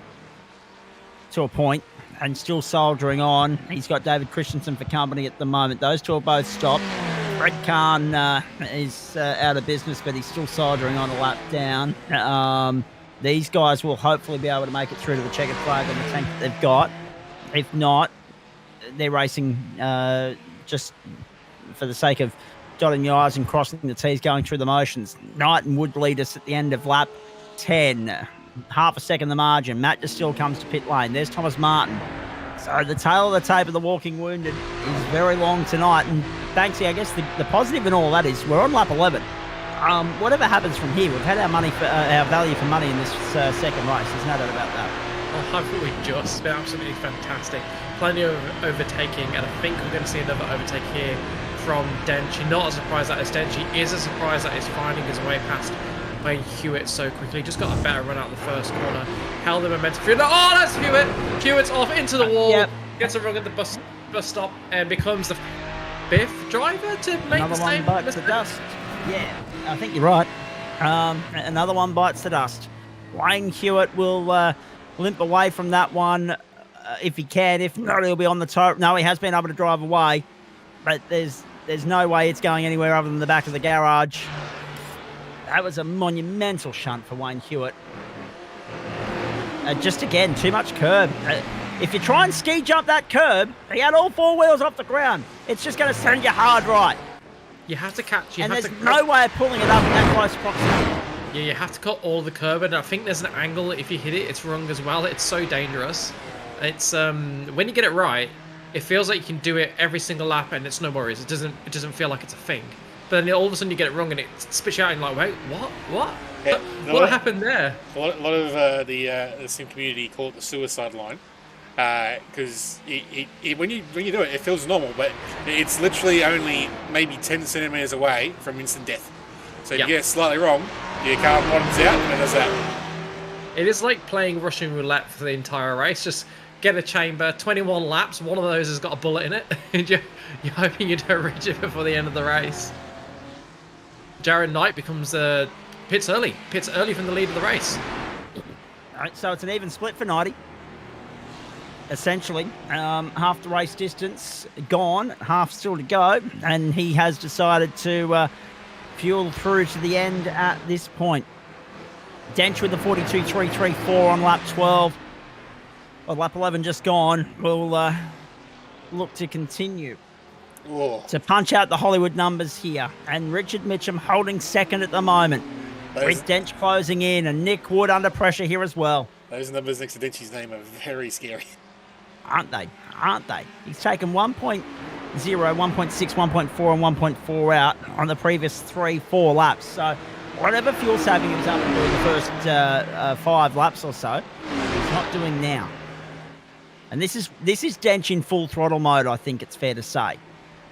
to a point, and still soldiering on. He's got David Christensen for company at the moment. Those two are both stopped. Fred Kahn is out of business, but he's still soldiering on a lap down. These guys will hopefully be able to make it through to the checkered flag on the tank that they've got. If not, they're racing just for the sake of dotting the I's and crossing the T's, going through the motions. Knight and Wood lead us at the end of lap 10. Half a second the margin. Matt just still comes to pit lane. There's Thomas Martin. So the tail of the tape of the walking wounded is very long tonight. And Banksy, I guess the positive in all that is we're on lap 11. Whatever happens from here, we've had our money for our value for money in this second race. There's no doubt about that. Oh, haven't we just? It's been absolutely fantastic. Plenty of overtaking, and I think we're going to see another overtake here from Dentchy. Not a surprise that is Dentchy. Is a surprise that is finding his way past Wayne Hewitt so quickly. Just got a better run out the first corner. Held the momentum. Oh, that's Hewitt! Hewitt's off into the wall. Yep. Gets a run at the bus stop and becomes the 5th driver to make another the one same bites the dust. Yeah, I think you're right. Another one bites the dust. Wayne Hewitt will limp away from that one if he can. If not, he'll be on the top. No, he has been able to drive away, but there's no way it's going anywhere other than the back of the garage. That was a monumental shunt for Wayne Hewitt. Just again, too much curb. If you try and ski jump that curb, he had all 4 wheels off the ground. It's just going to send you hard right. You have to catch. And there's no way of pulling it up in that close proximity. Yeah, you have to cut all the curb, and I think there's an angle that if you hit it, it's wrong as well. It's so dangerous. It's when you get it right, it feels like you can do it every single lap, and it's no worries. It doesn't feel like it's a thing. But then all of a sudden you get it wrong, and it spits you out, and you're like, wait, what? Yeah, What happened there? A lot of the sim community call it the suicide line, because when you do it, it feels normal, but it's literally only maybe 10 centimeters away from instant death. So if you get it slightly wrong, your car bottoms out and it does that. It is like playing Russian roulette for the entire race. Just get a chamber, 21 laps, one of those has got a bullet in it, and you're hoping you don't reach it before the end of the race. Rd-9 becomes pits early from the lead of the race. All right, so it's an even split for 90. Essentially, half the race distance gone, half still to go, and he has decided to fuel through to the end at this point. Dench with the 42.334 on lap 12. Well, lap 11 just gone. We'll look to continue to punch out the Hollywood numbers here. And Richard Mitchum holding second at the moment. With Dench closing in and Nick Wood under pressure here as well. Those numbers next to Dench's name are very scary. Aren't they? Aren't they? He's taken 1.0, 1.6, 1.4 and 1.4 out on the previous 3-4 laps. So whatever fuel saving he was up to in the first 5 laps or so, he's not doing now. And this is Dench in full throttle mode, I think it's fair to say.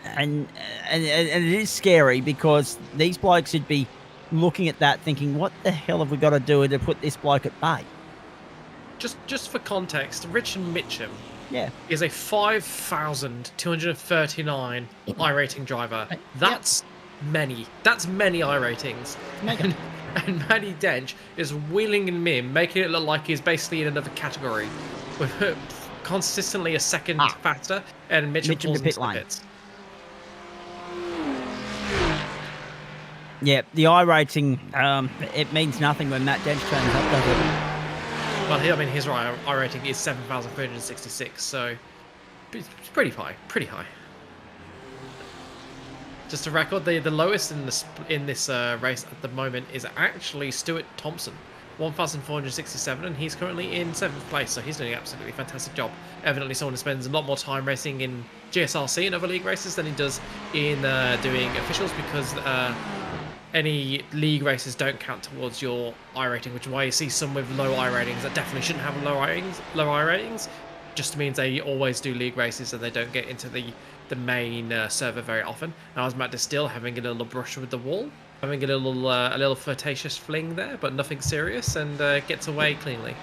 And it is scary because these blokes would be looking at that thinking, what the hell have we got to do to put this bloke at bay? Just for context, Richard Mitchum Yeah. is a 5,239 I-rating driver. That's many. That's many I-ratings. Mega. And Matty Dench is wheeling and mim, making it look like he's basically in another category. With consistently a second faster, and Mitchum falls to pit into lane. the pits. Yeah, the I rating, it means nothing when Matt Dench turns up, does it? Well, I mean, his I rating is 7,366, so it's pretty high. Pretty high. Just a record, the lowest in this race at the moment is actually Stuart Thompson, 1,467, and he's currently in 7th place, so he's doing an absolutely fantastic job. Evidently someone who spends a lot more time racing in GSRC and other league races than he does in doing officials, because any league races don't count towards your I rating, which is why you see some with low I ratings that definitely shouldn't have low I ratings. Just means they always do league races and they don't get into the main server very often. And I was Matt Distill having a little brush with the wall, having a little flirtatious fling there, but nothing serious, and gets away cleanly.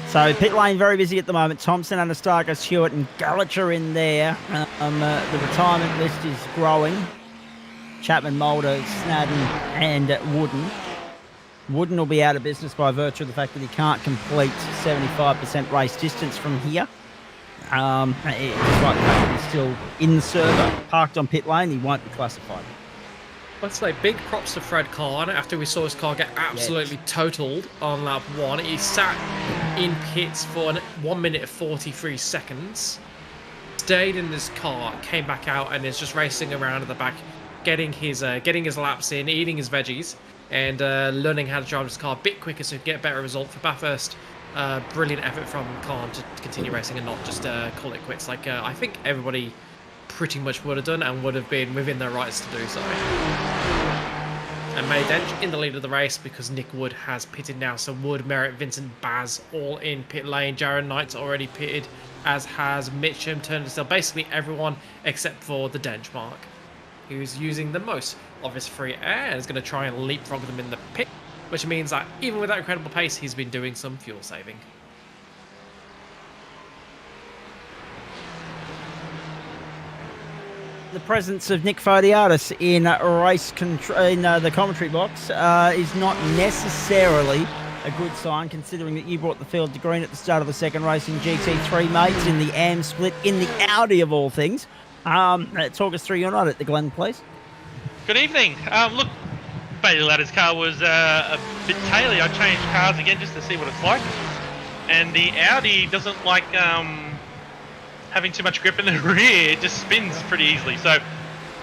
So pit lane very busy at the moment. Thompson, Anastasia, Hewitt and Gallagher in there. The retirement list is growing. Chapman, Mulder, Snadden and Wooden. Wooden will be out of business by virtue of the fact that he can't complete 75% race distance from here. Despite the fact that he's still in the server, parked on pit lane, he won't be classified. Let's say big props to Fred Kahn after we saw his car get absolutely totaled on lap 1. He sat in pits for 1 minute 43 seconds, stayed in this car, came back out, and is just racing around at the back, getting his laps in, eating his veggies, and learning how to drive his car a bit quicker so he can get a better result for Bathurst. Brilliant effort from Kahn to continue racing and not just call it quits like I think everybody pretty much would have done and would have been within their rights to do so. And Matty Dench in the lead of the race because Nick Wood has pitted now. So Wood, Merritt, Vincent, Baz all in pit lane. Rd-9's already pitted, as has Mitchum, Turnbull, basically everyone except for the Dench mark, who's using the most of his free air and is going to try and leapfrog them in the pit, which means that even with that incredible pace, he's been doing some fuel saving. The presence of Nick Fodiatis in the commentary box is not necessarily a good sign, considering that you brought the field to green at the start of the second race in GT3, mates, in the AM split, in the Audi of all things. Talk us through your night at the Glen, please. Good evening. Look, Bailey Ladder's car was a bit taily. I changed cars again just to see what it's like. And the Audi doesn't like having too much grip in the rear. It just spins pretty easily. So,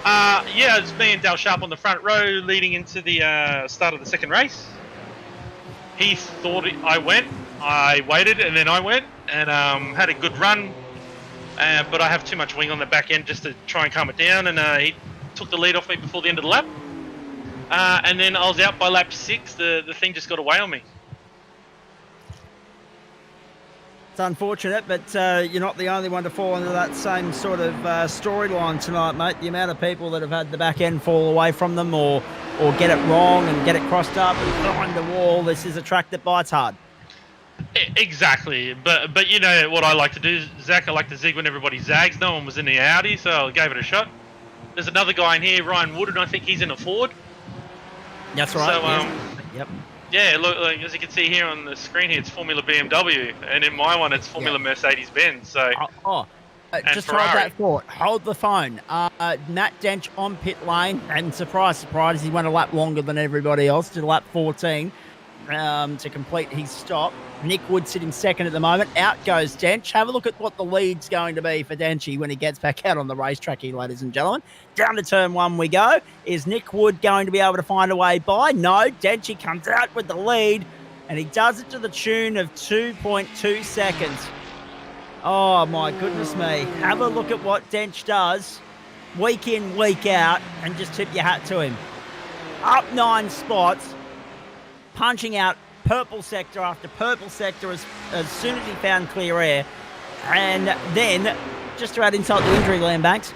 yeah, it's me and Dale Sharp on the front row leading into the start of the second race. He thought I went. I waited, and then I went and had a good run. But I have too much wing on the back end just to try and calm it down. And he took the lead off me before the end of the lap. And then I was out by lap 6. The thing just got away on me. It's unfortunate, but you're not the only one to fall into that same sort of storyline tonight, mate. The amount of people that have had the back end fall away from them or get it wrong and get it crossed up and behind the wall. This is a track that bites hard. Exactly, but you know what I like to do, Zach. I like to zig when everybody zags. No one was in the Audi, so I gave it a shot. There's another guy in here, Ryan Wood, and I think he's in a Ford. That's right. So, yes. Yep. Yeah, look, like, as you can see here on the screen here, it's Formula BMW, and in my one, it's Formula Mercedes-Benz. So, just Ferrari. hold that thought. Hold the phone. Matt Dench on pit lane, and surprise, surprise, he went a lap longer than everybody else, to lap 14 to complete his stop. Nick Wood sitting second at the moment. Out goes Dench. Have a look at what the lead's going to be for Denchy when he gets back out on the racetrack here, ladies and gentlemen. Down to turn 1 we go. Is Nick Wood going to be able to find a way by? No. Denchy comes out with the lead, and he does it to the tune of 2.2 seconds. Oh, my goodness me. Have a look at what Dench does week in, week out, and just tip your hat to him. Up 9 spots, punching out purple sector after purple sector as soon as he found clear air. And then, just to add insult to injury, Landbanks,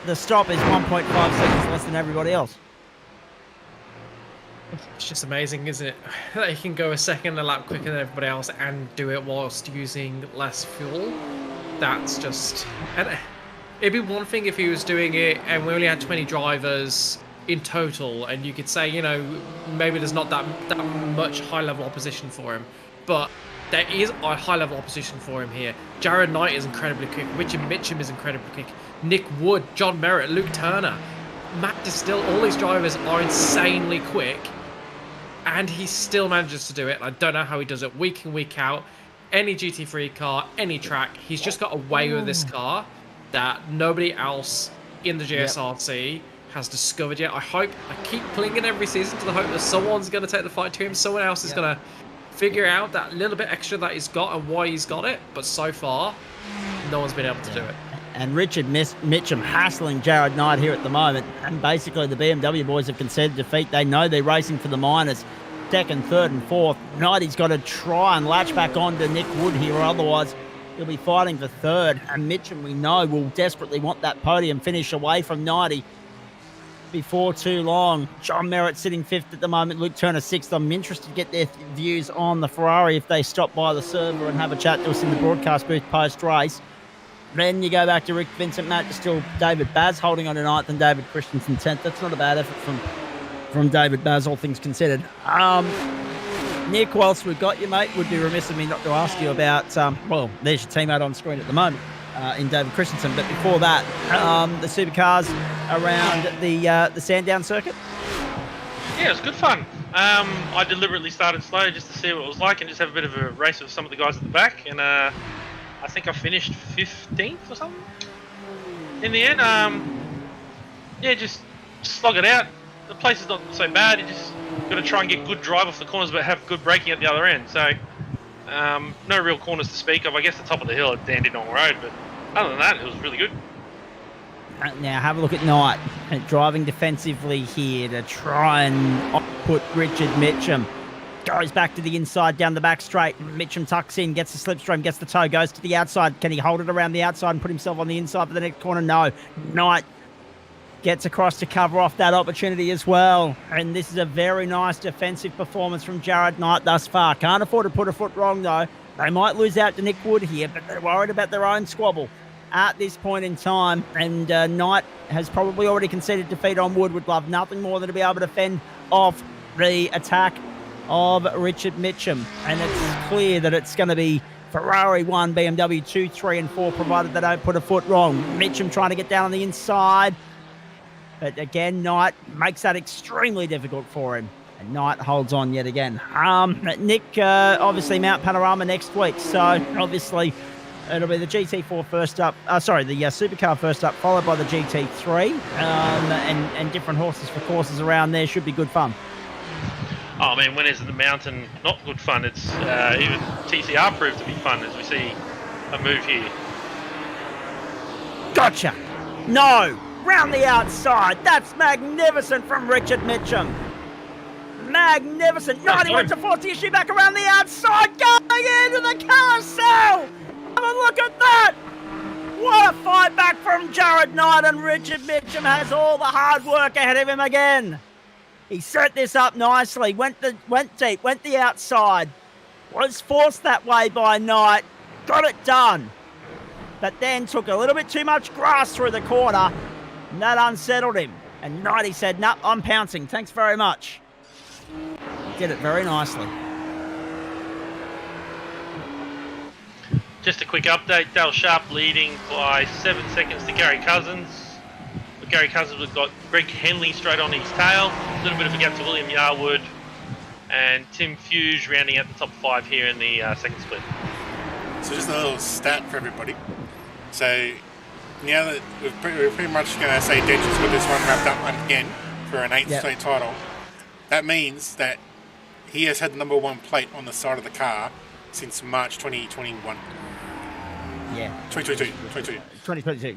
the stop is 1.5 seconds less than everybody else. It's just amazing, isn't it? That he can go a second a lap quicker than everybody else and do it whilst using less fuel. That's just... And it'd be one thing if he was doing it and we only had 20 drivers in total, and you could say, you know, maybe there's not that much high-level opposition for him, but there is a high-level opposition for him here. Rd-9 is incredibly quick. Richard Mitchum is incredibly quick. Nick Wood, John Merritt, Luke Turner, Matt Distill, all these drivers are insanely quick, and he still manages to do it. I don't know how he does it week in, week out. Any GT3 car, any track, he's just got a way with this car that nobody else in the GSRC has discovered yet. I keep clinging every season to the hope that someone's going to take the fight to him. Someone else is going to figure out that little bit extra that he's got and why he's got it. But so far, no one's been able to do it. And Richard Mitchum hassling Rd-9 here at the moment. And basically, the BMW boys have conceded defeat. They know they're racing for the minors. Second, third, and fourth. Knighty's got to try and latch back on to Nick Wood here, or otherwise he'll be fighting for third. And Mitchum, we know, will desperately want that podium finish away from Knighty before too long. John Merritt sitting fifth at the moment. Luke Turner sixth. I'm interested to get their views on the Ferrari if they stop by the server and have a chat to us in the broadcast booth post-race. Then you go back to Rick Vincent, Matt Distill, David Baz holding on to ninth, and David Christensen 10th. That's not a bad effort from David Baz, all things considered. Nick, whilst we've got you, mate, would be remiss of me not to ask you about, well, there's your teammate on screen at the moment, in David Christensen. But before that, the supercars around the Sandown circuit? Yeah, it was good fun. I deliberately started slow just to see what it was like and just have a bit of a race with some of the guys at the back. And I think I finished 15th or something in the end. Yeah, just slog it out. The place is not so bad. You just got to try and get good drive off the corners, but have good braking at the other end. So no real corners to speak of. I guess the top of the hill at Dandenong Road, but other than that, it was really good. Now have a look at Knight driving defensively here to try and put Richard Mitchum. Goes back to the inside, down the back straight. Mitchum tucks in, gets the slipstream, gets the toe, goes to the outside. Can he hold it around the outside and put himself on the inside for the next corner? No. Knight gets across to cover off that opportunity as well. And this is a very nice defensive performance from Jared Knight thus far. Can't afford to put a foot wrong, though. They might lose out to Nick Wood here, but they're worried about their own squabble at this point in time. And Knight has probably already conceded defeat on Wood. Would love nothing more than to be able to fend off the attack of Richard Mitchum. And it's clear that it's going to be Ferrari 1, BMW 2, 3, and 4, provided they don't put a foot wrong. Mitchum trying to get down on the inside. But again, Knight makes that extremely difficult for him. And Knight holds on yet again. Nick, obviously Mount Panorama next week. So obviously it'll be the GT4 first up. The supercar first up, followed by the GT3. And different horses for courses around there. Should be good fun. Oh man, when is the mountain not good fun? It's even TCR proved to be fun as we see a move here. Gotcha. No. round the outside. That's magnificent from Richard Mitchum. Magnificent. 90 went to force the issue back around the outside, going into the carousel. Have a look at that. What a fight back from Rd-9, and Richard Mitchum has all the hard work ahead of him again. He set this up nicely, went deep, went the outside. Was forced that way by Knight, got it done. But then took a little bit too much grass through the corner, and that unsettled him. And Knight, he said, "Nah, I'm pouncing, thanks very much." Did it very nicely. Just a quick update, Dale Sharp leading by 7 seconds to Gary Cousins. But Gary Cousins has got Greg Henley straight on his tail. A little bit of a gap to William Yarwood. And Tim Fuge rounding out the top 5 here in the second split. So just a little stat for everybody. So now that we're pretty much going to say Dench's got this one wrapped up again for an 8th straight title, that means that he has had the number 1 plate on the side of the car since March 2021. Yeah. 2022.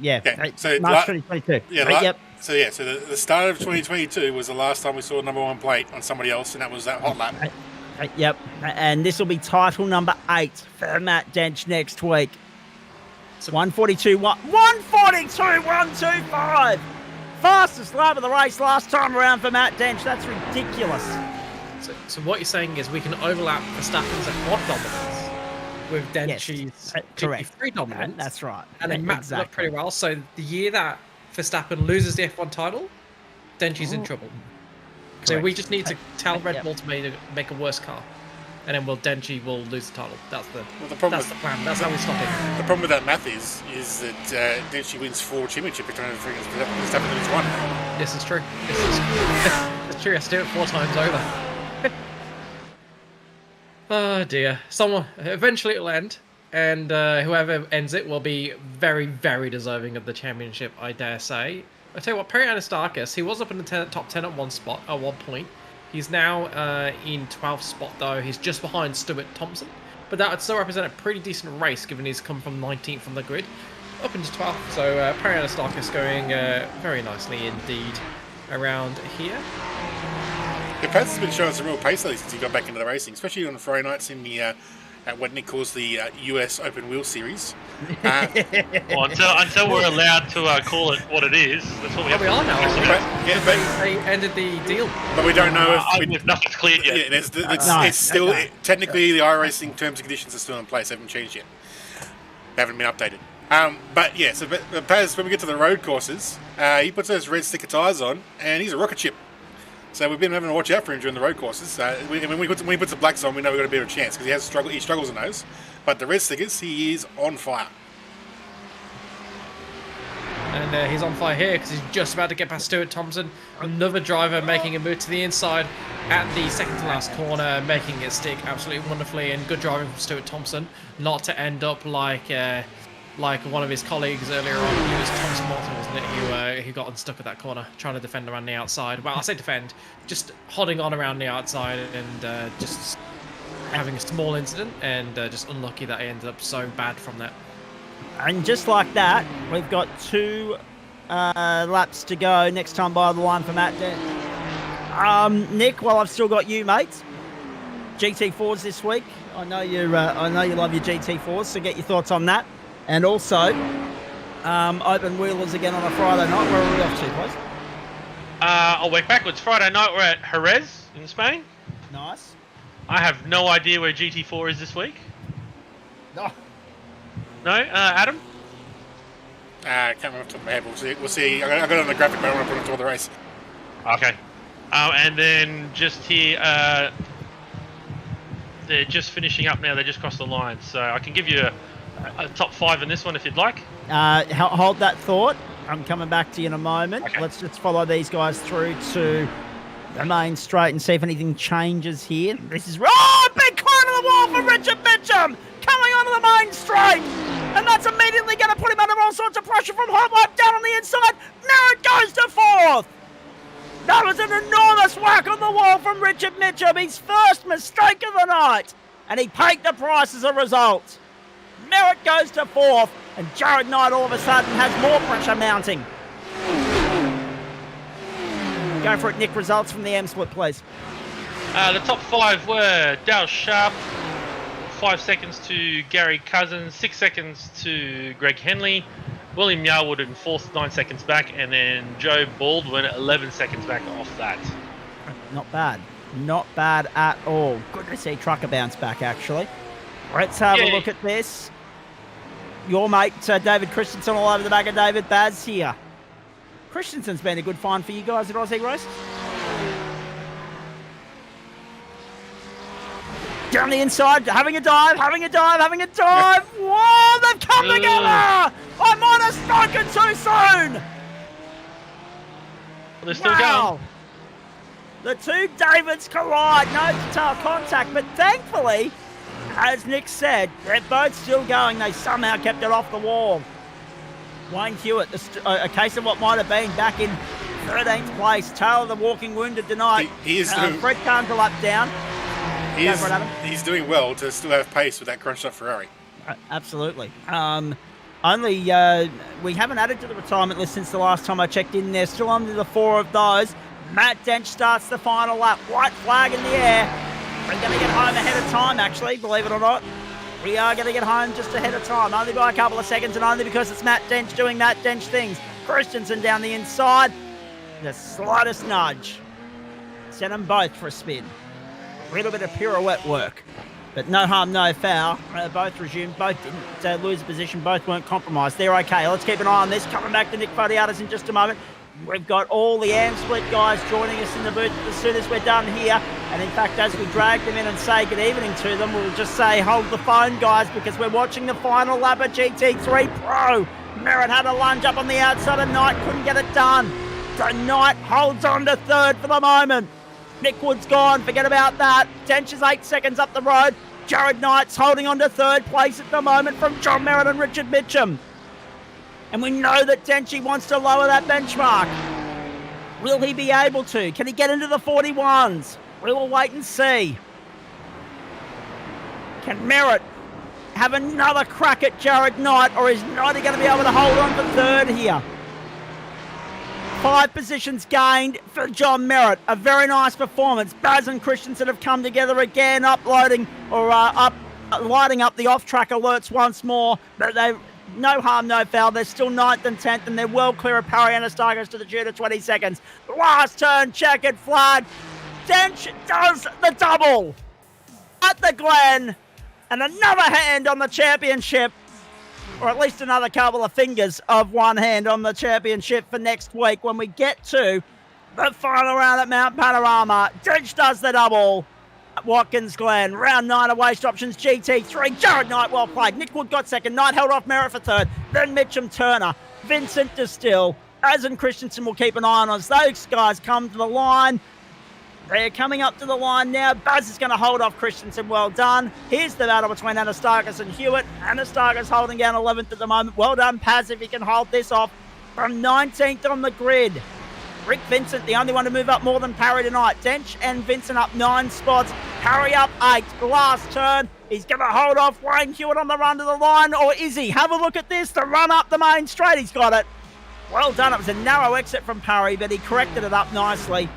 Yeah. So March 2022. Yeah. So the start of 2022 was the last time we saw a number 1 plate on somebody else, and that was that hot lap. Yep. And this will be title number 8 for Matt Dench next week. So 142.125. Fastest lap of the race last time around for Matt Dench. That's ridiculous. So what you're saying is we can overlap Verstappen's hot dominance with Denchi's GT3 dominance. That's right. And then match up pretty well. So the year that Verstappen loses the F1 title, Denchi's in trouble. Correct. So we just need to tell Red Bull to make a worse car. And then Denchi will lose the title. That's the plan. That's how we stop it. The problem with that math is that Denchi wins 4 championships between Verstappen wins 1. This is true. It's true. I have to do it 4 times over. Oh dear. Eventually it'll end, and whoever ends it will be very, very deserving of the championship, I dare say. I tell you what, Perry Anastakis, he was up in the top 10 at one point. He's now in 12th spot though. He's just behind Stuart Thompson, but that would still represent a pretty decent race given he's come from 19th from the grid up into 12th. So Perry Anastakis going very nicely indeed around here. Yeah, Paz has been showing some real pace lately since he got back into the racing, especially on the Friday nights in the at what Nick calls the US Open Wheel Series. Well, until we're allowed to call it what it is, that's what we have. We are now. But they ended the deal. But we don't know if nothing's cleared yet. Yeah, it's still technically the iRacing terms and conditions are still in place. They haven't changed yet. They haven't been updated. But yeah, so Paz, when we get to the road courses, he puts those red sticker tyres on, and he's a rocket ship. So we've been having to watch out for him during the road courses. When he puts the blacks on, we know we've got a bit of a chance because he struggles in those. But the red stickers, he is on fire. And he's on fire here because he's just about to get past Stuart Thompson. Another driver making a move to the inside at the second to last corner, making it stick absolutely wonderfully, and good driving from Stuart Thompson, not to end up like one of his colleagues earlier on. It was Thomas Morton, wasn't it, who got unstuck at that corner, trying to defend around the outside. Well, I say defend, just holding on around the outside and just having a small incident, and just unlucky that he ended up so bad from that. And just like that, we've got 2 laps to go next time by the line for Matt Dench. Nick, while I've still got you, mate, GT4s this week. I know you love your GT4s, so get your thoughts on that. And also, open wheelers again on a Friday night. Where are we off to, please? I'll work backwards. Friday night we're at Jerez in Spain. Nice. I have no idea where GT4 is this week. No. No, Adam? I can't remember off the top of my head. We'll see. I got it on the graphic, but I don't want to put it toward the race. Okay. And then just here, they're just finishing up now. They just crossed the line. So I can give you a top 5 in this one if you'd like. Hold that thought. I'm coming back to you in a moment. Okay. Let's just follow these guys through to the main straight and see if anything changes here. This is... Oh, big climb of the wall for Richard Mitchum coming onto the main straight. And that's immediately going to put him under all sorts of pressure from hot lap down on the inside. Merritt goes to 4th. That was an enormous whack on the wall from Richard Mitchum. His first mistake of the night. And he paid the price as a result. Merritt goes to 4th. And Rd-9 all of a sudden has more pressure mounting. Go for it, Nick. Results from the M split, please. The top 5 were Dale Sharp, 5 seconds to Gary Cousins, 6 seconds to Greg Henley, William Yarwood in 4th, 9 seconds back, and then Joe Baldwin 11 seconds back off that. Not bad. Not bad at all. Good to see Trucker bounce back, actually. Let's have a look at this. Your mate, David Christensen, all over the back of David Baz here. Christensen's been a good find for you guys at Aussie Races. Down the inside, having a dive. Whoa, they've come together! I might have spoken too soon! They're still going. The two Davids collide, no tail contact, but thankfully, as Nick said, they're both still going. They somehow kept it off the wall. Wayne Hewitt, a case of what might have been back in 13th place. Tail of the walking wounded tonight. He is Fred Carndelap down. He's doing well to still have pace with that crunched up Ferrari. Absolutely. We haven't added to the retirement list since the last time I checked in. They're still under the 4 of those. Matt Dench starts the final lap. White flag in the air. We're going to get home ahead of time, actually, believe it or not. We are going to get home just ahead of time, only by a couple of seconds, and only because it's Matt Dench doing Matt Dench things. Christensen down the inside. The slightest nudge. Sent them both for a spin. A little bit of pirouette work. But no harm, no foul. Both resumed. Both didn't lose a position. Both weren't compromised. They're okay. Let's keep an eye on this. Coming back to Nick Fodiatis in just a moment. We've got all the AM split guys joining us in the booth as soon as we're done here. And in fact, as we drag them in and say good evening to them, we'll just say hold the phone, guys, because we're watching the final lap of GT3 Pro. Merritt had a lunge up on the outside of Knight, couldn't get it done. So Knight holds on to 3rd for the moment. Nick Wood's gone, forget about that. Dench is 8 seconds up the road. Jared Knight's holding on to 3rd place at the moment from John Merritt and Richard Mitchum. And we know that Denchi wants to lower that benchmark. Will he be able to? Can he get into the 41s? We will wait and see. Can Merritt have another crack at Jared Knight, or is Knight going to be able to hold on for 3rd here? 5 positions gained for John Merritt. A very nice performance. Baz and Christensen have come together again, lighting up the off-track alerts once more. But no harm, no foul. They're still 9th and 10th, and they're well clear of Parry and Astagos to the tune of 20 seconds. Last turn, checkered flag. Dench does the double at the Glen, and another hand on the championship, or at least another couple of fingers of one hand on the championship for next week when we get to the final round at Mount Panorama. Dench does the double. Watkins Glen, round 9 of waste options, GT3, Jared Knight, well played. Nick Wood got 2nd, Knight held off Merritt for 3rd, then Mitchum Turner, Vincent Distill, Az and Christensen will keep an eye on as those guys come to the line. They're coming up to the line now. Baz is going to hold off Christensen, well done. Here's the battle between Anastakis and Hewitt. Anastakis holding down 11th at the moment. Well done, Paz, if he can hold this off from 19th on the grid. Rick Vincent, the only one to move up more than Parry tonight. Dench and Vincent up 9 spots. Parry up 8. Last turn. He's going to hold off Wayne Hewitt on the run to the line, or is he? Have a look at this. The run up the main straight. He's got it. Well done. It was a narrow exit from Parry, but he corrected it up nicely.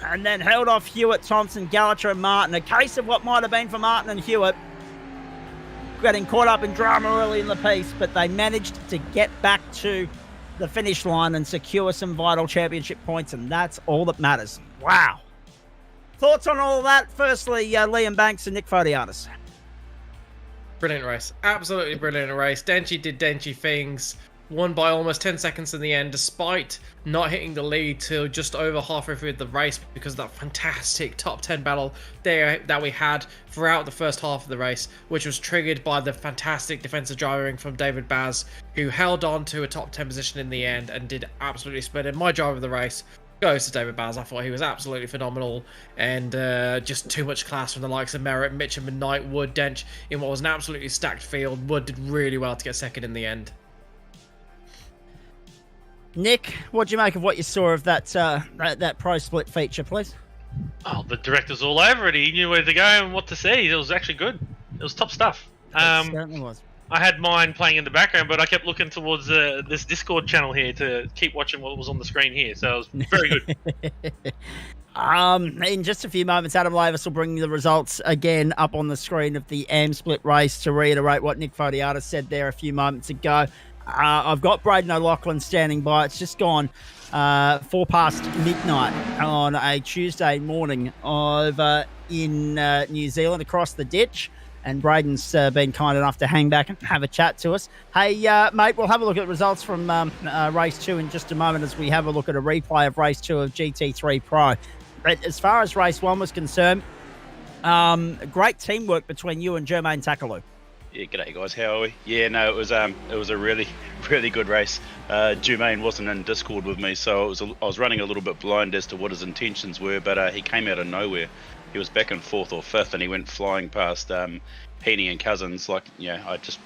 And then held off Hewitt, Thompson, Gallacher and Martin. A case of what might have been for Martin and Hewitt. Getting caught up in drama early in the piece, but they managed to get back to the finish line and secure some vital championship points, and that's all that matters. Wow. Thoughts on all of that? Firstly, Liam Banks and Nick Fodiatis. Brilliant race. Absolutely brilliant race. Denchi did Denchi things. Won by almost 10 seconds in the end, despite not hitting the lead till just over halfway through the race because of that fantastic top 10 battle there that we had throughout the first half of the race, which was triggered by the fantastic defensive driving from David Baz, who held on to a top 10 position in the end and did absolutely splendid. My driver of the race goes to David Baz. I thought he was absolutely phenomenal, and just too much class from the likes of Merritt, Mitchum and Knight, Wood, Dench in what was an absolutely stacked field. Wood did really well to get 2nd in the end. Nick, what do you make of what you saw of that that pro split feature, please? Oh, the director's all over it. He knew where to go and what to see. It was actually good. It was top stuff. It certainly was. I had mine playing in the background, but I kept looking towards this Discord channel here to keep watching what was on the screen here. So it was very good. In just a few moments, Adam Lavis will bring the results again up on the screen of the AM split race to reiterate what Nick Fodiatis said there a few moments ago. I've got Braden O'Loughlin standing by. It's just gone 4 past midnight on a Tuesday morning over in New Zealand across the ditch. And Braden's been kind enough to hang back and have a chat to us. Hey, mate, we'll have a look at results from Race 2 in just a moment as we have a look at a replay of Race 2 of GT3 Pro. But as far as Race 1 was concerned, great teamwork between you and Jermaine Takaloo. Yeah, g'day guys, how are we? Yeah, no, it was a really, really good race. Jermaine wasn't in Discord with me, so I was running a little bit blind as to what his intentions were, but he came out of nowhere. He was back in 4th or 5th, and he went flying past Heaney and Cousins. Like, yeah, I just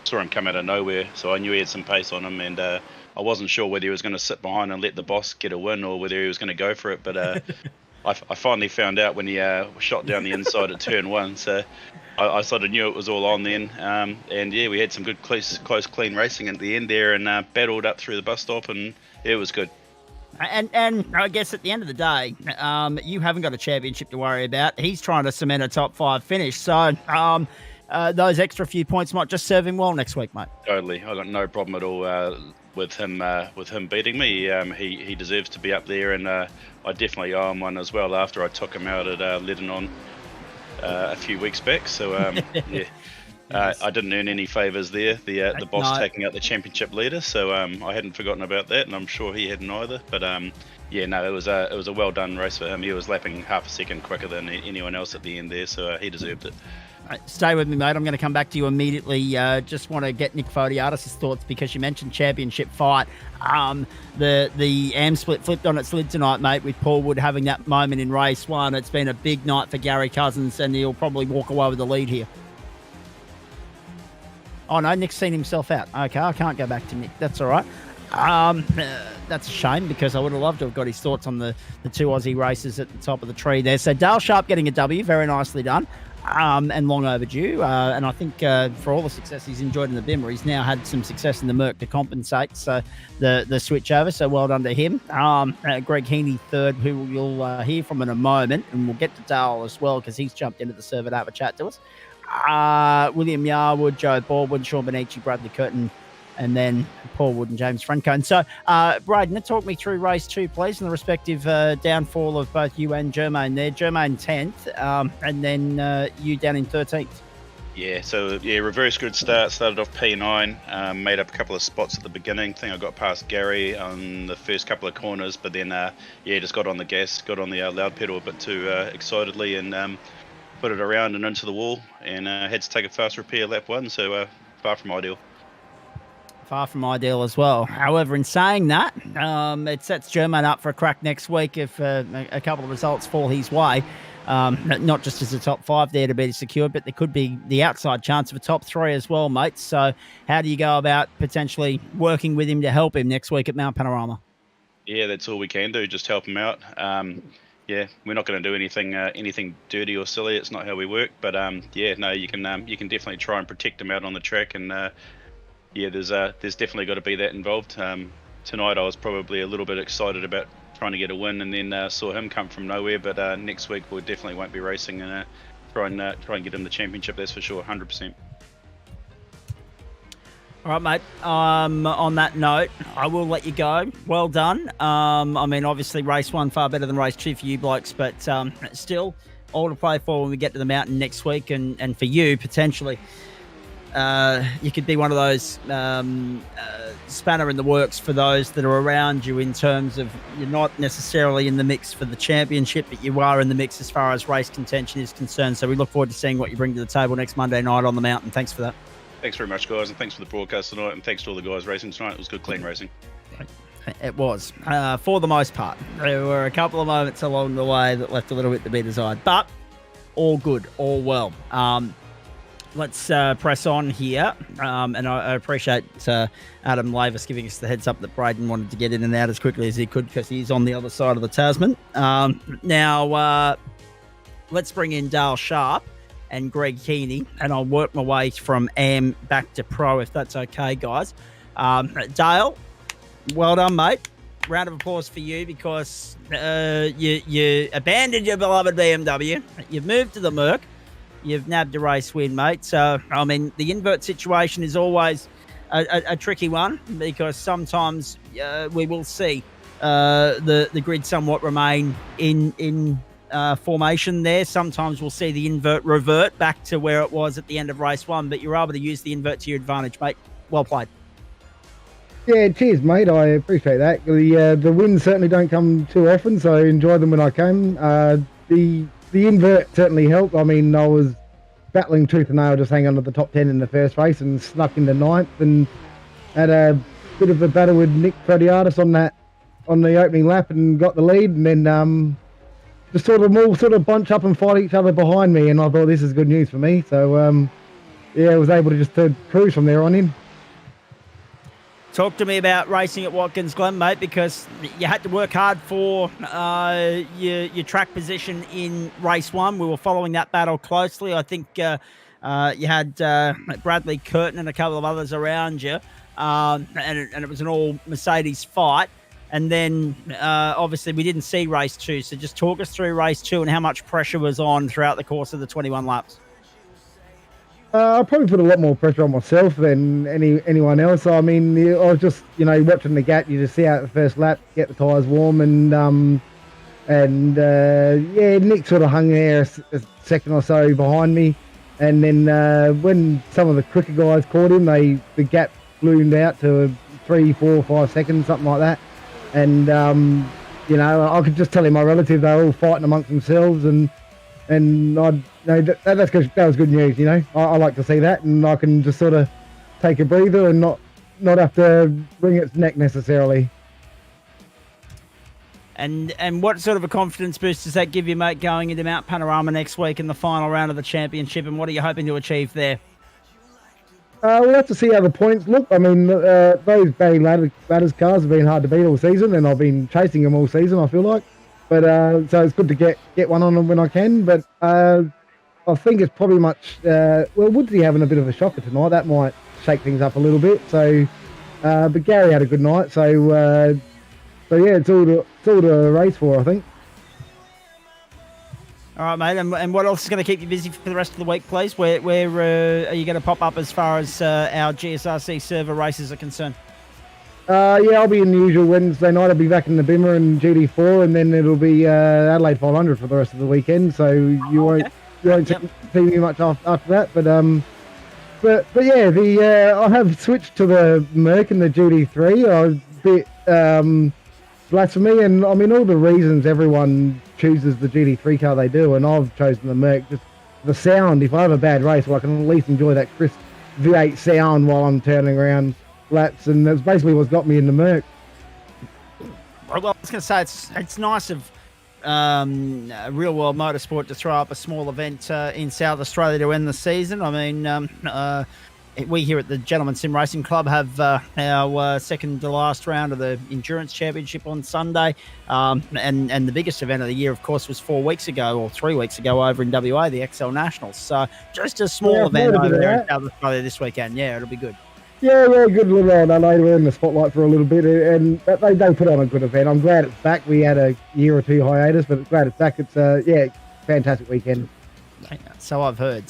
saw him come out of nowhere, so I knew he had some pace on him, and I wasn't sure whether he was going to sit behind and let the boss get a win or whether he was going to go for it, but I finally found out when he shot down the inside at turn 1, so I sort of knew it was all on then, and yeah, we had some good close clean racing at the end there, and battled up through the bus stop, and yeah, it was good. And I guess at the end of the day, you haven't got a championship to worry about. He's trying to cement a top 5 finish, so those extra few points might just serve him well next week, mate. Totally, I got no problem at all with him beating me. He deserves to be up there, and I definitely owe him one as well after I took him out at Lebanon a few weeks back. So yeah. I didn't earn any favours there. The boss taking out the championship leader, so I hadn't forgotten about that, and I'm sure he hadn't either. But yeah, no, it was a well done race for him. He was lapping half a second quicker than anyone else at the end there, so he deserved it. Stay with me, mate. I'm going to come back to you immediately. Just want to get Nick Fodiatis' thoughts because you mentioned championship fight. The AM split flipped on its lid tonight, mate, with Paul Wood having that moment in race 1. It's been a big night for Gary Cousins, and he'll probably walk away with the lead here. Oh, no, Nick's seen himself out. Okay, I can't go back to Nick. That's all right. That's a shame because I would have loved to have got his thoughts on the 2 Aussie races at the top of the tree there. So Dale Sharp getting a W, very nicely done, and long overdue. And I think for all the success he's enjoyed in the Bimmer, he's now had some success in the Merc to compensate. So the switch over, so well done to him. Greg Heaney third, who you'll hear from in a moment, and we'll get to Dale as well because he's jumped into the server to have a chat to us. William Yarwood, Joe Baldwin, Sean Benici, Bradley Curtin, and then Paul Wood and James Francone. So, Braden, talk me through race 2, please, and the respective downfall of both you and Jermaine there. Jermaine 10th, and then you down in 13th. Yeah, so yeah, reverse good start. Started off P9, made up a couple of spots at the beginning. I think I got past Gary on the first couple of corners, but then yeah, just got on the gas, got on the loud pedal a bit too excitedly, and put it around and into the wall, and had to take a fast repair lap 1, so far from ideal. Far from ideal as well. However, in saying that, it sets Jermaine up for a crack next week if a couple of results fall his way. Not just as a top 5 there to be secured, but there could be the outside chance of a top 3 as well, mate. So how do you go about potentially working with him to help him next week at Mount Panorama? Yeah, that's all we can do, just help him out. Yeah, we're not going to do anything dirty or silly. It's not how we work. But yeah, no, you can definitely try and protect him out on the track. And yeah, there's definitely got to be that involved. Tonight I was probably a little bit excited about trying to get a win, and then saw him come from nowhere. But next week we definitely won't be racing, and try and get him the championship. That's for sure, 100%. All right, mate. On that note, I will let you go. Well done. I mean, obviously, race 1 far better than race 2 for you blokes, but still, all to play for when we get to the mountain next week. And for you, potentially, you could be one of those spanner in the works for those that are around you in terms of you're not necessarily in the mix for the championship, but you are in the mix as far as race contention is concerned. So we look forward to seeing what you bring to the table next Monday night on the mountain. Thanks for that. Thanks very much, guys, and thanks for the broadcast tonight, and thanks to all the guys racing tonight. It was good, clean racing. It was, for the most part. There were a couple of moments along the way that left a little bit to be desired, but all good, all well. Let's press on here, and I appreciate Adam Lavis giving us the heads up that Braden wanted to get in and out as quickly as he could because he's on the other side of the Tasman. Now, let's bring in Dale Sharp. and Greg Heaney, and I'll work my way from AM back to pro if that's okay, guys. Dale, well done, mate. Round of applause for you because you abandoned your beloved BMW. You've moved to the Merc. You've nabbed a race win, mate. So, I mean, the invert situation is always a tricky one because sometimes we will see the grid somewhat remain in formation there. Sometimes we'll see the invert revert back to where it was at the end of race one, but you're able to use the invert to your advantage, mate. Well played. Yeah, cheers, mate. I appreciate that. The wins certainly don't come too often, so I enjoy them when I can. The invert certainly helped. I mean, I was battling tooth and nail, just hanging on to the top 10 in the first race and snuck into ninth, and had a bit of a battle with Nick Fradiatis on the opening lap and got the lead, and then just all bunch up and fight each other behind me, and I thought this is good news for me. So yeah, I was able to just cruise from there on in. Talk to me about racing at Watkins Glen, mate, because you had to work hard for your track position in race one. We were following that battle closely. I think you had Bradley Curtin and a couple of others around you, and it was an all Mercedes fight. And then obviously we didn't see race two. So just talk us through race two and how much pressure was on throughout the course of the 21 laps. I probably put a lot more pressure on myself than anyone else. I mean, I was just, watching the gap. You just see out the first lap, get the tyres warm, and yeah, Nick sort of hung there a second or so behind me. And then when some of the quicker guys caught him, the gap ballooned out to 3, 4, 5 seconds, something like that. And I could just tell my relatives they were all fighting amongst themselves, and that was good news. I like to see that, and I can just sort of take a breather and not have to wring its neck necessarily. And what sort of a confidence boost does that give you, mate, going into Mount Panorama next week in the final round of the championship, and what are you hoping to achieve there? We'll have to see how the points look. I mean, those Barry Ladders cars have been hard to beat all season, and I've been chasing them all season, I feel like. But so it's good to get one on them when I can. But I think it's probably much. Woodsy having a bit of a shocker tonight. That might shake things up a little bit. So, but Gary had a good night. So yeah, it's all to race for, I think. All right, mate. And what else is going to keep you busy for the rest of the week, please? Where are you going to pop up as far as our GSRC server races are concerned? Yeah, I'll be in the usual Wednesday night. I'll be back in the Bimmer and GT4, and then it'll be Adelaide 500 for the rest of the weekend. So you won't see me much after that. But yeah, I have switched to the Merc and the GT3. I was a bit blasphemy, and I mean all the reasons everyone chooses the GT3 car they do, and I've chosen the Merc. Just the sound. If I have a bad race, well, I can at least enjoy that crisp V8 sound while I'm turning around laps, and that's basically what's got me in the Merc. Well, I was going to say it's nice of Real World Motorsport to throw up a small event in South Australia to end the season. I mean, we here at the Gentleman Sim Racing Club have our second to last round of the Endurance Championship on Sunday, and the biggest event of the year, of course, was 3 weeks ago over in WA, the XL Nationals. So just a small event over there in South Australia this weekend. Yeah, it'll be good. Yeah, good little old Adelaide. We're in the spotlight for a little bit, and they put on a good event. I'm glad it's back. We had a year or two hiatus, but glad it's back. It's fantastic weekend. So I've heard.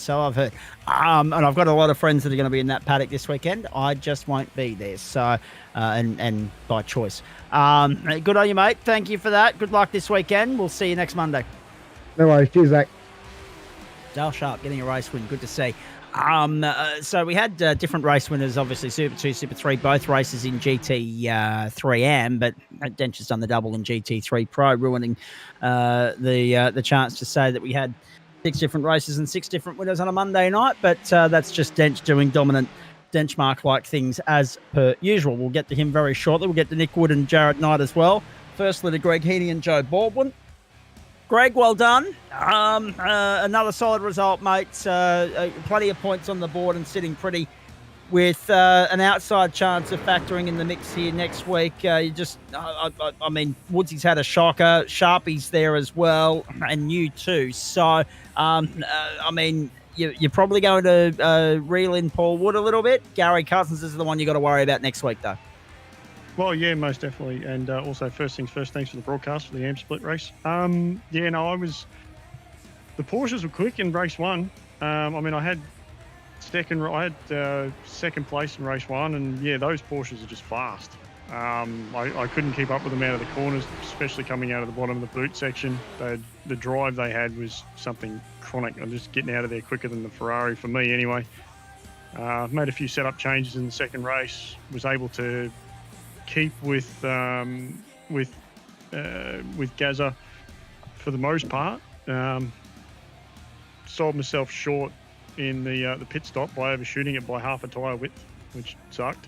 And I've got a lot of friends that are going to be in that paddock this weekend. I just won't be there. So, and by choice. Good on you, mate. Thank you for that. Good luck this weekend. We'll see you next Monday. No worries. Cheers, Zach. Dale Sharp getting a race win. Good to see. So we had different race winners, obviously Super 2, Super 3, both races in GT3M, but Dench has done the double in GT3 Pro, ruining the chance to say that we had 6 different races and 6 different winners on a Monday night, but that's just Dench doing dominant Denchmark-like things as per usual. We'll get to him very shortly. We'll get to Nick Wood and Jared Knight as well. Firstly to Greg Heaney and Joe Baldwin. Greg, well done. Another solid result, mate. Plenty of points on the board and sitting pretty with an outside chance of factoring in the mix here next week. I mean, Woodsy's had a shocker. Sharpie's there as well, and you too. So, I mean, you're probably going to reel in Paul Wood a little bit. Gary Cousins is the one you got to worry about next week, though. Well, yeah, most definitely. And also, first things first, thanks for the broadcast for the AM split race. The Porsches were quick in race one. I had second place in race one, and yeah, those Porsches are just fast. I couldn't keep up with them out of the corners, especially coming out of the bottom of the boot section. The drive they had was something chronic. I'm just getting out of there quicker than the Ferrari, for me anyway. Made a few setup changes in the second race, was able to keep with Gazza for the most part. Sold myself short in the pit stop by overshooting it by half a tyre width, which sucked.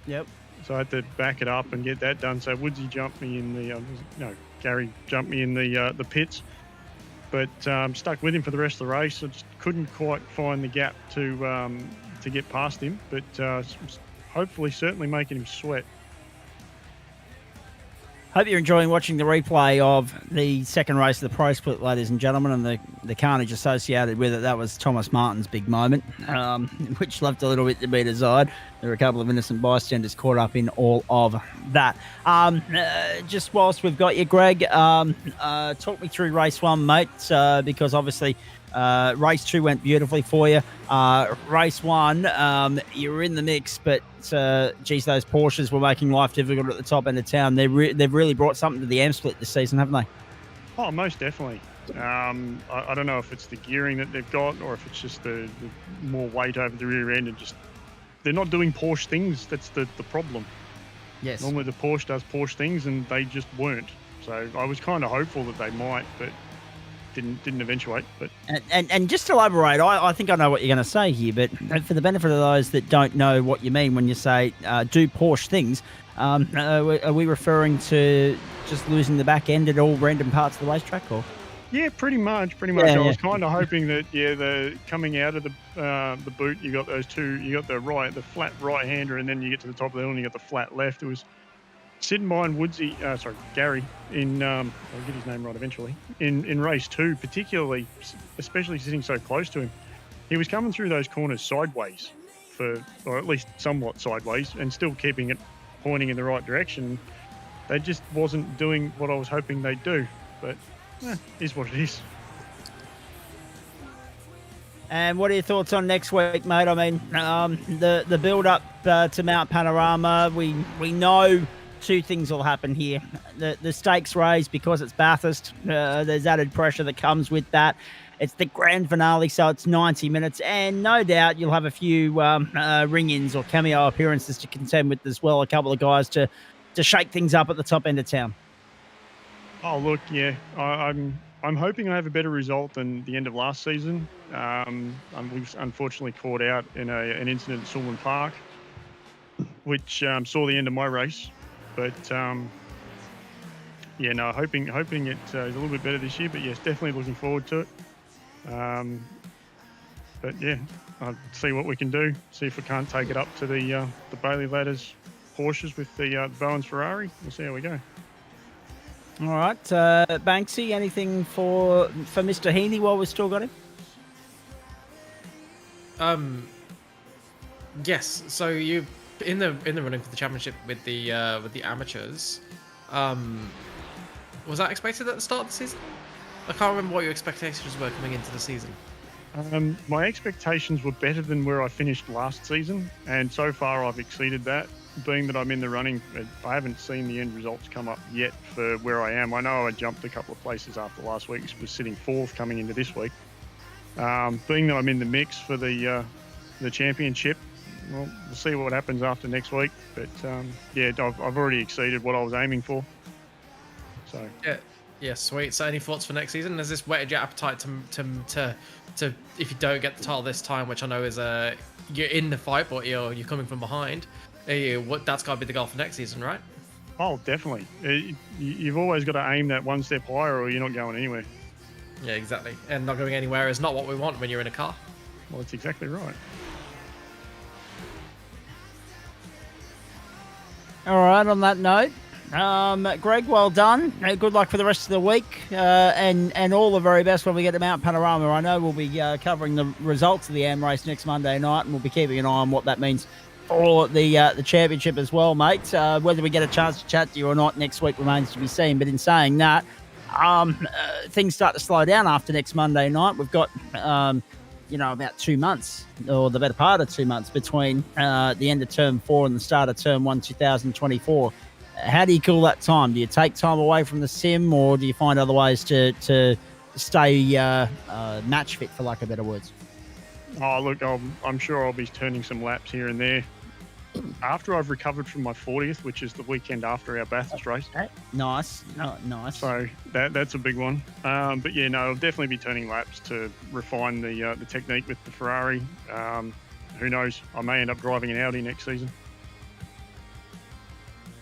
Yep. So I had to back it up and get that done. So Woodsy jumped me in Gary jumped me in the pits, but stuck with him for the rest of the race. I just couldn't quite find the gap to get past him, but hopefully, certainly making him sweat. Hope you're enjoying watching the replay of the second race of the Pro Split, ladies and gentlemen, and the carnage associated with it. That was Thomas Martin's big moment, which left a little bit to be desired. There were a couple of innocent bystanders caught up in all of that. Just whilst we've got you, Greg, talk me through race one, mate, because obviously race two went beautifully for you. Race one, you were in the mix, but geez, those Porsches were making life difficult at the top end of town. They've really brought something to the AM split this season, haven't they? Oh, most definitely. I don't know if it's the gearing that they've got or if it's just the more weight over the rear end and just they're not doing Porsche things. That's the problem. Yes. Normally the Porsche does Porsche things and they just weren't. So I was kind of hopeful that they might, but didn't eventuate. But and just to elaborate, I think I know what you're going to say here, but for the benefit of those that don't know what you mean when you say do Porsche things, are we referring to just losing the back end at all random parts of the racetrack, or? Yeah, pretty much. Yeah, I was kind of hoping that the coming out of the boot, you got those two. You got the flat right hander, and then you get to the top of the hill and you got the flat left. It was sitting behind Gary in I'll get his name right eventually in race two, particularly, especially sitting so close to him. He was coming through those corners sideways, or at least somewhat sideways, and still keeping it pointing in the right direction. They just wasn't doing what I was hoping they'd do, but is what it is. And what are your thoughts on next week, mate? I mean, the build up to Mount Panorama, we know two things will happen here. The stakes raised because it's Bathurst. There's added pressure that comes with that. It's the grand finale, so it's 90 minutes, and no doubt you'll have a few ring-ins or cameo appearances to contend with as well. A couple of guys to shake things up at the top end of town. Oh, look, yeah, I'm hoping I have a better result than the end of last season. We've unfortunately caught out in an incident at Sulman Park, which saw the end of my race. But hoping it is a little bit better this year. But yes, definitely looking forward to it. But yeah, I'll see what we can do. See if we can't take it up to the Bailey Ladders Porsches with the Bowens Ferrari. We'll see how we go. All right, Banksy, anything for Mr. Heaney while we've still got him? Yes. So you in the running for the championship with the amateurs. Was that expected at the start of the season? I can't remember what your expectations were coming into the season. My expectations were better than where I finished last season, and so far I've exceeded that. Being that I'm in the running, I haven't seen the end results come up yet for where I am. I know I jumped a couple of places after last week, was sitting fourth coming into this week. Being that I'm in the mix for the championship, well, we'll see what happens after next week. But I've already exceeded what I was aiming for. So yeah, sweet. So any thoughts for next season? Has this whetted your appetite to if you don't get the title this time, which I know is you're in the fight, but you're coming from behind. That's got to be the goal for next season, right? Oh, definitely. You've always got to aim that one step higher or you're not going anywhere. Yeah, exactly. And not going anywhere is not what we want when you're in a car. Well, that's exactly right. All right, on that note, Greg, well done. Good luck for the rest of the week, and all the very best when we get to Mount Panorama. I know we'll be covering the results of the AM race next Monday night, and we'll be keeping an eye on what that means for the championship as well, mate. Whether we get a chance to chat to you or not next week remains to be seen. But in saying that, things start to slow down after next Monday night. We've got about 2 months, or the better part of 2 months, between the end of term 4 and the start of term 1 2024. How do you call that time? Do you take time away from the sim, or do you find other ways to stay match fit, for lack of better words? Oh, look, I'm sure I'll be turning some laps here and there. After I've recovered from my 40th, which is the weekend after our Bathurst race. Nice. Nice. So that's a big one. But yeah, no, I'll definitely be turning laps to refine the technique with the Ferrari. Who knows? I may end up driving an Audi next season.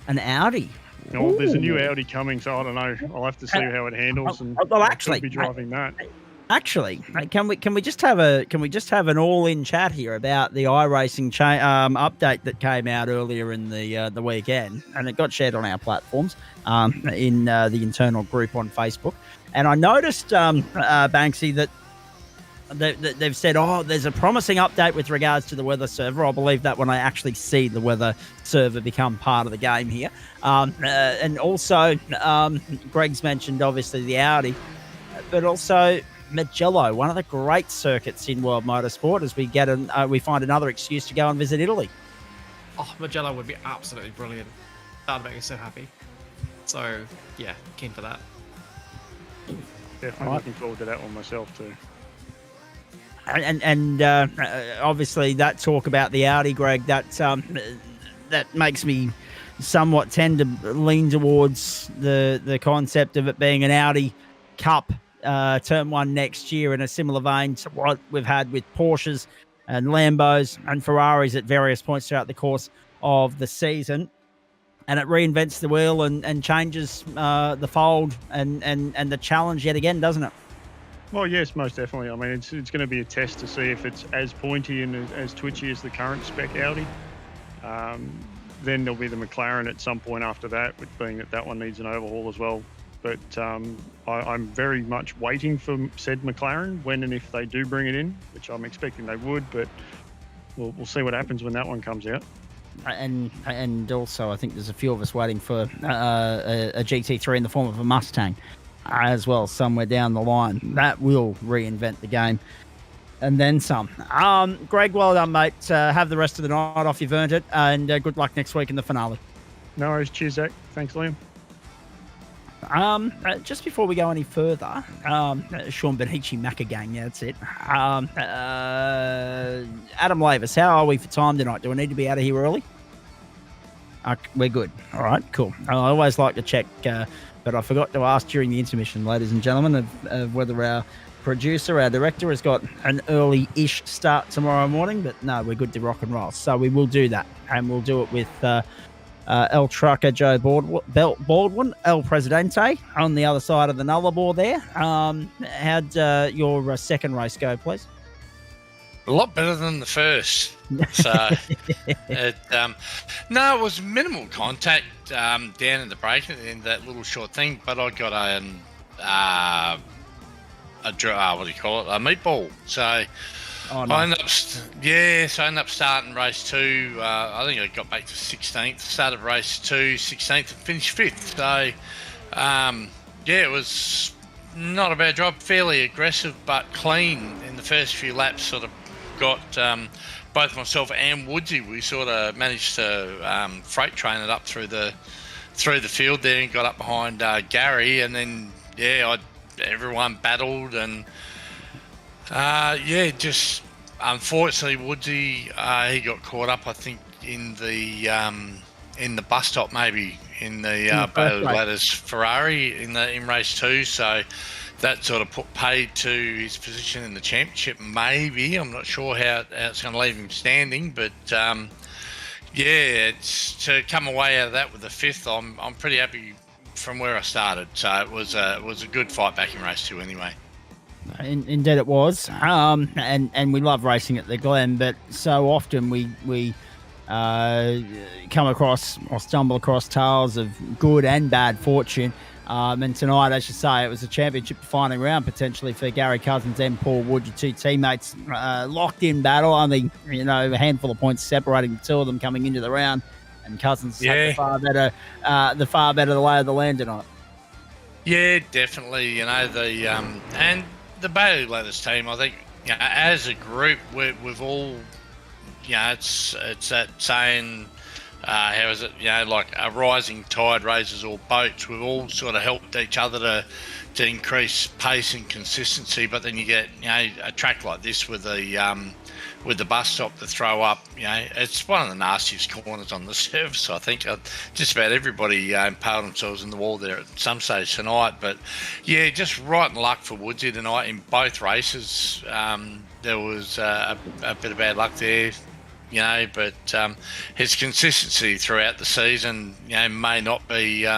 An Audi? No, there's a new Audi coming, so I don't know. I'll have to see how it handles, and actually, I'll be driving that. Actually, can we just have an all-in chat here about the iRacing update that came out earlier in the weekend, and it got shared on our platforms in the internal group on Facebook. And I noticed, Banksy, that they've said, there's a promising update with regards to the weather server. I'll believe that when I actually see the weather server become part of the game here. And also, Greg's mentioned, obviously, the Audi, but also Mugello, one of the great circuits in World Motorsport, as we find another excuse to go and visit Italy. Oh, Mugello would be absolutely brilliant. That would make me so happy. So, yeah, keen for that. Definitely looking forward to that one myself, too. And obviously that talk about the Audi, Greg, that makes me somewhat tend to lean towards the concept of it being an Audi Cup Term 1 next year, in a similar vein to what we've had with Porsches and Lambos and Ferraris at various points throughout the course of the season. And it reinvents the wheel and changes the fold and the challenge yet again, doesn't it? Well, yes, most definitely. I mean, it's going to be a test to see if it's as pointy and as twitchy as the current spec Audi. Then there'll be the McLaren at some point after that, which being that one needs an overhaul as well. But I'm very much waiting for said McLaren when and if they do bring it in, which I'm expecting they would, but we'll see what happens when that one comes out. And also, I think there's a few of us waiting for a GT3 in the form of a Mustang as well, somewhere down the line. That will reinvent the game. And then some. Greg, well done, mate. Have the rest of the night off. You've earned it. And good luck next week in the finale. No worries. Cheers, Zach. Thanks, Liam. Just before we go any further, Sean Benici Macca gang, yeah, that's it. Adam Lavis, how are we for time tonight? Do we need to be out of here early? We're good. All right, cool. I always like to check, but I forgot to ask during the intermission, ladies and gentlemen, of whether our producer, our director, has got an early-ish start tomorrow morning. But no, we're good to rock and roll. So we will do that, and we'll do it with El Trucker Joe Baldwin, El Presidente, on the other side of the Nullarbor there. How'd your second race go, please? A lot better than the first. So, it was minimal contact down in the break in that little short thing, but I got a meatball. So Oh, no. I ended up starting race 2. I think I got back to 16th. Started race 2, 16th, and finished 5th. So, it was not a bad job. Fairly aggressive, but clean in the first few laps. Sort of got both myself and Woodsy. We sort of managed to freight train it up through the field there and got up behind Gary. And then everyone battled and. Just unfortunately, Woodsy he got caught up. I think in the bus stop, maybe in the Bailey Ladders Ferrari in race 2. So that sort of paid to his position in the championship. Maybe I'm not sure how it's going to leave him standing, but it's to come away out of that with a 5th. I'm pretty happy from where I started. So it was a good fight back in race 2 anyway. Indeed it was, and we love racing at the Glen, but so often we come across or stumble across tales of good and bad fortune. And tonight, as you say, it was a championship defining round potentially for Gary Cousins and Paul Wood, your two teammates, locked in battle. Only a handful of points separating the two of them coming into the round, and Cousins had the far better lay of the land tonight. Yeah, definitely. And the Bailey Ladders team, I think, as a group, we've all, it's that saying. How is it? Like a rising tide raises all boats. We've all sort of helped each other to increase pace and consistency. But then you get a track like this with the bus stop to throw up. It's one of the nastiest corners on the surface. I think just about everybody impaled themselves in the wall there at some stage tonight. But yeah, just rotten luck for Woodsy tonight in both races. There was a bit of bad luck there. But his consistency throughout the season, may not be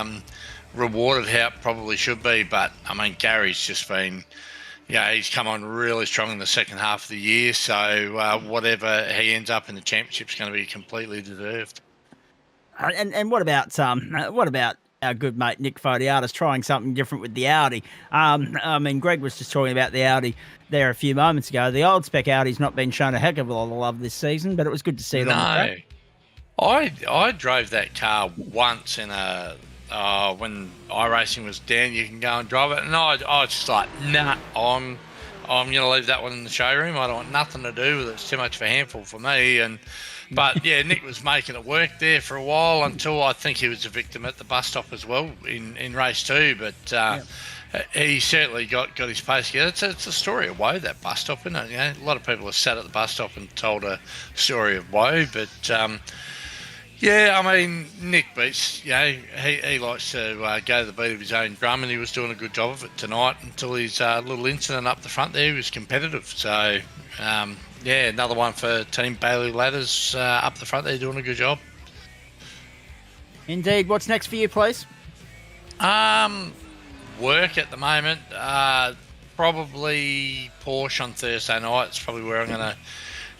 rewarded how it probably should be. But I mean, Gary's just been, he's come on really strong in the second half of the year. So whatever he ends up in the championship is going to be completely deserved. And what about our good mate Nick Fodiatis trying something different with the Audi? I mean, Greg was just talking about the Audi there a few moments ago. The old spec Audi's not been shown a heck of a lot of love this season, but it was good to see it on the track. I drove that car once in when iRacing was down. You can go and drive it, and I was just like, nah, I'm going to leave that one in the showroom. I don't want nothing to do with it. It's too much of a handful for me. But yeah, Nick was making it work there for a while until I think he was a victim at the bus stop as well in race 2. But he certainly got his pace together. It's a story of woe, that bus stop, isn't it? A lot of people have sat at the bus stop and told a story of woe. But yeah, I mean, Nick beats, he likes to go to the beat of his own drum, and he was doing a good job of it tonight until his little incident up the front there. He was competitive. So yeah, another one for Team Bailey Ladders up the front there, doing a good job. Indeed. What's next for you, please? Work at the moment. Probably Porsche on Thursday night. It's probably where I'm going to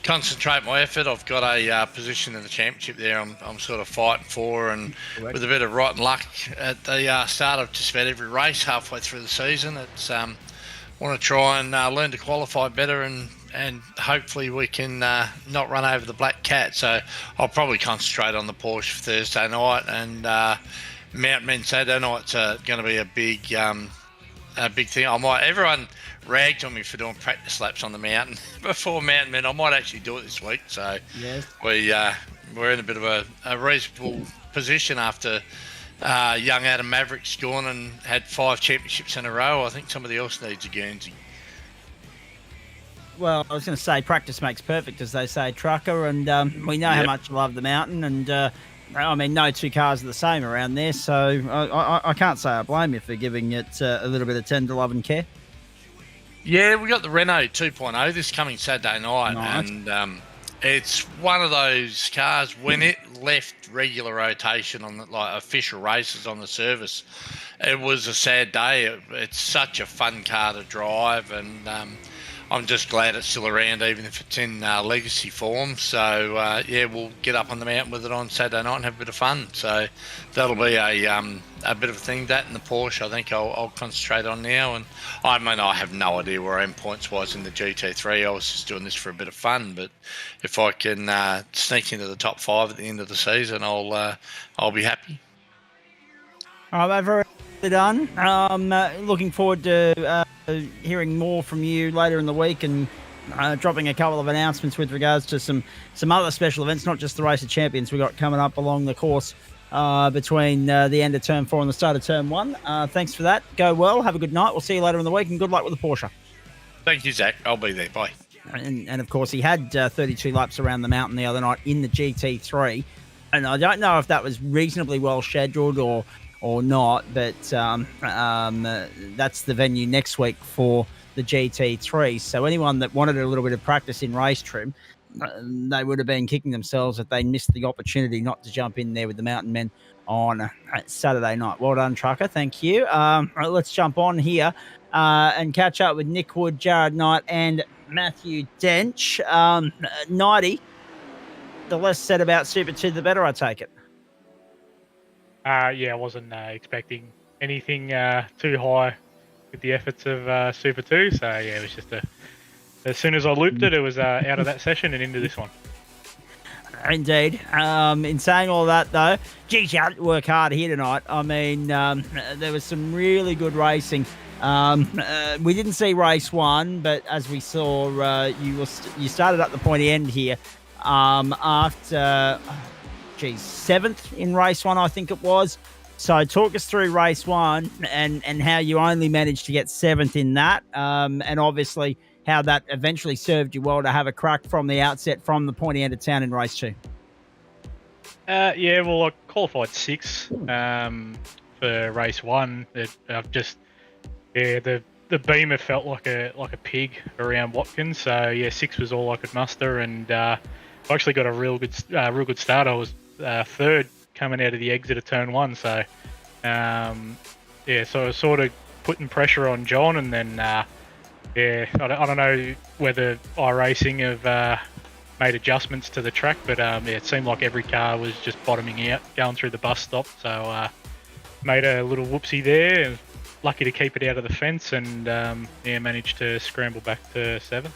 concentrate my effort. I've got a position in the championship there I'm sort of fighting for, and with a bit of rotten luck at the start of just about every race halfway through the season, it's want to try and learn to qualify better, and hopefully we can not run over the Black Cat. So I'll probably concentrate on the Porsche for Thursday night, and Mountain Men Saturday night's going to be a big thing. Everyone ragged on me for doing practice laps on the mountain before Mountain Men. I might actually do it this week. So yes. We're in a bit of a reasonable position after young Adam Maverick's gone and had 5 championships in a row. I think somebody else needs a Guernsey. Well, I was going to say practice makes perfect, as they say, Trucker, and we know how much you love the mountain, and I mean, no two cars are the same around there, so I can't say I blame you for giving it a little bit of tender love and care. Yeah, we got the Renault 2.0 this coming Saturday night, and it's one of those cars, when it left regular rotation on official races on the service, it was a sad day. It's such a fun car to drive, and I'm just glad it's still around, even if it's in legacy form. So yeah, we'll get up on the mountain with it on Saturday night and have a bit of fun. So that'll be a bit of a thing. That and the Porsche, I think I'll concentrate on now. And I mean, I have no idea where I am points wise in the GT3. I was just doing this for a bit of fun. But if I can sneak into the top 5 at the end of the season, I'll be happy. All right, very done. Looking forward to hearing more from you later in the week, and dropping a couple of announcements with regards to some other special events, not just the Race of Champions we got coming up along the course between the end of Term 4 and the start of Term 1. Thanks for that. Go well. Have a good night. We'll see you later in the week, and good luck with the Porsche. Thank you, Zach. I'll be there. Bye. And of course, he had 32 laps around the mountain the other night in the GT3, and I don't know if that was reasonably well scheduled or not, but that's the venue next week for the GT3. So anyone that wanted a little bit of practice in race trim, they would have been kicking themselves if they missed the opportunity not to jump in there with the Mountain Men on Saturday night. Well done, Trucker. Thank you. Let's jump on here and catch up with Nick Wood, Jared Knight, and Matthew Dench. Knighty, the less said about Super 2, the better, I take it. Yeah, I wasn't expecting anything too high with the efforts of Super 2. So yeah, it was just as soon as I looped it, it was out of that session and into this one. Indeed. In saying all that, though, geez, you had to work hard here tonight. I mean, there was some really good racing. We didn't see race 1, but as we saw, you started at the pointy end here after, 7th in race 1, I think it was. So talk us through race 1 and how you only managed to get 7th in that, and obviously how that eventually served you well to have a crack from the outset from the pointy end of town in race 2. Yeah, well, I qualified 6 for race 1. I've just the beamer felt like a pig around Watkins. So yeah, 6 was all I could muster, and I actually got a real good start. I was 3rd coming out of the exit of turn 1. So yeah, so I was sort of putting pressure on John, and then yeah, I don't know whether iRacing have made adjustments to the track, but yeah, it seemed like every car was just bottoming out going through the bus stop. So made a little whoopsie there. Lucky to keep it out of the fence, and yeah, managed to scramble back to 7th.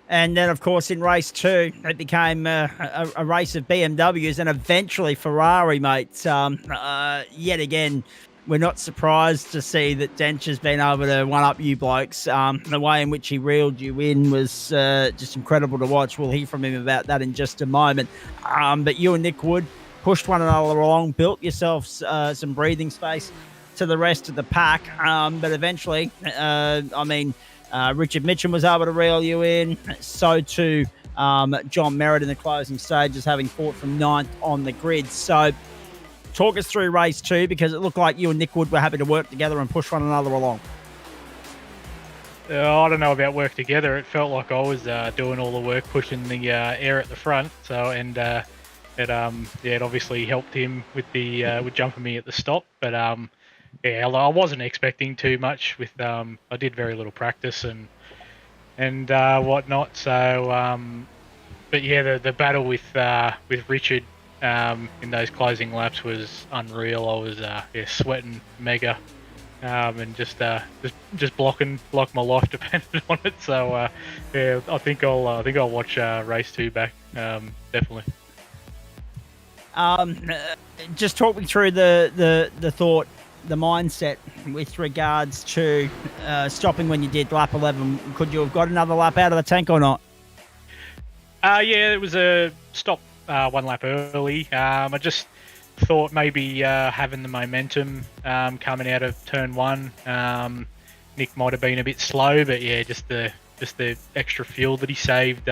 And then, of course, in race 2, it became a race of BMWs and eventually Ferrari, mate. Yet again, we're not surprised to see that Dench has been able to one-up you blokes. The way in which he reeled you in was just incredible to watch. We'll hear from him about that in just a moment. But you and Nick Wood pushed one another along, built yourselves some breathing space to the rest of the pack. But eventually, Richard Mitchum was able to reel you in. So too John Merritt in the closing stages, having fought from 9th on the grid. So talk us through race 2, because it looked like you and Nick Wood were happy to work together and push one another along. I don't know about work together. It felt like I was doing all the work, pushing the air at the front. So it obviously helped him with with jumping me at the stop. But yeah, I wasn't expecting too much. With I did very little practice and whatnot. So but yeah, the battle with Richard in those closing laps was unreal. I was sweating mega, and just blocking like my life depended on it. So yeah, I think I'll watch race 2 back, definitely. Just talk me through the thought, the mindset with regards to stopping when you did lap 11. Could you have got another lap out of the tank or not? Yeah, it was a stop 1 lap early. I just thought maybe having the momentum coming out of turn 1, Nick might have been a bit slow, but yeah, just the extra fuel that he saved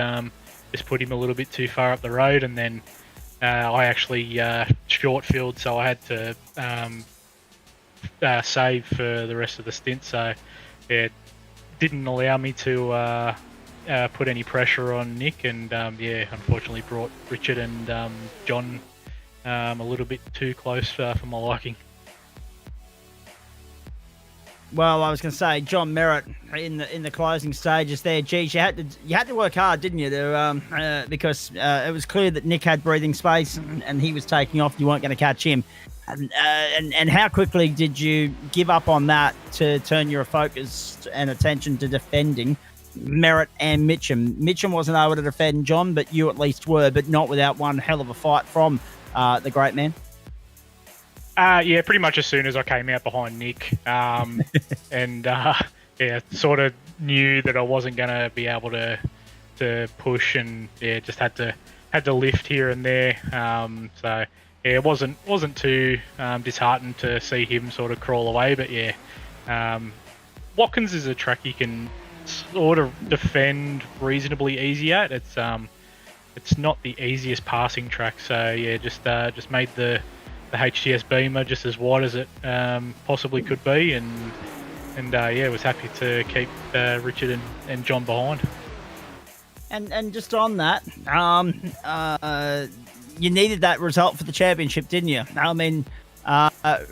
just put him a little bit too far up the road, and then I actually short filled, so I had to save for the rest of the stint. So yeah, it didn't allow me to put any pressure on Nick, and yeah, unfortunately brought Richard and John a little bit too close for my liking. Well, I was going to say, John Merritt in the closing stages there. Geez, you had to work hard, didn't you? Because it was clear that Nick had breathing space and he was taking off. You weren't going to catch him. And how quickly did you give up on that to turn your focus and attention to defending Merritt and Mitchum? Mitchum wasn't able to defend John, but you at least were, but not without one hell of a fight from the great man. Yeah, pretty much as soon as I came out behind Nick, and yeah, sort of knew that I wasn't going to be able to push, and yeah, just had to lift here and there. So yeah, it wasn't too disheartened to see him sort of crawl away, but yeah, Watkins is a track you can sort of defend reasonably easy at. It's not the easiest passing track, so yeah, just made the HTS Beamer just as wide as it possibly could be, and yeah, was happy to keep Richard and John behind. And just on that, you needed that result for the championship, didn't you? I mean,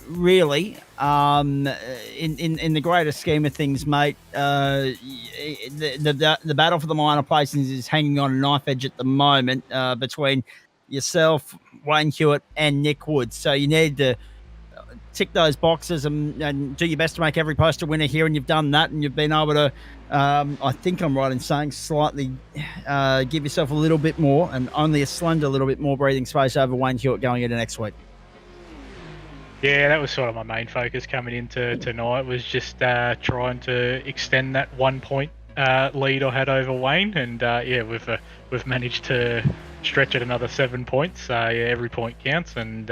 Really, in the greater scheme of things, mate, the battle for the minor places is hanging on a knife edge at the moment between yourself, Wayne Hewitt, and Nick Woods. So you need to tick those boxes and do your best to make every post a winner here, and you've done that, and you've been able to, I think I'm right in saying, slightly give yourself a little bit more, and only a slender little bit more breathing space over Wayne Hewitt going into next week. Yeah, that was sort of my main focus coming into tonight, was just trying to extend that 1 point lead I had over Wayne, and yeah, we've managed to stretch it another 7 points. Yeah, every point counts, and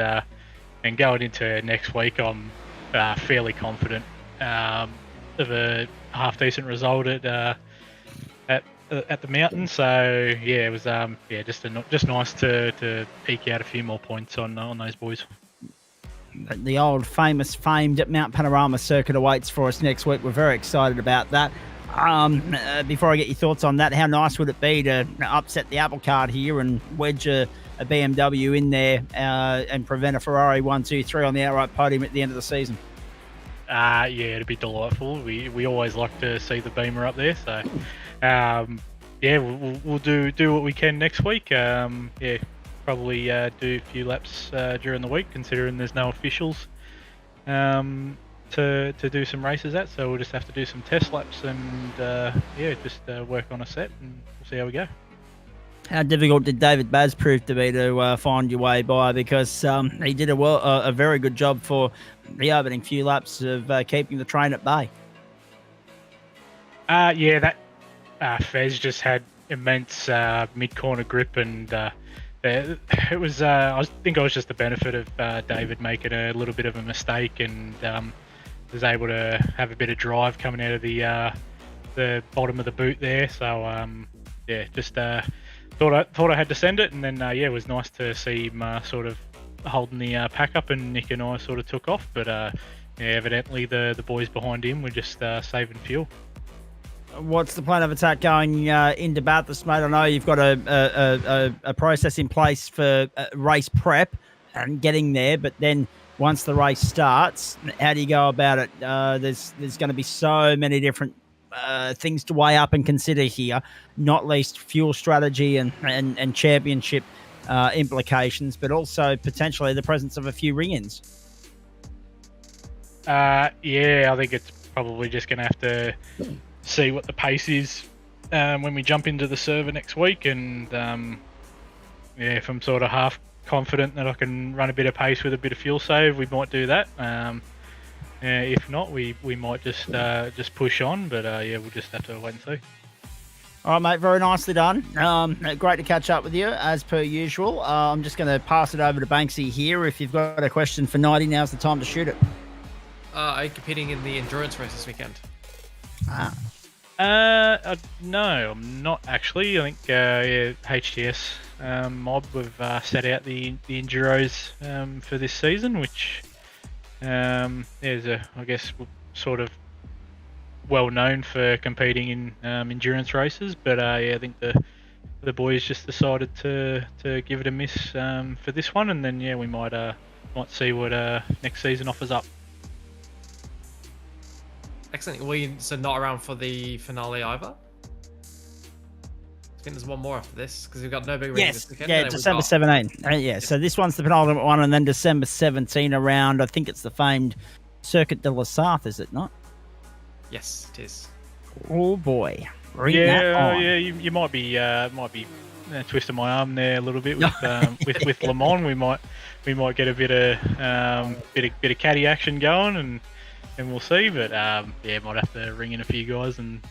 going into next week, I'm fairly confident of a half decent result at the mountain. So yeah, it was yeah, just nice to eke out a few more points on those boys. The old famed Mount Panorama circuit awaits for us next week. We're very excited about that. Before I get your thoughts on that, how nice would it be to upset the apple cart here and wedge a BMW in there and prevent a Ferrari 1, 2, 3 on the outright podium at the end of the season? Yeah, it'd be delightful. We always like to see the Beamer up there. So yeah, we'll do what we can next week. Yeah. Probably do a few laps during the week, considering there's no officials to do some races at. So we'll just have to do some test laps and yeah, just work on a set, and we'll see how we go. How difficult did David Baz prove to be to find your way by? Because he did a very good job for the opening few laps of keeping the train at bay. Yeah, that Fez just had immense mid-corner grip, and it was I think it was just the benefit of David making a little bit of a mistake, and was able to have a bit of drive coming out of the bottom of the boot there. So yeah, just thought I had to send it, and then yeah, it was nice to see him sort of holding the pack up, and Nick and I sort of took off. But yeah, evidently the boys behind him were just saving fuel. What's the plan of attack going into Bathurst, mate? I know you've got a process in place for race prep and getting there, but then once the race starts, how do you go about it? There's going to be so many different things to weigh up and consider here, not least fuel strategy and championship implications, but also potentially the presence of a few ring-ins. Yeah, I think it's probably just going to have to see what the pace is when we jump into the server next week, and yeah, if I'm sort of half confident that I can run a bit of pace with a bit of fuel save, we might do that. If not, we might just push on, but yeah, we'll just have to wait and see. All right, mate, very nicely done. Great to catch up with you, as per usual. I'm just going to pass it over to Banksy here. If you've got a question for Nighty, now's the time to shoot it. Are you competing in the endurance race this weekend? No, I'm not actually. I think yeah, HTS Mob have set out the Enduros for this season, which is I guess sort of well known for competing in endurance races. But yeah, I think the boys just decided to give it a miss for this one, and then yeah, we might see what next season offers up. Excellent. So not around for the finale either? I think there's one more after this, because we've got no big race this weekend. Yeah, December 17. Yeah, so this one's the penultimate one, and then December 17 around, I think it's the famed Circuit de la Sarthe, is it not? Yes, it is. Oh boy. Yeah, you might be twisting my arm there a little bit with Le Mans. We might get a bit of caddy action going, and we'll see. But yeah, might have to ring in a few guys, and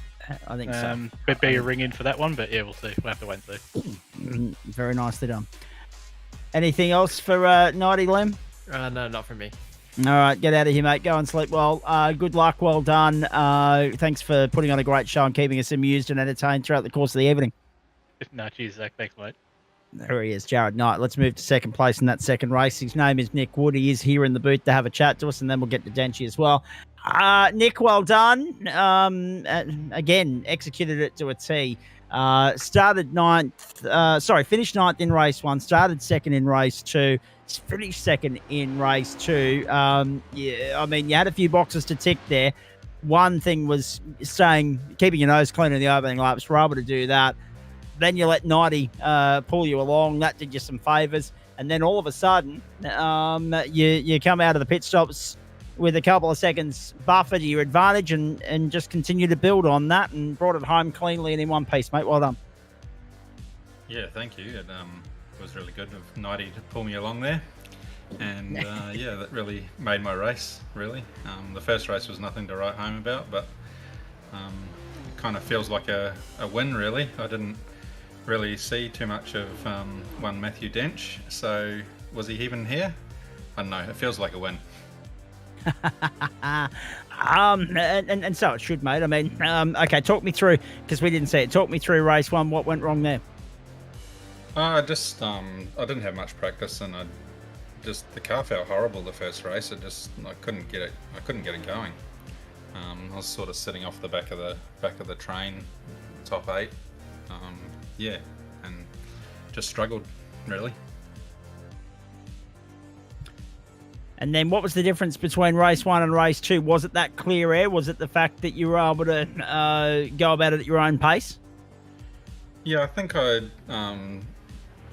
I think so. But be a ring in for that one. But yeah, we'll see. We'll have to wait and see. Very nicely done. Anything else for Nighty, Lem? No, not for me. All right, get out of here, mate. Go and sleep well. Good luck. Well done. Thanks for putting on a great show and keeping us amused and entertained throughout the course of the evening. No, cheers, Zach. Thanks, mate. There he is, Jared Knight. Let's move to second place in that second race. His name is Nick Wood. He is here in the booth to have a chat to us, and then we'll get to Denchi as well. Nick, well done. Again, executed it to a T. Started ninth. Finished ninth in race 1. Started second in race 2. Finished second in race 2. Yeah, I mean, you had a few boxes to tick there. One thing was keeping your nose clean in the opening laps. We're able to do that. Then you let 90 pull you along. That did you some favours. And then all of a sudden, you come out of the pit stops with a couple of seconds buffer to your advantage and just continue to build on that and brought it home cleanly and in one piece, mate. Well done. Yeah, thank you. It was really good of 90 to pull me along there. And yeah, that really made my race, really. The first race was nothing to write home about, but it kind of feels like a win, really. I didn't really see too much of one Matthew Dench, so was he even here? I don't know, it feels like a win. And so it should, mate. I mean, okay, talk me through, because we didn't see it. Talk me through race 1. What went wrong there? I didn't have much practice, and the car felt horrible the first race. I couldn't get it going. I was sort of sitting off the back of the train, top 8. Yeah, and just struggled, really. And then what was the difference between race 1 and race 2? Was it that clear air? Was it the fact that you were able to go about it at your own pace? Yeah, I think I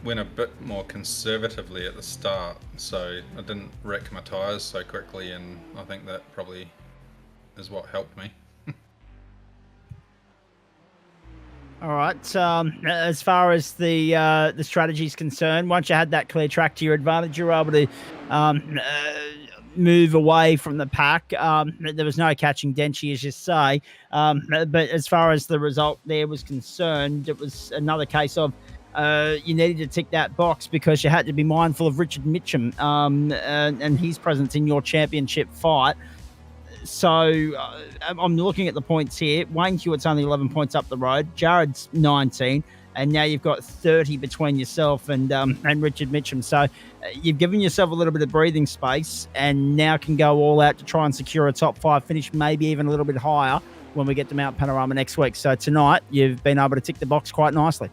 went a bit more conservatively at the start, so I didn't wreck my tyres so quickly, and I think that probably is what helped me. All right. As far as the strategy is concerned, once you had that clear track to your advantage, you were able to move away from the pack. There was no catching Denchi, as you say. But as far as the result there was concerned, it was another case of you needed to tick that box because you had to be mindful of Richard Mitchum and his presence in your championship fight. So I'm looking at the points here. Wayne Hewitt's only 11 points up the road. Jared's 19. And now you've got 30 between yourself and Richard Mitchum. So you've given yourself a little bit of breathing space and now can go all out to try and secure a top 5 finish, maybe even a little bit higher when we get to Mount Panorama next week. So tonight you've been able to tick the box quite nicely.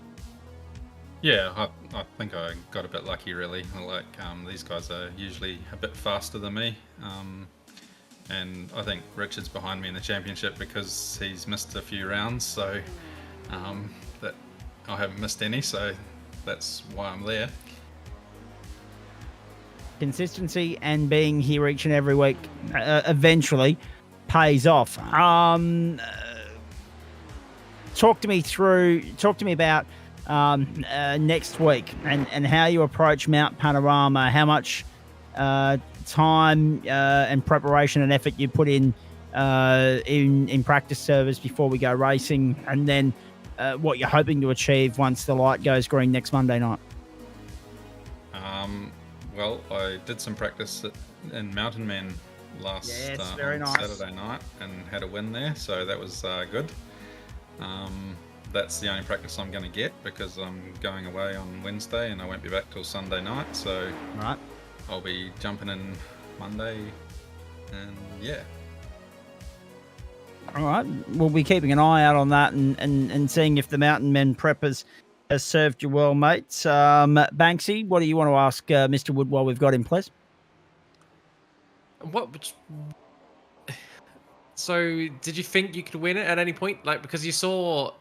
Yeah, I think I got a bit lucky, really. Like these guys are usually a bit faster than me. And I think Richard's behind me in the championship because he's missed a few rounds, so that I haven't missed any, so that's why I'm there. Consistency and being here each and every week eventually pays off. Talk to me about next week and how you approach Mount Panorama, how much time and preparation and effort you put in practice service before we go racing, and then what you're hoping to achieve once the light goes green next Monday night. Well, I did some practice in Mountain Man last Saturday night and had a win there, so that was good. That's the only practice I'm going to get because I'm going away on Wednesday and I won't be back till Sunday night, so right. I'll be jumping in Monday, and yeah. All right, we'll be keeping an eye out on that and seeing if the Mountain Men prep has served you well, mate. Banksy, what do you want to ask Mr. Wood while we've got him, please? So, did you think you could win it at any point? Like, because you saw,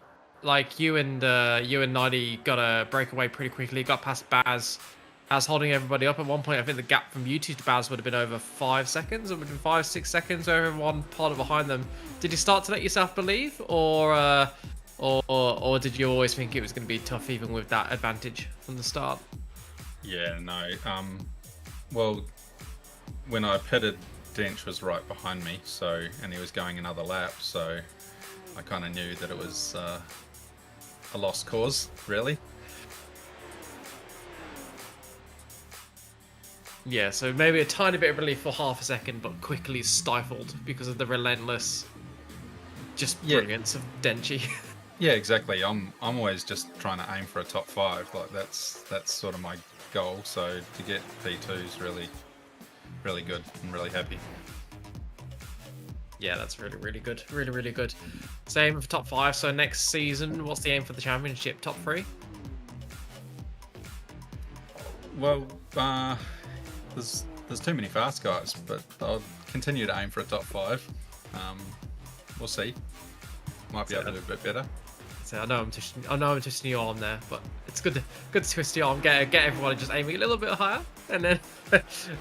like, you and 90 got a breakaway pretty quickly, got past Baz. As holding everybody up at one point. I think the gap from you two to Baz would have been over 5 seconds, or would have been 5-6 seconds over one part behind them. Did you start to let yourself believe, or did you always think it was going to be tough even with that advantage from the start? Yeah, no. Well, when I pitted, Dench was right behind me, and he was going another lap, so I kind of knew that it was a lost cause, really. Yeah, so maybe a tiny bit of relief for half a second, but quickly stifled because of the relentless brilliance of Denchi. Yeah, exactly. I'm always just trying to aim for a top 5. Like that's sort of my goal. So to get P2 is really, really good. I'm really happy. Yeah, that's really, really good. Really, really good. Same for top 5. So next season, what's the aim for the championship? Top 3? Well, there's too many fast guys, but I'll continue to aim for a top 5. We'll see. Might be able to do a bit better. So I know I'm twisting your arm there, but it's good to twist your arm, get everyone just aiming a little bit higher, and then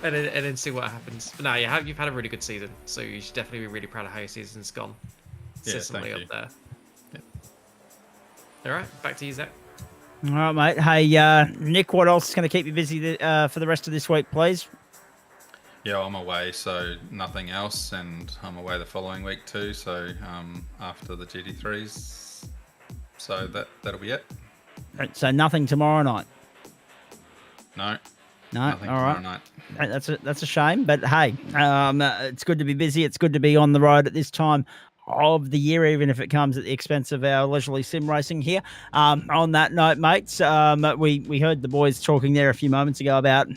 and then see what happens. But no, you've had a really good season, so you should definitely be really proud of how your season's gone. Yeah, Consistently up there. Yeah. All right, back to you, Zach. All right, mate. Hey, Nick, what else is going to keep you busy for the rest of this week, please? Yeah, I'm away, so nothing else, and I'm away the following week too. So after the GT3s. So that'll be it. So nothing tomorrow night. No. All right. Night. That's a shame, but hey, it's good to be busy. It's good to be on the road at this time of the year, even if it comes at the expense of our leisurely sim racing here. On that note, mates, we heard the boys talking there a few moments ago about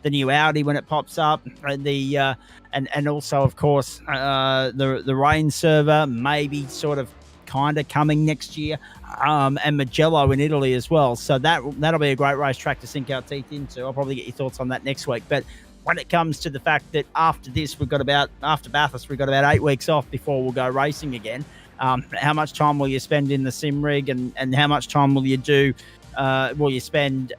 the new Audi when it pops up, and also of course the rain server maybe sort of kind of coming next year, and Mugello in Italy as well. So that'll be a great racetrack to sink our teeth into. I'll probably get your thoughts on that next week. But when it comes to the fact that after Bathurst, we've got about 8 weeks off before we'll go racing again. How much time will you spend in the sim rig, and how much time will you spend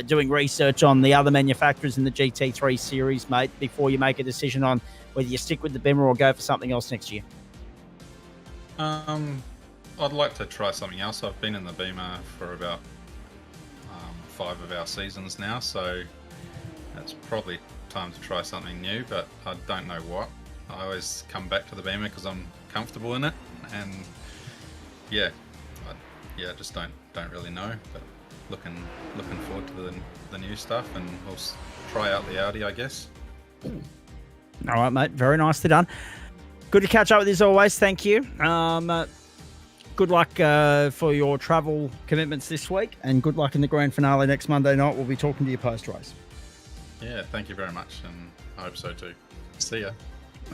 doing research on the other manufacturers in the GT3 series, mate, before you make a decision on whether you stick with the Bimmer or go for something else next year? I'd like to try something else. I've been in the Beamer for about 5 of our seasons now, so it's probably time to try something new, but I don't know what. I always come back to the Beamer because I'm comfortable in it, and I just don't really know, but looking forward to the new stuff, and we'll try out the Audi, I guess. All right, mate. Very nicely done. Good to catch up with you as always. Thank you. Good luck for your travel commitments this week, and good luck in the grand finale next Monday night. We'll be talking to you post-race. Yeah, thank you very much, and I hope so too. See ya.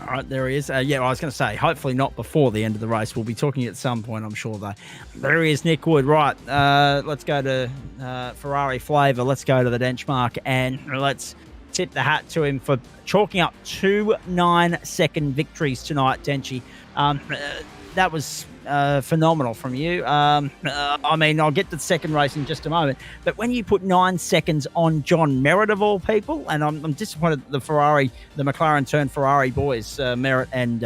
All right, there he is. I was going to say, hopefully not before the end of the race. We'll be talking at some point, I'm sure, though. There he is, Nick Wood. Right, let's go to Ferrari Flavour. Let's go to the benchmark, and let's tip the hat to him for chalking up 2 9-second victories tonight, Denchi. That was phenomenal from you. I mean, I'll get to the second race in just a moment, but when you put 9 seconds on John Merritt of all people, and I'm disappointed that the McLaren turned Ferrari boys, Merritt and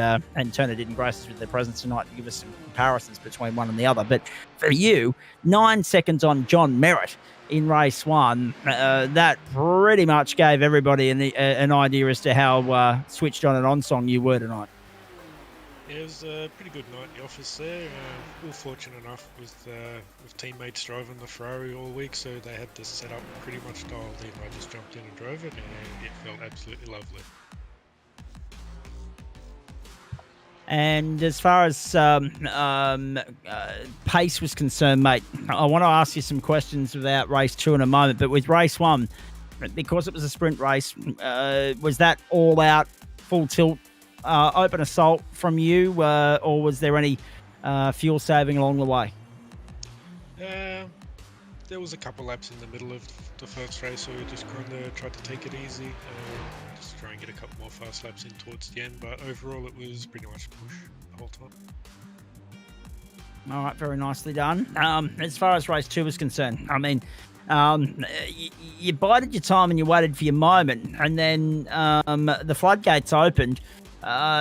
Turner didn't grace us with their presence tonight to give us some comparisons between one and the other. But for you, 9 seconds on John Merritt in race 1, that pretty much gave everybody an idea as to how switched on and on song you were tonight. Yeah, it was a pretty good night in the office there. We were fortunate enough with teammates driving the Ferrari all week, so they had the setup pretty much dialed in. I just jumped in and drove it, and it felt absolutely lovely. And as far as pace was concerned, mate, I want to ask you some questions about race 2 in a moment, but with race 1, because it was a sprint race, was that all out, full tilt, open assault from you, or was there any fuel saving along the way? There was a couple laps in the middle of the first race, so we just kind of tried to take it easy, just try and get a couple more fast laps in towards the end, but overall it was pretty much push the whole time. All right, very nicely done. As far as race 2 was concerned, I mean, you bided your time and you waited for your moment, and then the floodgates opened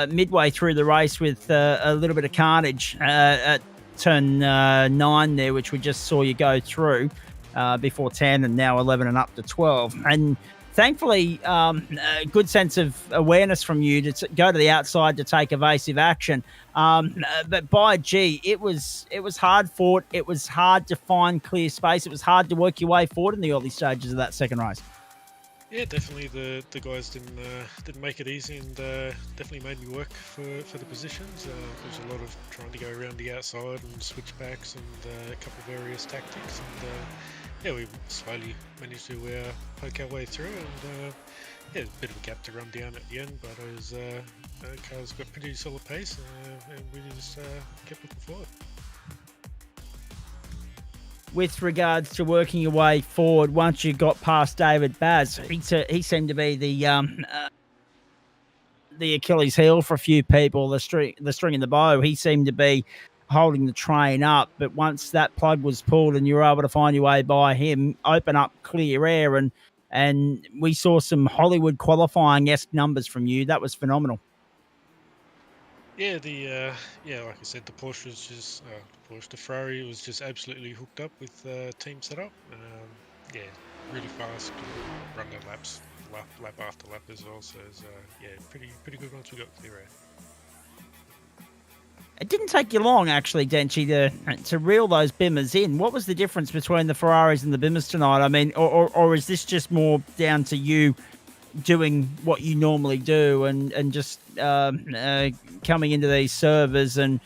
midway through the race with a little bit of carnage at turn 9 there, which we just saw you go through before 10 and now 11 and up to 12. And thankfully, a good sense of awareness from you to go to the outside to take evasive action. But by gee, it was hard fought. It was hard to find clear space. It was hard to work your way forward in the early stages of that second race. Yeah, definitely the guys didn't make it easy, and definitely made me work for the positions. There was a lot of trying to go around the outside and switchbacks and a couple of various tactics, and yeah, we slowly managed to poke our way through, and yeah, a bit of a gap to run down at the end, but it was cars got pretty solid pace, and we just kept looking forward. With regards to working your way forward, once you got past David Baz, he seemed to be the Achilles heel for a few people, the string in the bow. He seemed to be holding the train up, but once that plug was pulled and you were able to find your way by him, open up clear air, and we saw some Hollywood qualifying-esque numbers from you. That was phenomenal. Yeah, yeah, like I said, the Porsche was just the Ferrari was just absolutely hooked up with team setup. Yeah, really fast, run their laps, lap after lap as well. So it's yeah, pretty good once we got clear air. It didn't take you long, actually, Denchi, to reel those Bimmers in. What was the difference between the Ferraris and the Bimmers tonight? I mean, or is this just more down to you doing what you normally do and just coming into these servers and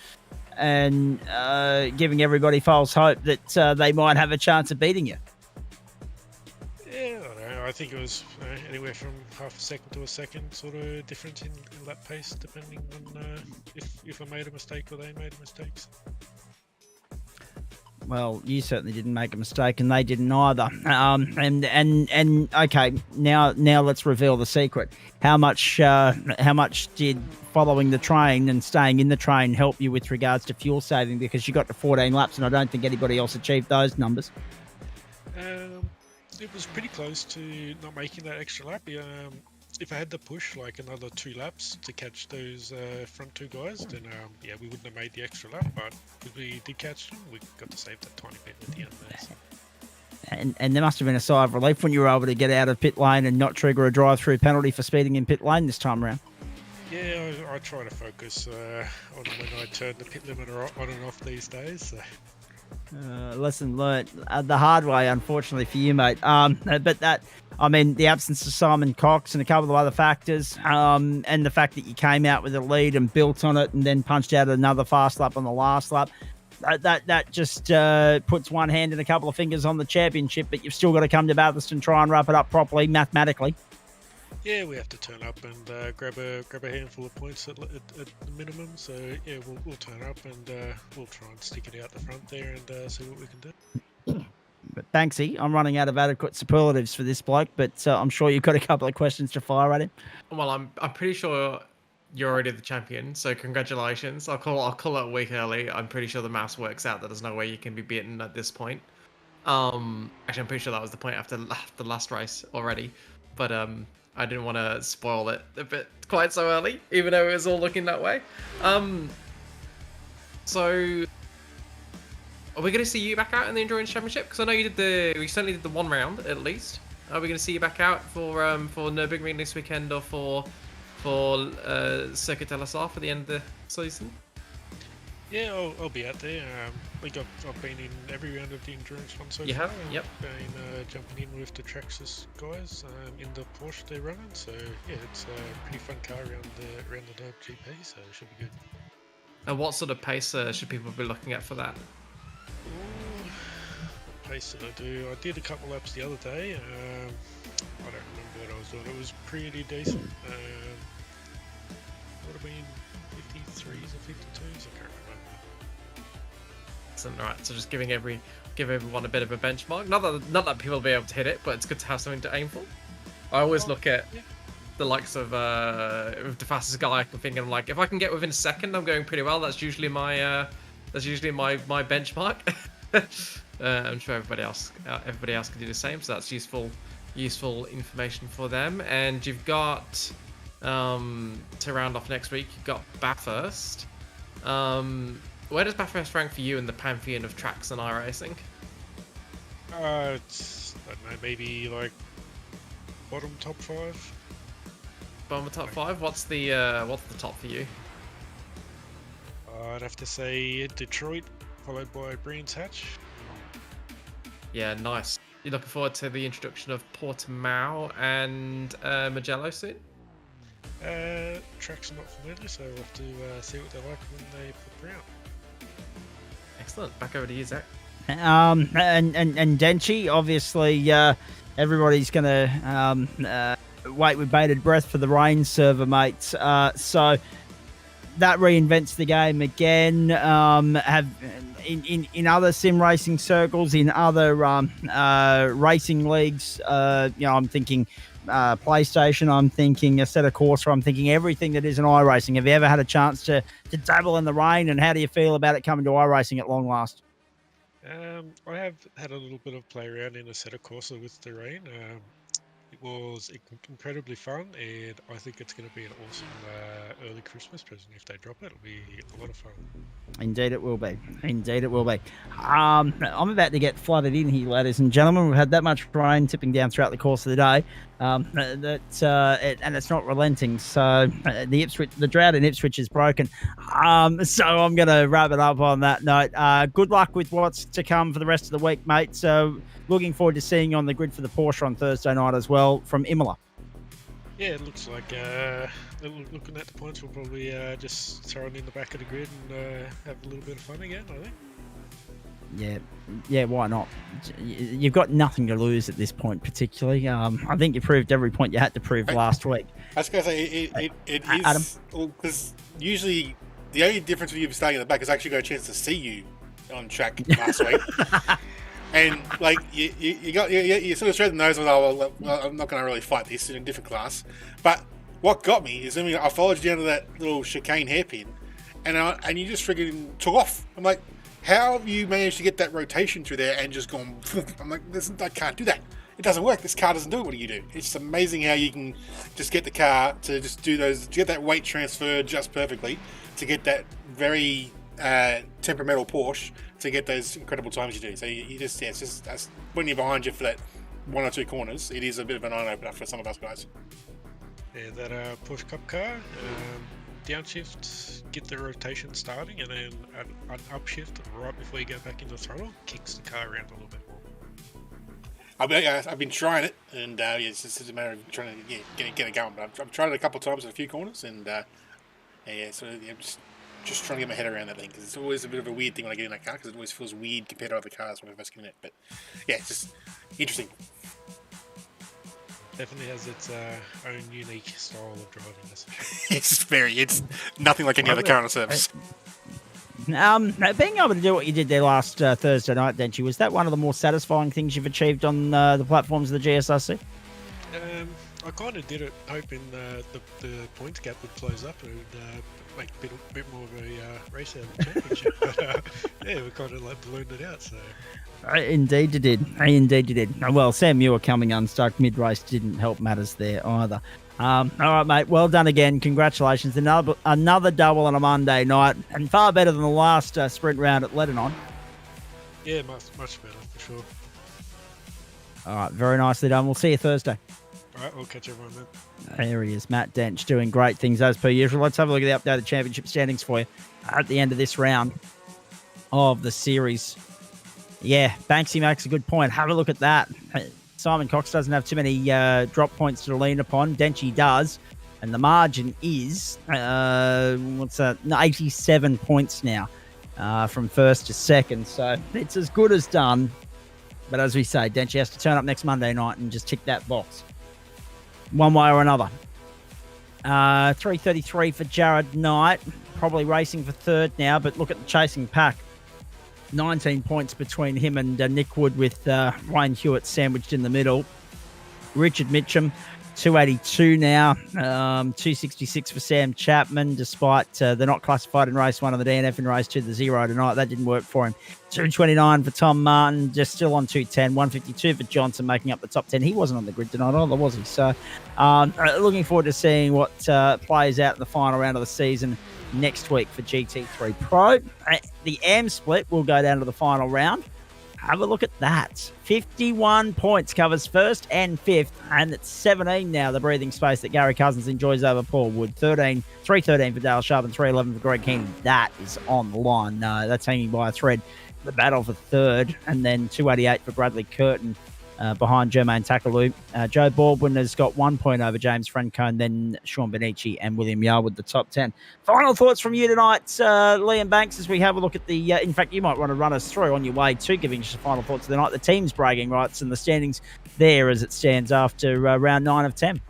giving everybody false hope that they might have a chance of beating you? Yeah, I don't know. I think it was anywhere from half a second to a second sort of difference in lap pace, depending on if I made a mistake or they made a mistake. Well, you certainly didn't make a mistake, and they didn't either. And okay, now let's reveal the secret. How much did following the train and staying in the train help you with regards to fuel saving? Because you got to 14 laps, and I don't think anybody else achieved those numbers. It was pretty close to not making that extra lap. If I had to push like another 2 laps to catch those front 2 guys, then yeah, we wouldn't have made the extra lap. But because we did catch them, we got to save that tiny bit at the end there. So. And there must have been a sigh of relief when you were able to get out of pit lane and not trigger a drive-through penalty for speeding in pit lane this time around. Yeah, I try to focus on when I turn the pit limiter on and off these days. So. Lesson learnt the hard way, unfortunately for you, mate. But that, I mean, the absence of Simon Cox and a couple of other factors, and the fact that you came out with a lead and built on it and then punched out another fast lap on the last lap, that just puts one hand and a couple of fingers on the championship, but you've still got to come to Bathurst and try and wrap it up properly, mathematically. Yeah, we have to turn up and grab a handful of points at the minimum. So yeah, we'll turn up and we'll try and stick it out the front there and see what we can do. But Banksy, I'm running out of adequate superlatives for this bloke, but I'm sure you've got a couple of questions to fire at him. Well, I'm pretty sure you're already the champion, so congratulations. I'll call it a week early. I'm pretty sure the maths works out that there's no way you can be beaten at this point. Actually, I'm pretty sure that was the point after the last race already, but I didn't want to spoil it a bit quite so early, even though it was all looking that way. So, are we going to see you back out in the Endurance Championship? Because I know you certainly did the 1 round at least. Are we going to see you back out for Nürburgring this weekend or for Circuit LSR for the end of the season? Yeah, I'll be out there. I've been in every round of the endurance one so far. You have? Yep. Been jumping in with the Traxxas guys in the Porsche they're running. So yeah, it's a pretty fun car around the Nürburgring GP, so it should be good. And what sort of pace should people be looking at for that? What pace did I do? I did a couple laps the other day. I don't remember what I was doing. It was pretty decent. Would have been 53s or 52s. I can't remember. Right, so just give everyone a bit of a benchmark. Not that people will be able to hit it, but it's good to have something to aim for. I always look at the likes of the fastest guy I can think, and I'm like, if I can get within a second, I'm going pretty well. That's usually my benchmark. I'm sure everybody else can do the same, so that's useful information for them. And you've got to round off next week, you've got Bathurst. Where does Bathurst rank for you in the pantheon of tracks and iRacing? It's, I don't know, maybe like bottom top 5. Bottom top 5. What's the top for you? I'd have to say Detroit, followed by Brands Hatch. Yeah, nice. You looking forward to the introduction of Portimao and Mugello soon? Tracks are not familiar, so we'll have to see what they're like when they put around. Excellent. Back over to you, Zach. And Denchi, obviously, everybody's going to wait with bated breath for the rain server, mates. So that reinvents the game again. Have in other sim racing circles, in other racing leagues, I'm thinking PlayStation, I'm thinking a set of Corsa, I'm thinking everything that is an iRacing. Have you ever had a chance to dabble in the rain, and how do you feel about it coming to iRacing at long last? I have had a little bit of play around in a set of Corsa with the rain. It was incredibly fun, and I think it's going to be an awesome early Christmas present. If they drop it, it'll be a lot of fun. Indeed it will be. Indeed it will be. I'm about to get flooded in here, ladies and gentlemen. We've had that much rain tipping down throughout the course of the day, and it's not relenting. So the drought in Ipswich is broken. So I'm going to wrap it up on that note. Good luck with what's to come for the rest of the week, mate. So looking forward to seeing you on the grid for the Porsche on Thursday night as well from Imola. Yeah, it looks like looking at the points, we'll probably just throw it in the back of the grid and have a little bit of fun again, I think. Yeah, why not? You've got nothing to lose at this point, particularly. I think you proved every point you had to prove last week. I was going to say, it is, because usually the only difference with you staying in the back is I actually got a chance to see you on track last week. And like you sort of showed the nose with, well, I'm not going to really fight this in a different class. But what got me is I followed you down to that little chicane hairpin, and you just friggin' took off. I'm like, how have you managed to get that rotation through there and just gone? I'm like, I can't do that. It doesn't work. This car doesn't do it. What do you do? It's amazing how you can just get the car to just do those, to get that weight transfer just perfectly, to get that very temperamental Porsche to get those incredible times you do. So you just, it's just when you're behind you for that one or two corners, it is a bit of an eye-opener for some of us guys. Yeah, that Porsche Cup car, downshift, get the rotation starting, and then an upshift right before you go back into throttle, kicks the car around a little bit more. I've been trying it, and it's just a matter of trying to get it going. But I've tried it a couple of times at a few corners, and I'm just trying to get my head around that thing, because it's always a bit of a weird thing when I get in that car, because it always feels weird compared to other cars when I first get in it. But yeah, it's just interesting. Definitely has its own unique style of driving. It's nothing like any other car on the service. Being able to do what you did there last Thursday night, Denchi, was that one of the more satisfying things you've achieved on the platforms of the GSRC? I kind of did it hoping the points gap would close up and make a bit more of a race out of the championship. But yeah, we kind of like ballooned it out. So. Indeed you did. Well, Sam Muir coming unstuck mid-race didn't help matters there either. All right, mate. Well done again. Congratulations. Another double on a Monday night, and far better than the last sprint round at Lebanon. Yeah, much better for sure. All right, very nicely done. We'll see you Thursday. All right, we'll catch everyone then. There he is, Matt Dench, doing great things as per usual. Let's have a look at the updated championship standings for you at the end of this round of the series. Yeah, Banksy makes a good point. Have a look at that. Simon Cox doesn't have too many drop points to lean upon. Denchi does. And the margin is, 87 points now from first to second. So it's as good as done. But as we say, Denchi has to turn up next Monday night and just tick that box one way or another. 333 for Jared Knight. Probably racing for third now, but look at the chasing pack. 19 points between him and Nick Wood, with Wayne Hewitt sandwiched in the middle. Richard Mitchum, 282 now. 266 for Sam Chapman, despite they're not classified in race one of the DNF in race two, the 0 tonight. That didn't work for him. 229 for Tom Martin, just still on 210. 152 for Johnson, making up the top 10. He wasn't on the grid tonight either, was he? So looking forward to seeing what plays out in the final round of the season next week for GT3 Pro. The AM split will go down to the final round. Have a look at that. 51 points, covers first and fifth, and it's 17 now, the breathing space that Gary Cousins enjoys over Paul Wood. 313 for Dale Sharp and 311 for Greg Keenan. That is on the line. No, that's hanging by a thread. The battle for third, and then 288 for Bradley Curtin. behind Jermaine Takaloo. Joe Baldwin has got 1 point over James Franco, and then Sean Benici and William Yarwood, the top 10. Final thoughts from you tonight, Liam Banks, as we have a look at the... in fact, you might want to run us through on your way to giving us your final thoughts of the night. The team's bragging rights and the standings there as it stands after round 9 of 10.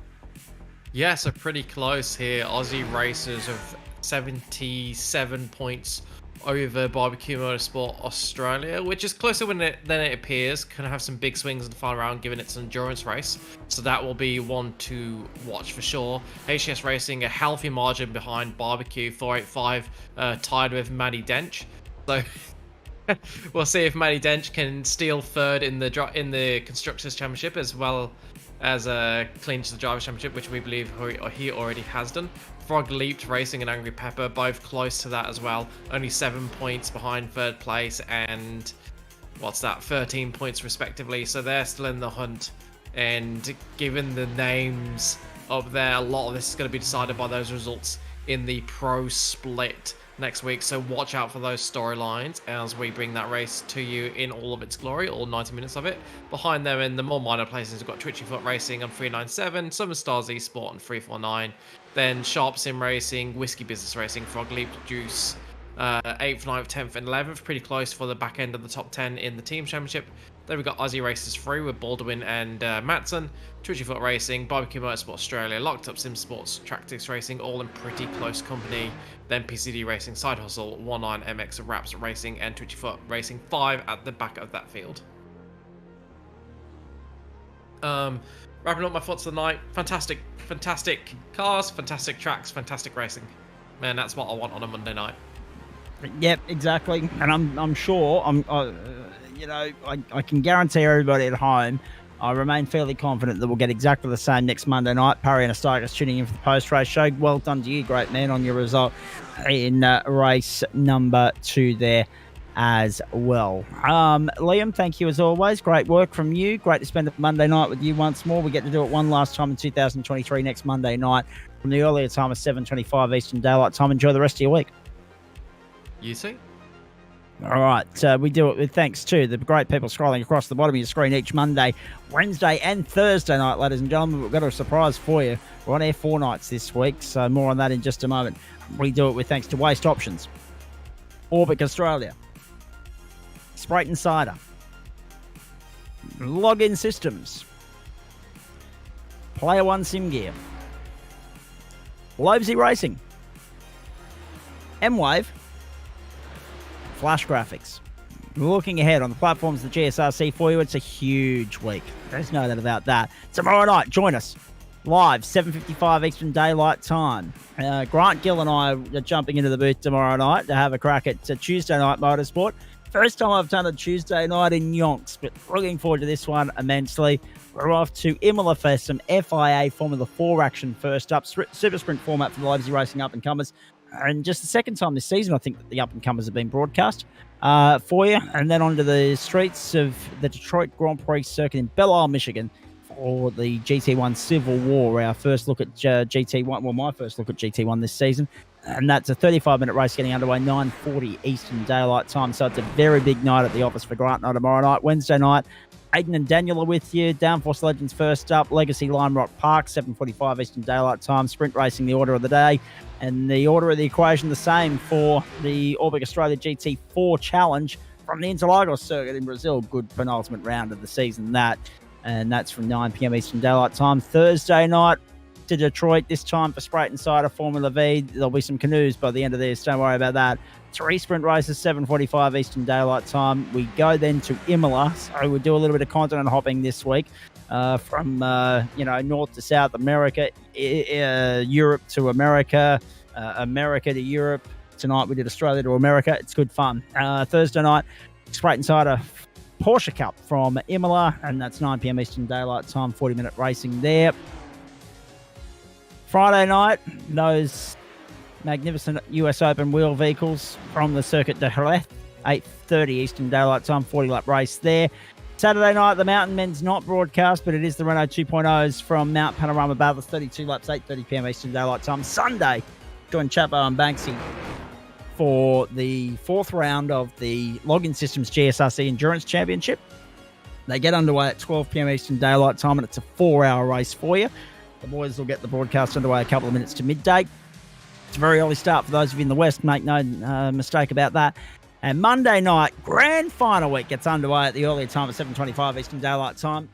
Yeah, so pretty close here. Aussie racers of 77 points over Barbecue Motorsport Australia, which is closer than it appears. Can have some big swings in the final round, given it's an endurance race. So that will be one to watch for sure. HCS Racing, a healthy margin behind Barbecue, 485, tied with Matty Dench. So we'll see if Matty Dench can steal third in the Constructors Championship, as well as clinch the Drivers Championship, which we believe he already has done. Frog Leaped Racing and Angry Pepper, both close to that as well. Only 7 points behind third place and, 13 points respectively. So they're still in the hunt. And given the names up there, a lot of this is going to be decided by those results in the pro split next week. So watch out for those storylines as we bring that race to you in all of its glory, all 90 minutes of it. Behind them in the more minor places, we've got Twitchy Foot Racing on 397, Summer Stars Esport on 349. Then Sharp Sim Racing, Whiskey Business Racing, Frog Leap Juice, 8th, 9th, 10th, and 11th. Pretty close for the back end of the top 10 in the Team Championship. Then we've got Aussie Racers 3 with Baldwin and Matson, Twitchy Foot Racing, Barbecue Motorsport Australia, Locked Up Sim Sports, Tractics Racing, all in pretty close company. Then PCD Racing, Side Hustle, 19 MX Raps Racing, and Twitchy Foot Racing 5 at the back of that field. Wrapping up my thoughts of the night, fantastic cars, fantastic tracks, fantastic racing. Man, that's what I want on a Monday night. Yep, exactly. And I'm sure, I can guarantee everybody at home, I remain fairly confident that we'll get exactly the same next Monday night. Parry and Astagas tuning in for the post-race show. Well done to you, great man, on your result in race number 2 there as well. Liam, thank you as always. Great work from you. Great to spend a Monday night with you once more. We get to do it one last time in 2023 next Monday night from the earlier time of 7:25 Eastern Daylight Time. Enjoy the rest of your week. You too. All right, we do it with thanks to the great people scrolling across the bottom of your screen each Monday, Wednesday and Thursday night, ladies and gentlemen. We've got a surprise for you. We're on air 4 nights this week, so more on that in just a moment. We do it with thanks to Waste Options, Orbic Australia, Sprite Insider, Login Systems, Player One Sim Gear, Lobesy Racing, M-Wave, Flash Graphics. Looking ahead on the platforms of the GSRC for you, it's a huge week. There's no doubt about that. Tomorrow night, join us live, 7:55 Eastern Daylight Time. Grant Gill and I are jumping into the booth tomorrow night to have a crack at Tuesday Night Motorsport. First time I've done a Tuesday night in Yonks, but looking forward to this one immensely. We're off to Imola for some FIA Formula 4 action first up. Super Sprint format for the Lobesy Racing up-and-comers. And just the second time this season, I think, that the up-and-comers have been broadcast for you. And then onto the streets of the Detroit Grand Prix circuit in Belle Isle, Michigan for the GT1 Civil War. Our first look at GT1, well, my first look at GT1 this season. And that's a 35-minute race getting underway, 9:40 Eastern Daylight Time. So it's a very big night at the office for Grant and I tomorrow night. Wednesday night, Aiden and Daniel are with you. Downforce Legends first up. Legacy Lime Rock Park, 7:45 Eastern Daylight Time. Sprint racing, the order of the day. And the order of the equation the same for the Orbic Australia GT4 Challenge from the Interlagos circuit in Brazil. Good penultimate round of the season, that. And that's from 9 p.m. Eastern Daylight Time. Thursday night to Detroit, this time for Sprite Insider Formula V. There'll be some canoes by the end of this, don't worry about that. 3 sprint races, 7:45 Eastern Daylight Time. We go then to Imola, so we'll do a little bit of continent hopping this week from north to South America, Europe to America, America to Europe. Tonight we did Australia to America. It's good fun. Thursday night, Sprite Insider Porsche Cup from Imola, and that's 9 p.m. Eastern Daylight Time, 40-minute racing there. Friday night, those magnificent US Open wheel vehicles from the Circuit de Jerez, 8:30 Eastern Daylight Time, 40-lap race there. Saturday night, the Mountain Men's not broadcast, but it is the Renault 2.0s from Mount Panorama Bathurst, 32 laps, 8:30 p.m. Eastern Daylight Time. Sunday, join Chapo and Banksy for the 4th round of the Login Systems GSRC Endurance Championship. They get underway at 12 p.m. Eastern Daylight Time, and it's a 4-hour race for you. The boys will get the broadcast underway a couple of minutes to midday. It's a very early start for those of you in the West, make no mistake about that. And Monday night, grand final week gets underway at the earlier time of 7:25 Eastern Daylight Time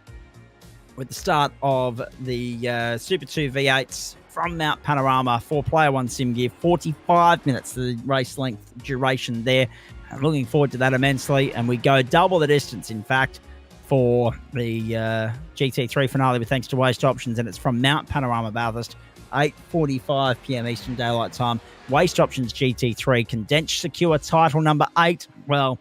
with the start of the Super 2 V8s from Mount Panorama for Player One Sim Gear. 45 minutes, the race length duration there. I'm looking forward to that immensely. And we go double the distance, in fact, for the GT3 finale with thanks to Waste Options. And it's from Mount Panorama, Bathurst, 8:45 p.m. Eastern Daylight Time. Waste Options GT3, condensed secure title number 8. Well,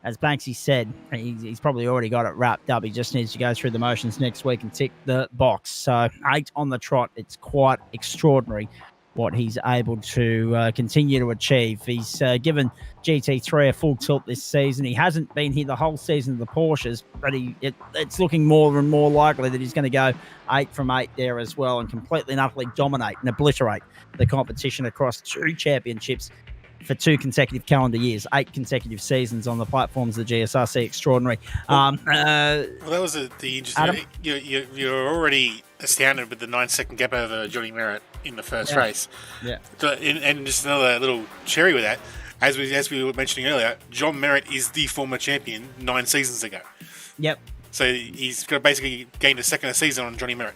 as Banksy said, he's probably already got it wrapped up. He just needs to go through the motions next week and tick the box. So 8 on the trot. It's quite extraordinary what he's able to continue to achieve. He's given GT3 a full tilt this season. He hasn't been here the whole season of the Porsches, but it's looking more and more likely that he's going to go 8 from 8 there as well and completely and utterly dominate and obliterate the competition across 2 championships for 2 consecutive calendar years, 8 consecutive seasons on the platforms of the GSRC. Extraordinary. Well, that was the interesting. You're already astounded with the 9-second gap over Johnny Merritt in the first race. Yeah. And just another little cherry with that, as we were mentioning earlier, John Merritt is the former champion 9 seasons ago. Yep. So he's got basically gained a second season on Johnny Merritt.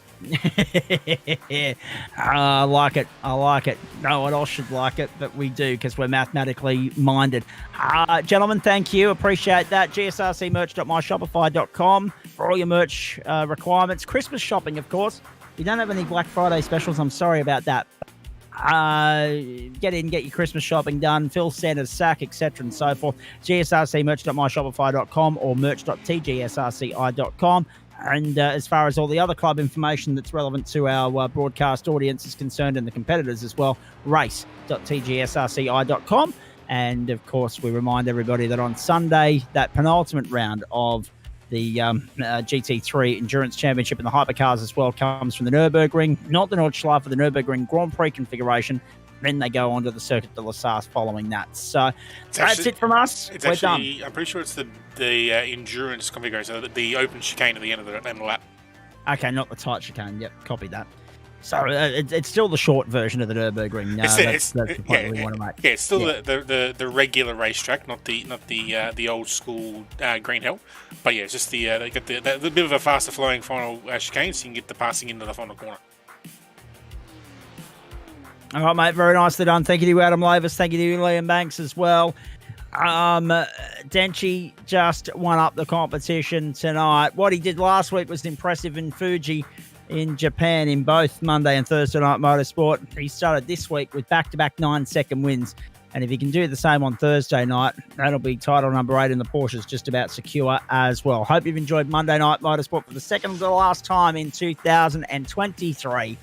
I like it. No one else should like it, but we do because we're mathematically minded. Gentlemen, thank you. Appreciate that. GSRCmerch.myshopify.com for all your merch requirements. Christmas shopping, of course. We don't have any Black Friday specials. I'm sorry about that. Get in, get your Christmas shopping done, fill Santa's sack, etc. and so forth. GSRCmerch.myshopify.com or merch.tgsrci.com. And as far as all the other club information that's relevant to our broadcast audience is concerned and the competitors as well, race.tgsrci.com. And of course, we remind everybody that on Sunday, that penultimate round of the GT3 Endurance Championship in the hypercars as well comes from the Nürburgring, not the Nordschleife, for the Nürburgring Grand Prix configuration. Then they go on to the Circuit de la Sarthe following that. So that's it from us. It's We're actually, done. I'm pretty sure it's the endurance configuration, so the open chicane at the end of the lap. Okay, not the tight chicane. Yep, copy that. So it's still the short version of the Nürburgring. No, that's the point we want to make. Yeah, it's still the regular racetrack, not the old school Green Hill. But yeah, it's just they got the bit of a faster flowing final chicane, so you can get the passing into the final corner. All right, mate. Very nicely done. Thank you to Adam Lavis. Thank you to Liam Banks as well. Denchi just won up the competition tonight. What he did last week was impressive in Fuji in Japan in both Monday and Thursday night motorsport. He started this week with back-to-back 9-second wins. And if he can do the same on Thursday night, that'll be title number 8 in the Porsches just about secure as well. Hope you've enjoyed Monday Night Motorsport for the second to the last time in 2023.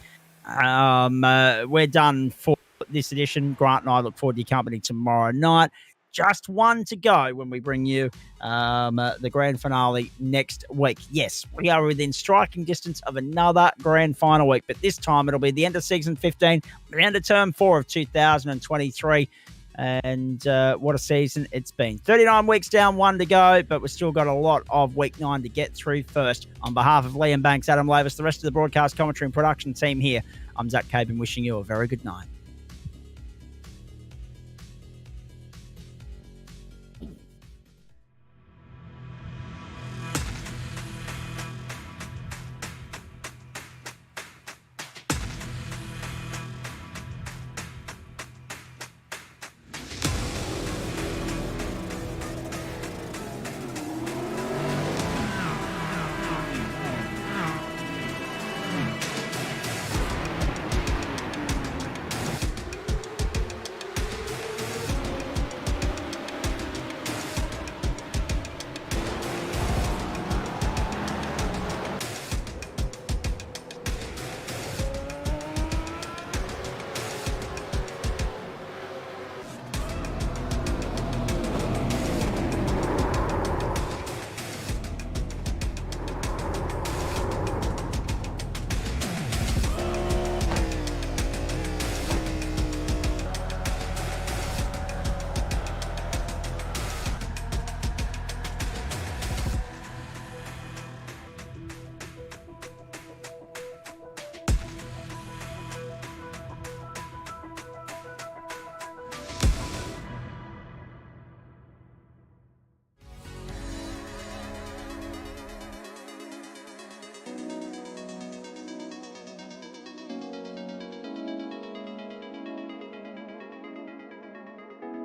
We're done for this edition. Grant and I look forward to your company tomorrow night. Just one to go when we bring you the grand finale next week. Yes, we are within striking distance of another grand final week, but this time it'll be the end of season 15, the end of term 4 of 2023. And what a season it's been. 39 weeks down, 1 to go, but we've still got a lot of week 9 to get through first. On behalf of Liam Banks, Adam Lavis, the rest of the broadcast commentary and production team here, I'm Zach Capen wishing you a very good night.